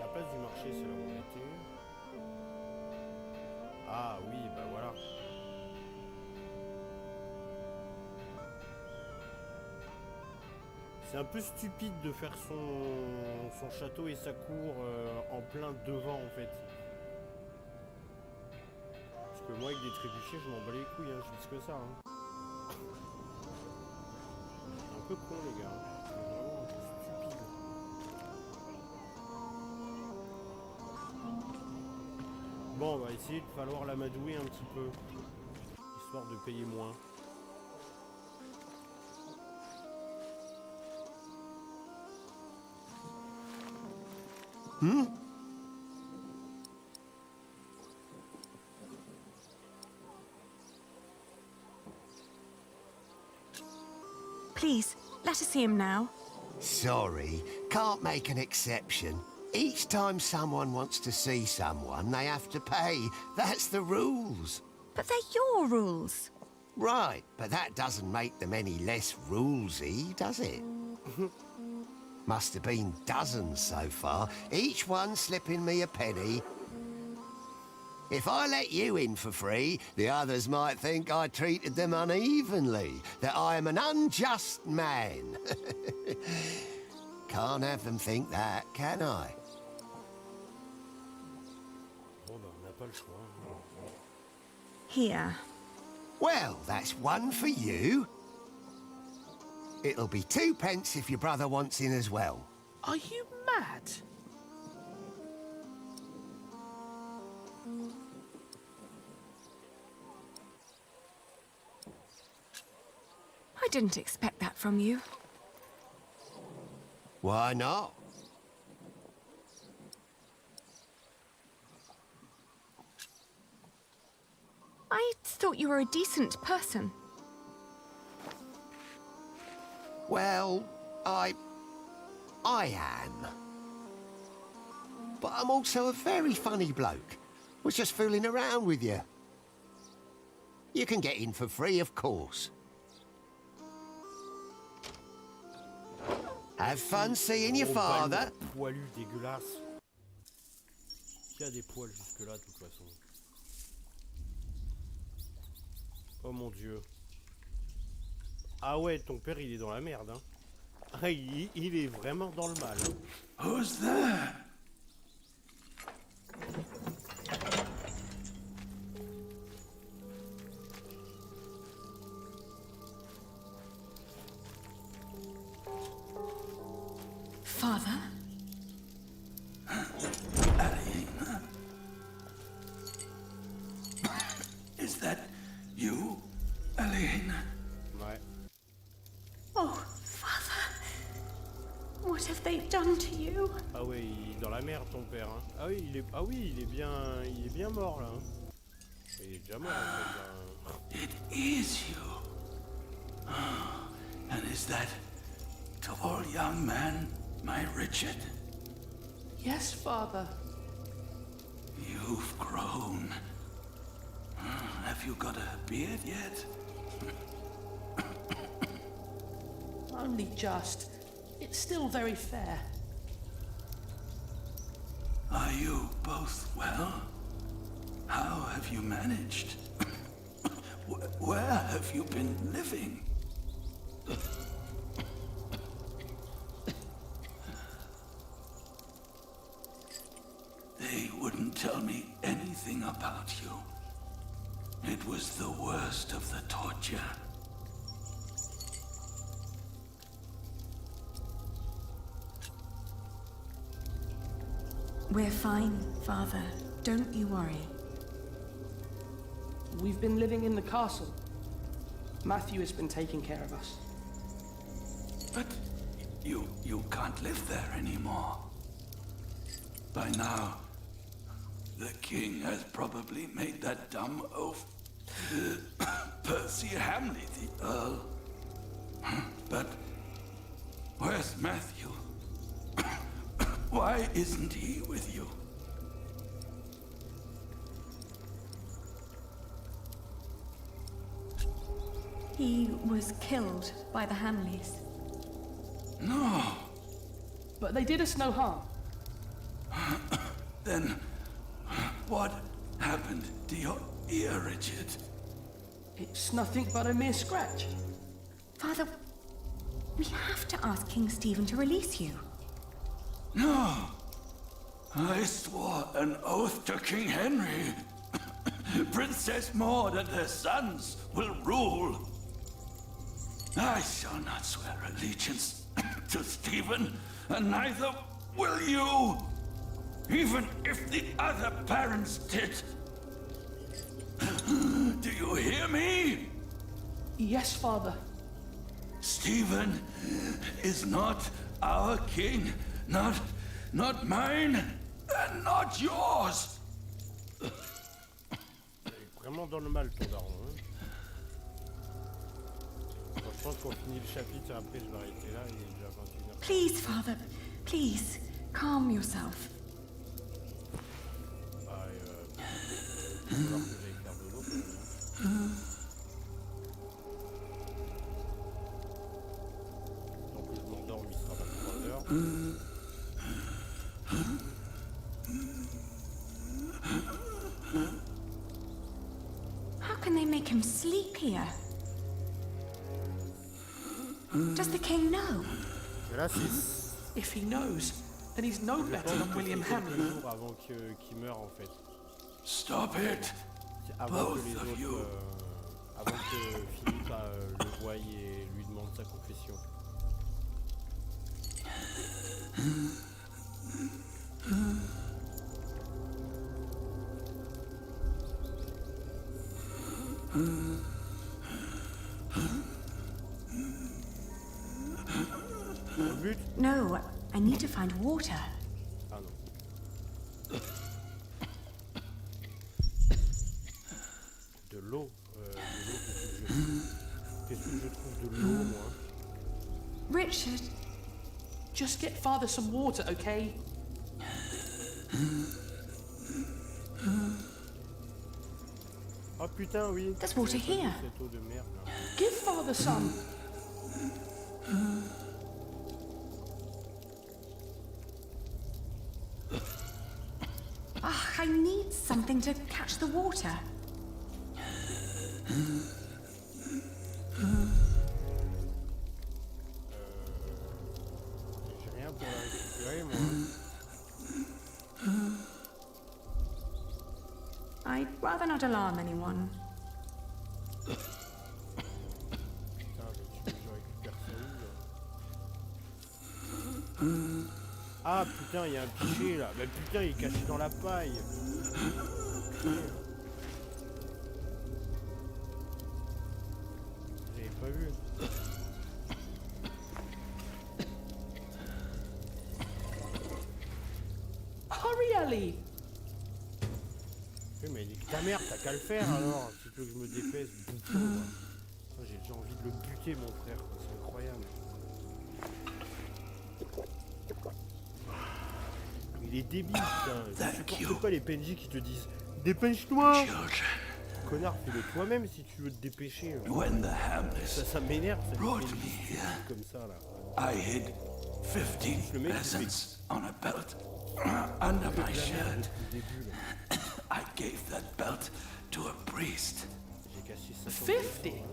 La place du marché, c'est là où on était. Ah oui, bah voilà. C'est un peu stupide de faire son château et sa cour en plein devant en fait. Parce que moi avec des trébuchets je m'en bats les couilles, hein, je dis que ça. Hein. Un peu con les gars, c'est vraiment un peu stupide. Bon, on va essayer de falloir l'amadouer un petit peu, histoire de payer moins. Please, let us see him now. Sorry, can't make an exception. Each time someone wants to see someone, they have to pay. That's the rules. But they're your rules. Right, but that doesn't make them any less rulesy, does it? Must have been dozens so far, each one slipping me a penny. If I let you in for free, the others might think I treated them unevenly, that I am an unjust man. Can't have them think that, can I? Here. Well, that's one for you. It'll be 2 pence if your brother wants in as well. Are you mad? I didn't expect that from you. Why not? I thought you were a decent person. Well, I am. But I'm also a very funny bloke. Was just fooling around with you. You can get in for free, of course. Have fun seeing your father. Poilu dégueulasse. Qui a des poils jusque là de toute façon. Oh mon dieu. Ah ouais, ton père il est dans la merde hein. Ah, il est vraiment dans le mal. Hein. Who's there? Father? Is that you, Aline? Ouais. Oh, Father. What have they done to you? Ah ouais, il est dans la merde ton père. Hein. Ah oui, il est bien mort là. Hein. Il est déjà mort en fait. Hein. It is you. And is that tall young man, my Richard? Yes, Father. You've grown. Have you got a beard yet? Only just. It's still very fair. Are you both well? How have you managed? Where have you been living? They wouldn't tell me anything about you. It was the worst of the torture. We're fine, Father. Don't you worry. We've been living in the castle. Matthew has been taking care of us. But you can't live there anymore. By now, the king has probably made that dumb oaf Percy Hamley the Earl. But where's Matthew? Why isn't he with you? He was killed by the Hamleys. No. But they did us no harm. Then, what happened to your ear, Richard? It's nothing but a mere scratch. Father, we have to ask King Stephen to release you. No. I swore an oath to King Henry. Princess Maud and her sons will rule. I shall not swear allegiance to Stephen, and neither will you. Even if the other parents did. Do you hear me? Yes, Father. Stephen is not our king. Not mine, and not yours. Vraiment dans le mal, ton daron. Hein. Bon, je pense qu'on finit le chapitre, après je vais arrêter là, il est déjà 21h. Please, Father, please, calm yourself. Bah, il va falloir que j'aille faire de l'eau. Donc je m'endorme, il sera 23h. How can they make him sleep here? Does the king know? If he knows, then he's no better than William Hamley. Avant qu'il meure en fait. Stop it, both of you. Avant que Philippe le voie et lui demande sa confession. No, I need to find water. Ah non. De l'eau. Qu'est-ce que je trouve de l'eau, moi? Richard. Just get Father some water, okay? Oh putain, oui. There's water here. Cette eau de merde, là. Give Father some. I need something to catch the water. J'ai rien pour la récupérer, moi. I'd rather not alarm anyone. Ah putain, il y a un pichet là. Bah putain, il est caché dans la paille. J'avais pas vu. Hurry, Ali! Oui, mais nique ta mère, t'as qu'à le faire alors. Si tu veux que je me dépêche, bouton. J'ai déjà envie de le buter, mon frère. C'est incroyable. Il est débile, putain. Je supporte pas les PNJ qui te disent dépêche-toi. Connard, fais-le toi-même si tu veux te dépêcher. Ça m'énerve, ça comme ça là. I hid 15 peasants on a belt under my shirt. I gave that belt to a priest. 50?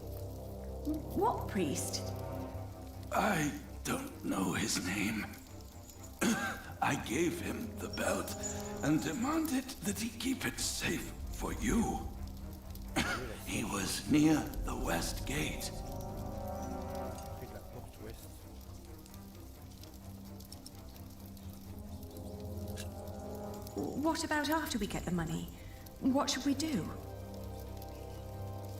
What priest? I don't know his name. I gave him the belt and demanded that he keep it safe for you. He was near the west gate. What about after we get the money? What should we do?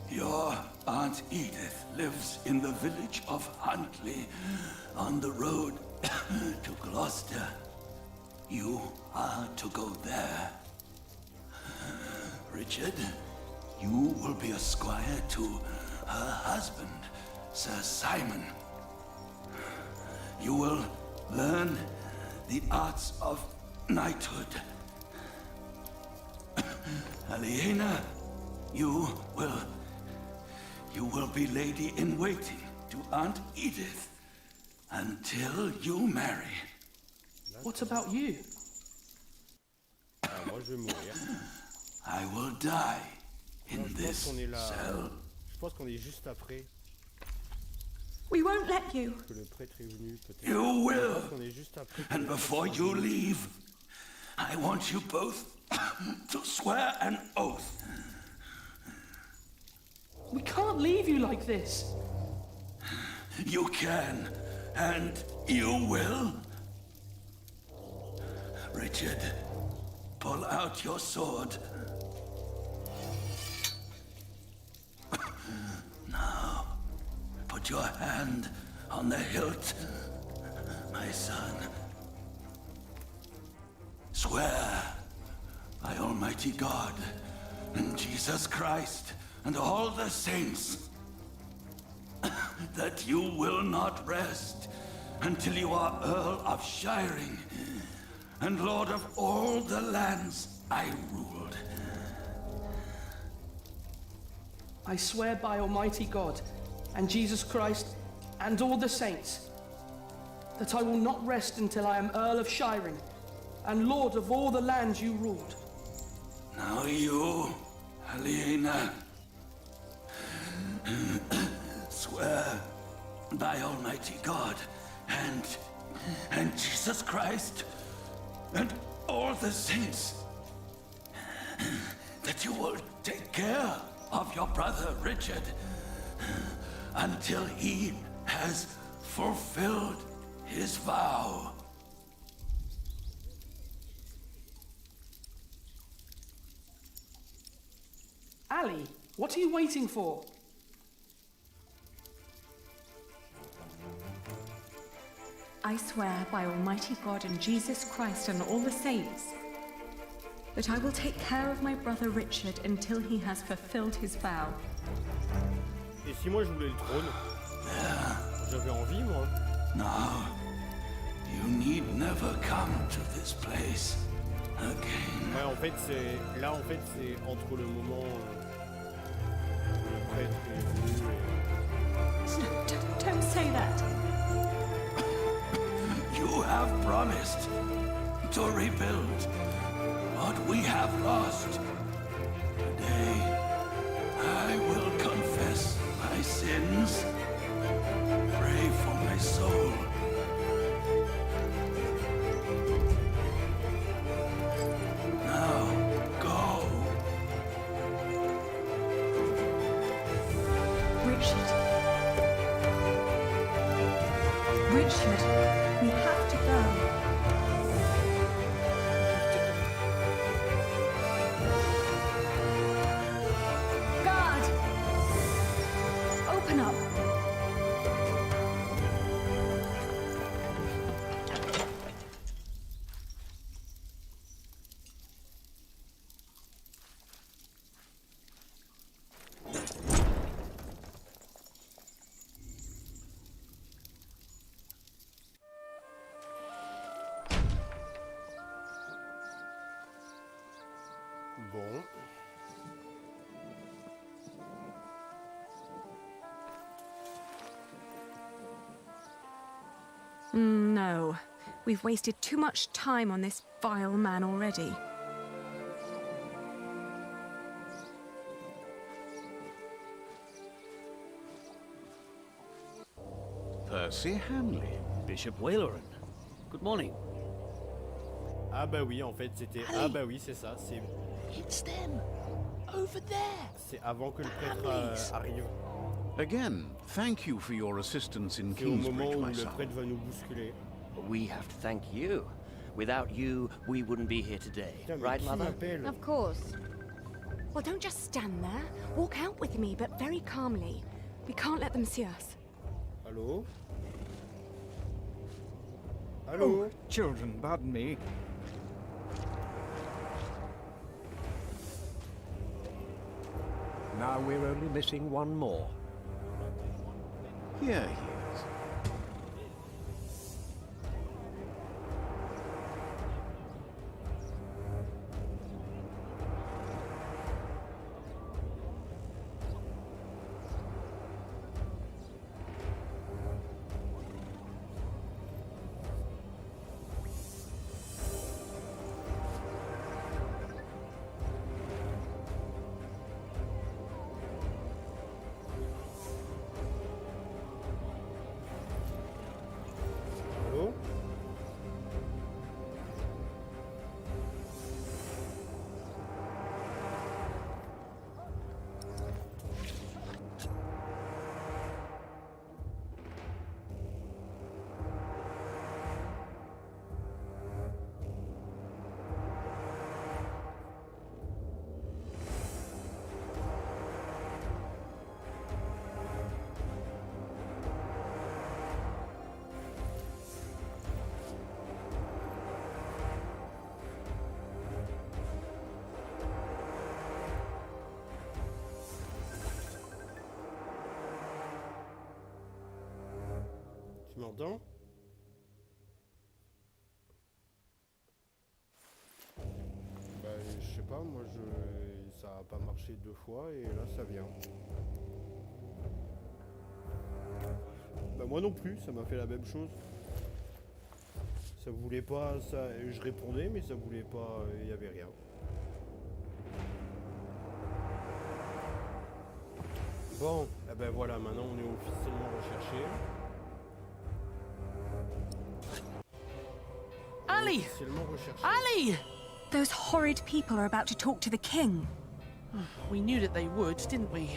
Your Aunt Edith lives in the village of Huntley, on the road to Gloucester. You are to go there. Richard, you will be a squire to her husband, Sir Simon. You will learn the arts of knighthood. Aliena, you will be lady-in-waiting to Aunt Edith until you marry. What about you? Moi, je vais mourir. I will die in Non, je this pense qu'on est là. cell. Je pense qu'on est juste après. We won't let you. Que le prêtre est venu, peut-être. You will. Je pense qu'on est juste après. And before you leave, I want you both to swear an oath. We can't leave you like this. You can, and you will. Richard, pull out your sword. Now, put your hand on the hilt, my son. Swear by Almighty God and Jesus Christ and all the saints that you will not rest until you are Earl of Shiring and Lord of all the lands I ruled. I swear by Almighty God and Jesus Christ and all the saints that I will not rest until I am Earl of Shiring and Lord of all the lands you ruled. Now you, Aliena, swear by Almighty God and Jesus Christ and all the saints that you will take care of your brother Richard until he has fulfilled his vow. Ali, what are you waiting for? I swear by Almighty God and Jesus Christ and all the saints that I will take care of my brother Richard until he has fulfilled his vow. Et si moi je voulais le trône? J'avais envie, moi. Now, you need never come to this place again. Ouais, en fait, c'est... Là, en fait, c'est entre le moment où le prêtre est venu et... Don't say that. You have promised to rebuild what we have lost. Today, I will confess my sins, pray for my soul. Now, go. Richard. Richard, we have to go. Guard! Open up. Bon. No. We've wasted too much time on this vile man already. Percy Hanley. Bishop Waleran. Good morning. Ah bah oui, en fait, c'était... Ah bah oui, c'est ça, c'est... It's them. Over there. C'est avant que le prêtre arrive. Again, thank you for your assistance in C'est au moment Kingsbridge, où my le son. prêtre va nous bousculer. We have to thank you. Without you, we wouldn't be here today. Putain, mais Right, qui Mother? m'appelle? Of course. Well, don't just stand there. Walk out with me, but very calmly. We can't let them see us. Allô? Allô? Oh, children, pardon me. Now we're only missing one more. Here he is. entend? Bah, je sais pas, moi ça a pas marché 2 fois et là ça vient. Bah moi non plus, ça m'a fait la même chose. Ça voulait pas, ça, je répondais mais ça voulait pas, il y avait rien. Bon, eh ben voilà, maintenant on est officiellement recherché. Ali! Officiellement recherché. Ali! Those horrid people are about to talk to the king. We knew that they would, didn't we?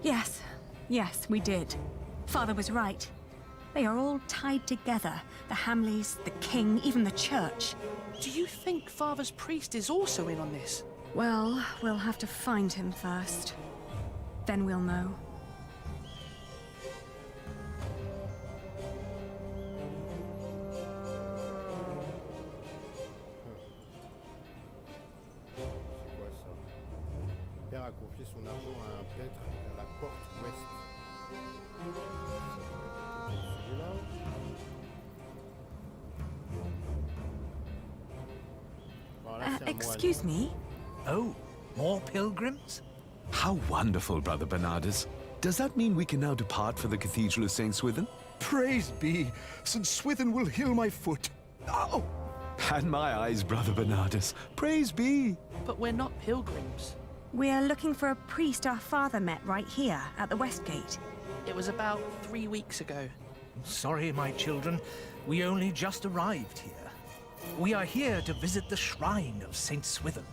Yes, yes, we did. Father was right. They are all tied together. The Hamleys, the king, even the church. Do you think Father's priest is also in on this? Well, we'll have to find him first. Then we'll know. C'est quoi ça? Père a confié son argent à un prêtre à la porte ouest. Celui-là. Voilà, c'est un moine. Excuse me? Oh, more pilgrims? How wonderful, Brother Bernardus. Does that mean we can now depart for the Cathedral of St. Swithin? Praise be, St. Swithin will heal my foot. Oh! And my eyes, Brother Bernardus. Praise be. But we're not pilgrims. We're looking for a priest our father met right here at the West Gate. It was about 3 weeks ago. Sorry, my children. We only just arrived here. We are here to visit the shrine of St. Swithin.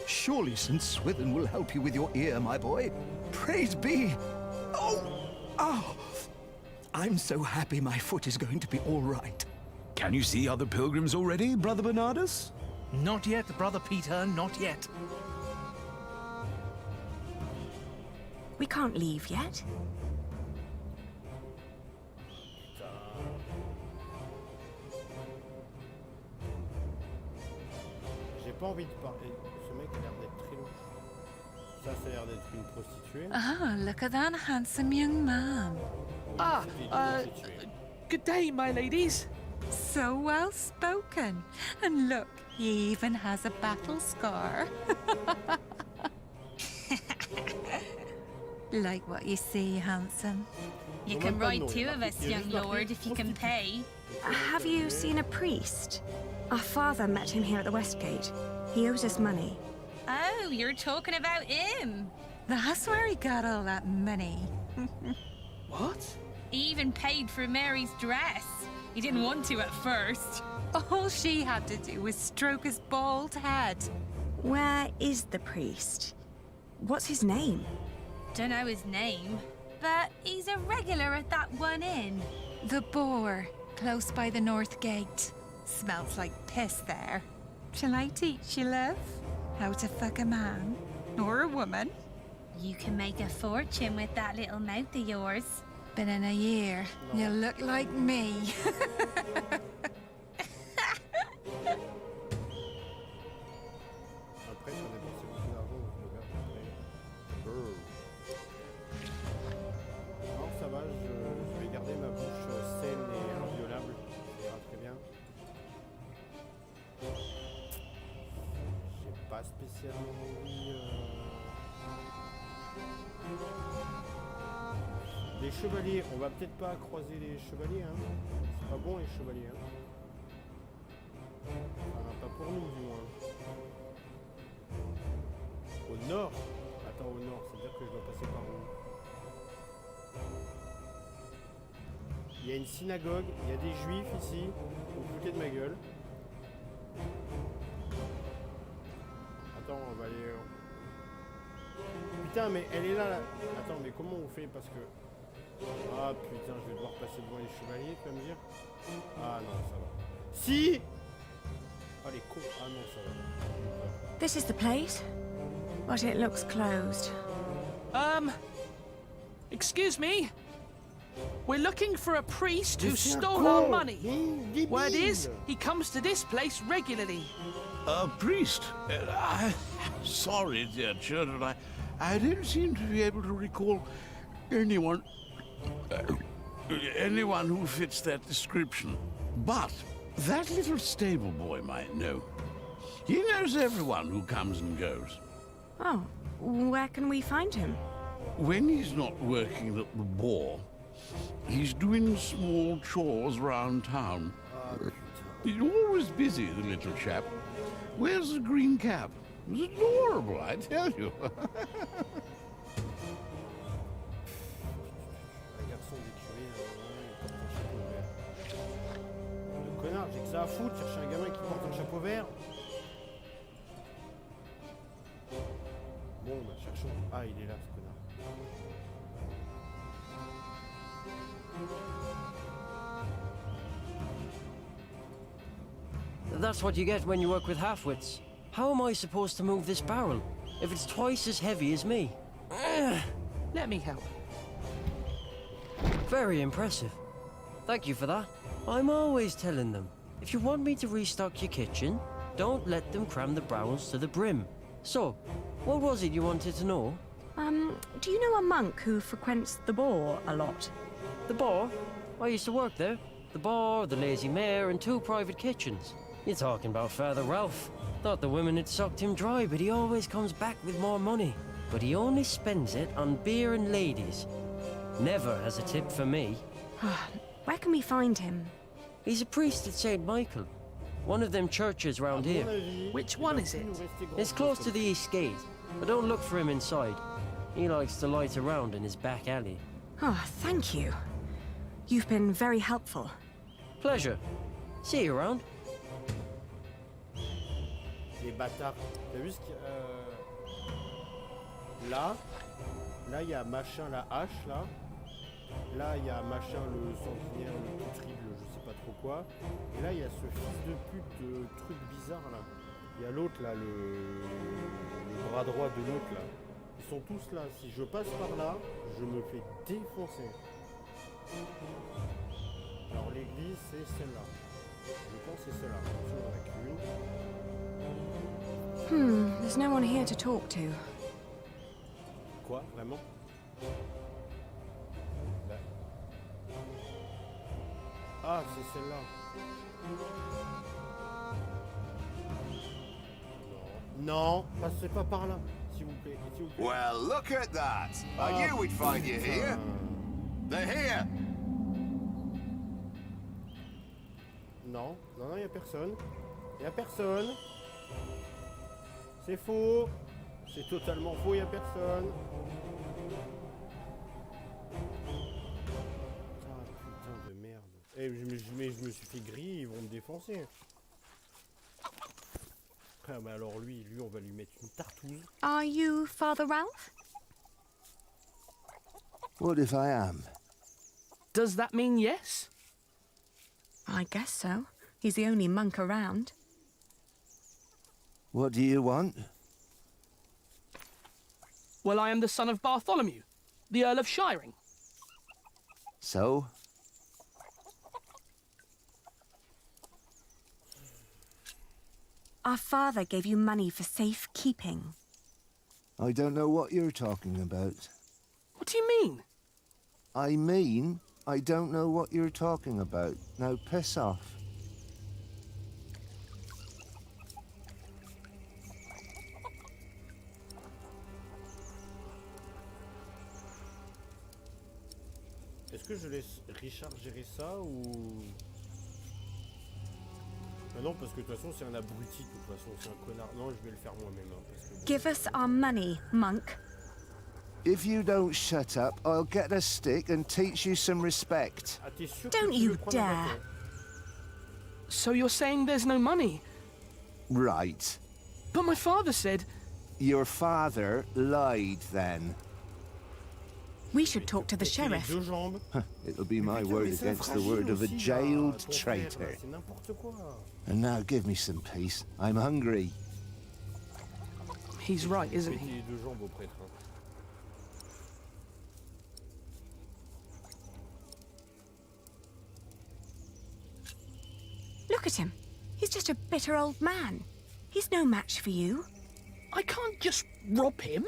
Surely St. Swithin will help you with your ear, my boy. Praise be. Oh! Oh! I'm so happy my foot is going to be all right. Can you see other pilgrims already, Brother Bernardus? Not yet, Brother Peter, not yet. We can't leave yet. J'ai pas envie de parler. Ce mec a l'air d'être très louche. Ça a l'air d'être une prostituée. Ah, look at that handsome young man. Good day, my ladies. So well spoken. And look, he even has a battle scar. Like what you see, handsome. You can ride 2 of us, young lord, if you can pay. Have you seen a priest? Our father met him here at the West Gate. He owes us money. Oh, you're talking about him. That's where he got all that money. What? He even paid for Mary's dress. He didn't want to at first. All she had to do was stroke his bald head. Where is the priest? What's his name? Don't know his name, but he's a regular at that one inn. The Boar, close by the North Gate. Smells like piss there. Shall I teach you, love? How to fuck a man or a woman? You can make a fortune with that little mouth of yours. But in a year, you'll look like me. Après, ça dépensait beaucoup d'argent, donc je regarde après. Non, ça va, je vais garder ma bouche saine et inviolable. Ça ira très bien. J'ai pas spécialement envie. Les chevaliers, on va peut-être pas croiser les chevaliers, hein. C'est pas bon les chevaliers, hein. Enfin, pas pour nous du moins. Au nord? Attends, au nord, c'est-à-dire que je dois passer par où? Il y a une synagogue, il y a des juifs ici. Vous vous foutez de ma gueule. Attends, on va aller... Putain, mais elle est là, là. Attends, mais comment on fait? Parce que... Ah putain, je vais devoir passer devant les chevaliers, tu vas me dire? Ah non, ça va. Si! Ah les cons. Ah non, ça va. This is the place, but it looks closed. Excuse me? We're looking for a priest who stole our money. Word is, he comes to this place regularly. A priest? Sorry, dear children. I didn't seem to be able to recall anyone Anyone who fits that description. But that little stable boy might know. He knows everyone who comes and goes. Oh, where can we find him? When he's not working at the boar, he's doing small chores round town. He's always busy, the little chap. Wears a green cap. It was adorable, I tell you. Le connard, j'ai que ça à foutre, chercher un gamin qui porte un chapeau vert. Bon, bah cherchons. Ah, il est là, ce connard. That's what you get when you work with half-wits. How am I supposed to move this barrel if it's twice as heavy as me? Let me help. Very impressive. Thank you for that. I'm always telling them, if you want me to restock your kitchen, don't let them cram the barrels to the brim. So, what was it you wanted to know? Do you know a monk who frequents the Boar a lot? The Boar? I used to work there. The Boar, the Lazy Mare, and 2 private kitchens. You're talking about Father Ralph. Thought the women had sucked him dry, but he always comes back with more money. But he only spends it on beer and ladies. Never has a tip for me. Where can we find him? He's a priest at St. Michael. One of them churches round here. Which one is it? It's close to the east gate, but don't look for him inside. He likes to light around in his back alley. Oh, thank you. You've been very helpful. Pleasure. See you around. Les bâtards. T'as vu ce qu'il y a là, il y a machin la hache là. Là, il y a machin le sanguinaire, le triple, je sais pas trop quoi. Et là, il y a ce fils de pute de truc bizarre là. Il y a l'autre là, le bras droit de l'autre là. Ils sont tous là. Si je passe par là, je me fais défoncer. Alors l'église, c'est celle-là. Je pense que c'est celle-là. There's no one here to talk to. Quoi, vraiment? Là. Ah, c'est celle-là. Non, passez pas par là, s'il vous plaît, s'il vous plaît. Well, look at that. I knew we'd find you here. They're here. Non, non, y a personne. Y a personne. C'est faux. C'est totalement faux, y a personne. Ah putain de merde. Eh, je me suis fait griller, ils vont me défoncer. Ah, mais alors lui, on va lui mettre une tartouze. Are you Father Ralph? What if I am? Does that mean yes? I guess so. He's the only monk around. What do you want? Well, I am the son of Bartholomew, the Earl of Shiring. So? Our father gave you money for safekeeping. I don't know what you're talking about. What do you mean? I mean, I don't know what you're talking about. Now piss off. Est-ce que je laisse Richard gérer ça ou... Ah non, parce que de toute façon c'est un abruti, de toute façon c'est un connard. Non, je vais le faire moi-même. Hein, parce que... Give us our money, monk. If you don't shut up, I'll get a stick and teach you some respect. Ah, t'es sûr Don't que tu you veux prendre dare. la bateau? So you're saying there's no money? Right. But my father said... Your father lied then. We should talk to the sheriff. It'll be my word against the word of a jailed traitor. And now give me some peace. I'm hungry. He's right, isn't he? Look at him. He's just a bitter old man. He's no match for you. I can't just rob him.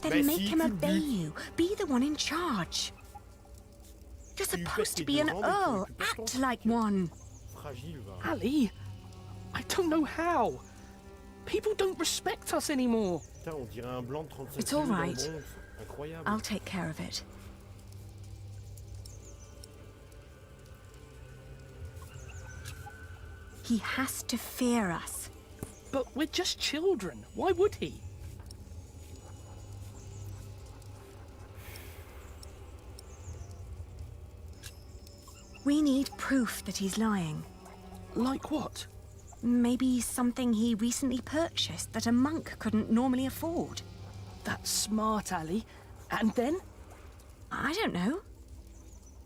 Then make him obey you. Be the one in charge. You're Tu lui pètes supposed to les be deux an jambes et tu earl. récupères ton Act like one. fragile, va. Ali, I don't know how. People don't respect us anymore. Putain, on dirait un blanc de 35 It's all kilos dans le right. Bronx. Incroyable. I'll take care of it. He has to fear us. But we're just children. Why would he? We need proof that he's lying. Like what? Maybe something he recently purchased that a monk couldn't normally afford. That's smart, Ali. And then? I don't know.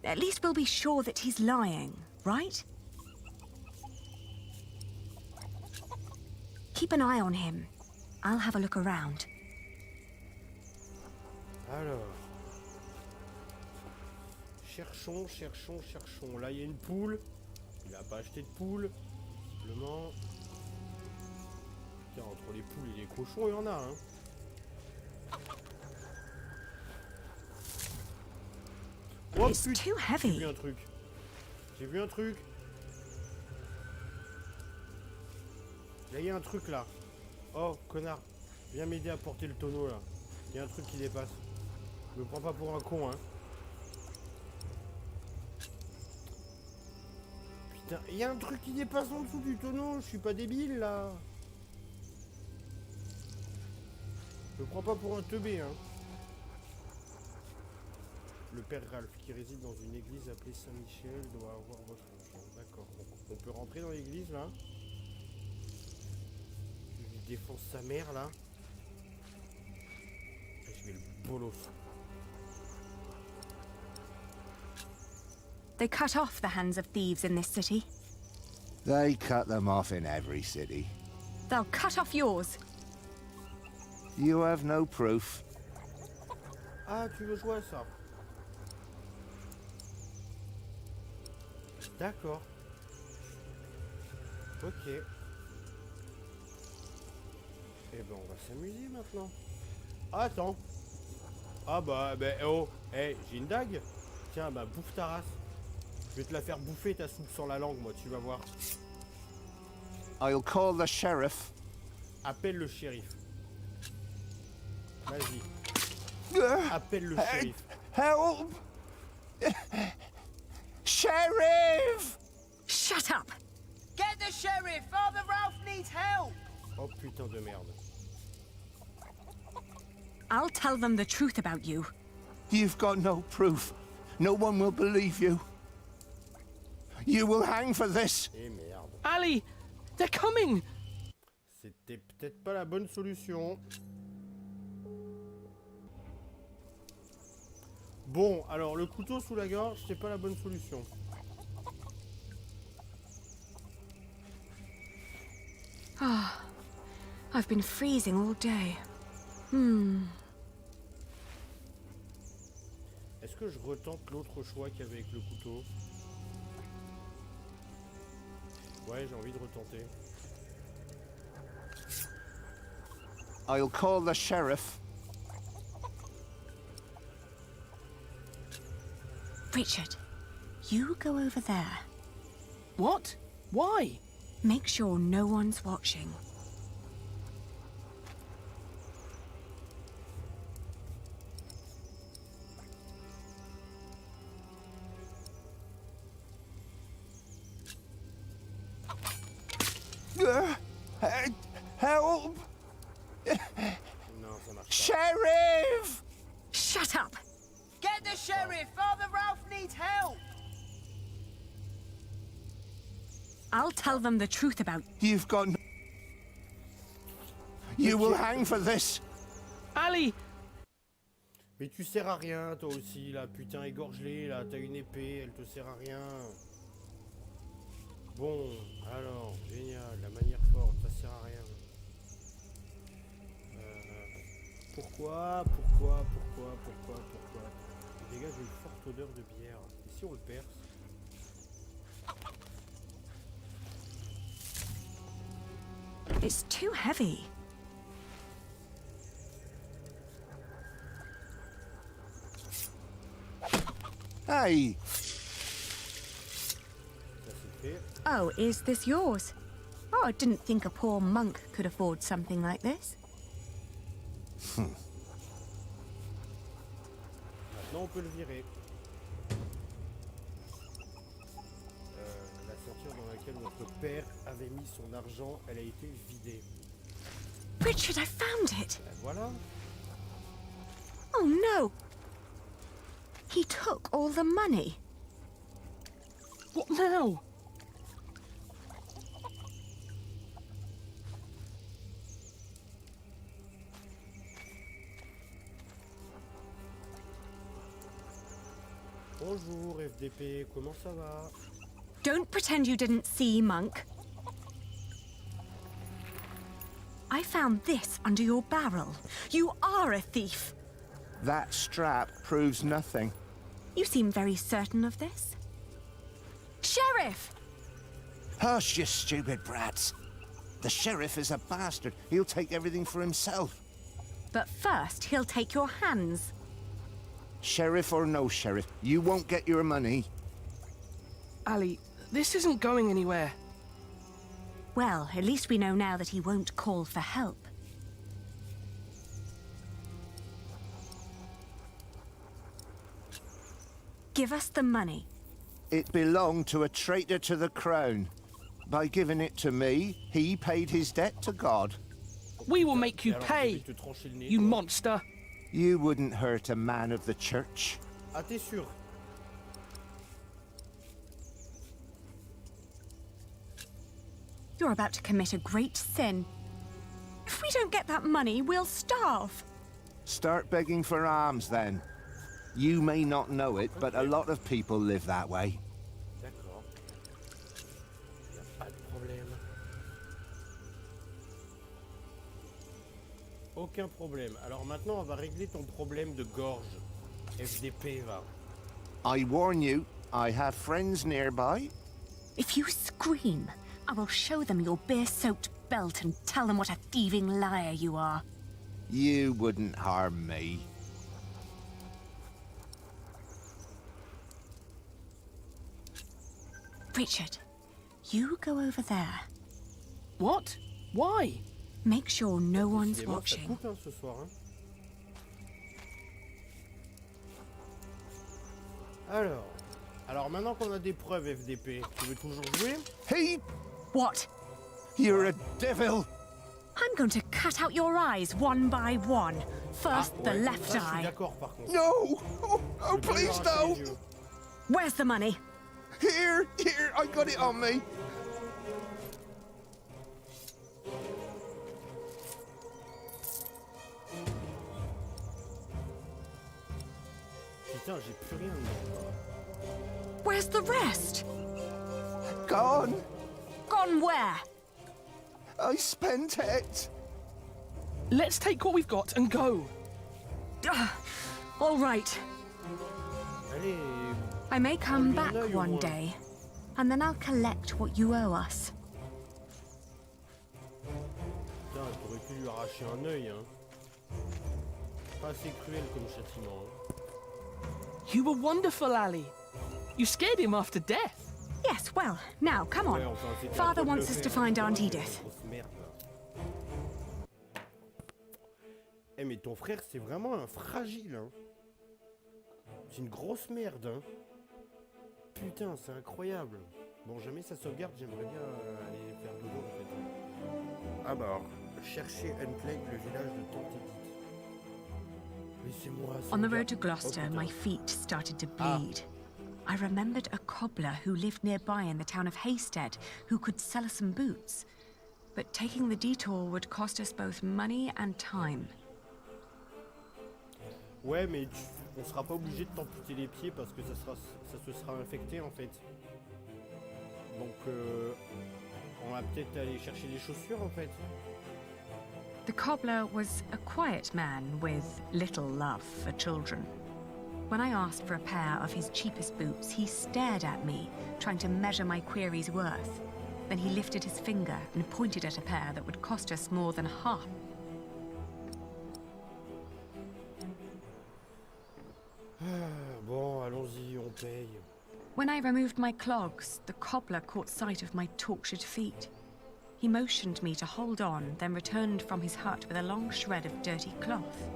At least we'll be sure that he's lying, right? Keep an eye on him. I'll have a look around. Alors. Cherchons, cherchons, cherchons. Là, il y a une poule. Il a pas acheté de poule. Simplement. Tiens, entre les poules et les cochons, il y en a, hein. Oh It's putain, too j'ai heavy. vu un truc. J'ai vu un truc. Là, il y a un truc là. Oh, connard. Viens m'aider à porter le tonneau là. Il y a un truc qui dépasse. Je me prends pas pour un con, hein. Putain, il y a un truc qui dépasse en dessous du tonneau. Je suis pas débile là. Je me prends pas pour un teubé, hein. Le père Ralph, qui réside dans une église appelée Saint-Michel, doit avoir votre argent. D'accord. On peut rentrer dans l'église là. Il défonce sa mère là. Et je vais le bolos. They cut off the hands of thieves in this city. They cut them off in every city. They'll cut off yours. You have no proof. Ah, tu veux jouer à ça? D'accord. Ok. Eh ben, on va s'amuser maintenant. Ah, attends. Ah bah, oh, hey, j'ai une dague. Tiens, bah, bouffe ta race. Je vais te la faire bouffer ta soupe sans la langue, moi, tu vas voir. I'll call the sheriff. Appelle le shérif. Vas-y. Appelle le shérif. Help! Sheriff! Shut up! Get the sheriff! Father Ralph needs help! Oh putain de merde. I'll tell them the truth about you. You've got no proof. No one will believe you. You will hang for this. Eh merde. Ali! They're coming! C'était peut-être pas la bonne solution. Bon, alors le couteau sous la gorge, c'est pas la bonne solution. Ah, I've been freezing all day. Est-ce que je retente l'autre choix qu'il y avait avec le couteau? Ouais, j'ai envie de retenter. I'll call the sheriff. Richard, you go over there. What? Why? Make sure no one's watching. Help! Non, ça marche pas. Sheriff! Shut up! Get the sheriff! Father Ralph needs help! I'll tell them the truth about... You've got no... You will hang for this. Ali! Mais tu sers à rien, toi aussi, là. Putain, égorge-les, là. T'as une épée, elle te sert à rien. Bon, alors, génial. La manière forte, ça sert à rien. Pourquoi Il dégage une forte odeur de bière. Et si on le perce? It's too heavy. Hey! Ça c'est fait. Oh, is this yours? Oh, I didn't think a poor monk could afford something like this. Maintenant on peut le virer. La ceinture dans laquelle notre père avait mis son argent, elle a été vidée. Richard, I found it! Ben voilà. Oh no! He took all the money. What now? Bonjour FDP, comment ça va? Don't pretend you didn't see, monk. I found this under your barrel. You are a thief. That strap proves nothing. You seem very certain of this. Sheriff! Hush, you stupid brats. The sheriff is a bastard. He'll take everything for himself. But first, he'll take your hands. Sheriff or no sheriff, you won't get your money. Ali, this isn't going anywhere. Well, at least we know now that he won't call for help. Give us the money. It belonged to a traitor to the crown. By giving it to me, he paid his debt to God. We will make you pay, you monster. You wouldn't hurt a man of the church. Ah, t'es sûr? You're about to commit a great sin. If we don't get that money, we'll starve. Start begging for alms then. You may not know it, but a lot of people live that way. D'accord. Y a pas de problème. Aucun problème. Alors maintenant, on va régler ton problème de gorge. FDP, va. I warn you, I have friends nearby. If you scream, I will show them your beer-soaked belt and tell them what a thieving liar you are. You wouldn't harm me. Richard, you go over there. What? Why? Make sure no one's Décidément, ça watching. coupe, hein, ce soir. Hein. Alors maintenant qu'on a des preuves FDP, tu veux toujours jouer? He... What? You're a devil. I'm going to cut out your eyes one by one. First, the Ouais, left ça, je suis eye. d'accord par contre. No! Oh, please don't! Where's the money? Here, I got it on me. Putain, j'ai plus rien dedans. Where's the rest? Gone. Gone where? I spent it. Let's take what we've got and go. All right. Allez, I may come lui un back œil au one moins. day, and then I'll collect what you owe us. putain, t'aurais pu lui arracher un œil, hein. Pas assez cruel comme châtiment. Hein. You were wonderful, Ali. You scared him after death. Yes, well, now, come on. Ouais, enfin, c'était à Father toi de le wants us faire, to hein, find c'est Aunt pas une Edith. grosse merde, là. Eh mais ton frère c'est vraiment un fragile hein. C'est une grosse merde hein. Putain c'est incroyable. Bon jamais sa sauvegarde, j'aimerais bien aller faire dodo en fait. Ah bah alors, chercher Unplague, le village de Tante Edith. Laissez-moi On the sauvegarde. road to Gloucester, Oh, my putain. feet started to bleed. I remembered a cobbler who lived nearby in the town of Haystead who could sell us some boots. But taking the detour would cost us both money and time. Ouais mais on sera pas obligé de t'amputer les pieds parce que ça se sera infecté en fait. Donc on va peut-être aller chercher les chaussures en fait. The cobbler was a quiet man with little love for children. When I asked for a pair of his cheapest boots, he stared at me, trying to measure my query's worth. Then he lifted his finger and pointed at a pair that would cost us more than half. Bon, allons-y, on qu'on paye. When I removed my clogs, the cobbler caught sight of my tortured feet. He motioned me to hold on, then returned from his hut with a long shred of dirty cloth.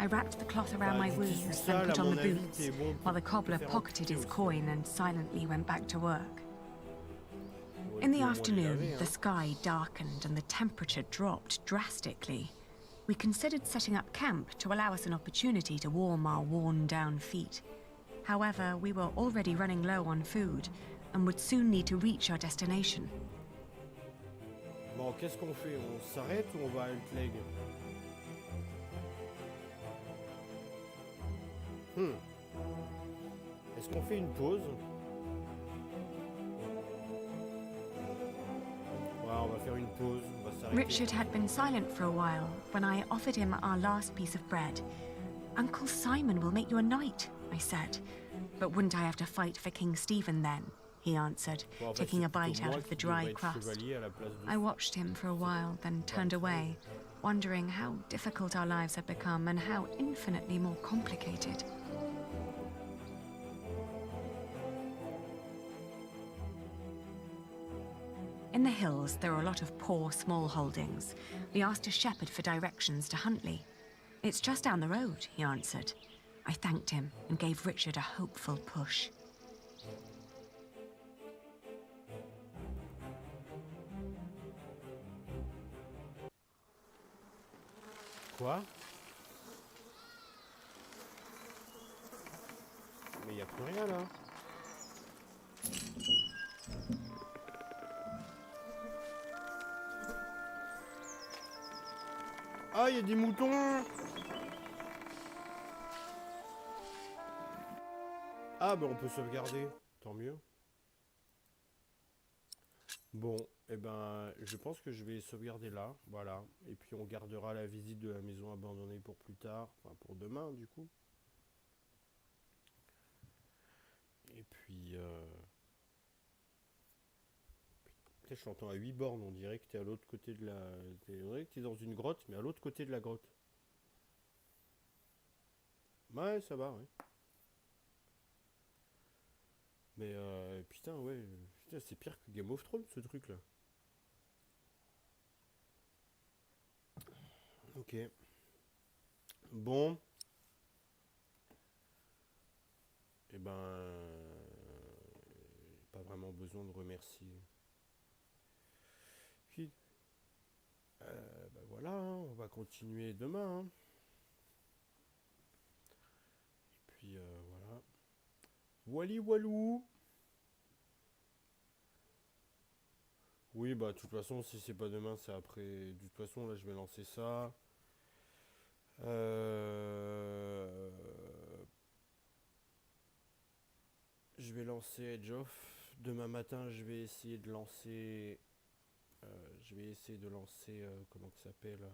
I wrapped the cloth around my wounds, then put on the boots, while the cobbler pocketed his coin and silently went back to work. In the afternoon, the sky darkened and the temperature dropped drastically. We considered setting up camp to allow us an opportunity to warm our worn-down feet. However, we were already running low on food and would soon need to reach our destination. Bon, qu'est-ce qu'on fait? On s'arrête ou on va à Eltleg? Est-ce qu'on fait une pause? Ouais, on va faire une pause. On va s'arrêter. Richard had been silent for a while when I offered him our last piece of bread. Uncle Simon will make you a knight, I said. But wouldn't I have to fight for King Stephen then? He answered, taking a bite out of the dry crust. I watched him for a while, then turned away, wondering how difficult our lives had become and how infinitely more complicated. In the hills, there are a lot of poor, small holdings. We asked a shepherd for directions to Huntley. It's just down the road, he answered. I thanked him and gave Richard a hopeful push. Quoi? Mais y a plus rien là. Ah, y a des moutons! Ah, bah on peut sauvegarder, tant mieux. Bon, eh ben, je pense que je vais sauvegarder là, voilà. Et puis on gardera la visite de la maison abandonnée pour plus tard, enfin pour demain du coup. Et puis, putain, je t'entends à 8 bornes, on dirait que t'es à l'autre côté de la... On dirait que t'es dans une grotte, mais à l'autre côté de la grotte. Ouais, ça va, ouais. Mais putain, ouais, putain, c'est pire que Game of Thrones ce truc là. Ok. Bon. Eh ben, pas vraiment besoin de remercier. Puis, ben voilà, hein, on va continuer demain. Hein. Et puis voilà. Wally Walou. Oui, bah de toute façon, si c'est pas demain, c'est après. De toute façon, là, je vais lancer ça. Je vais lancer Edge of. Demain matin, je vais essayer de lancer. Comment ça s'appelle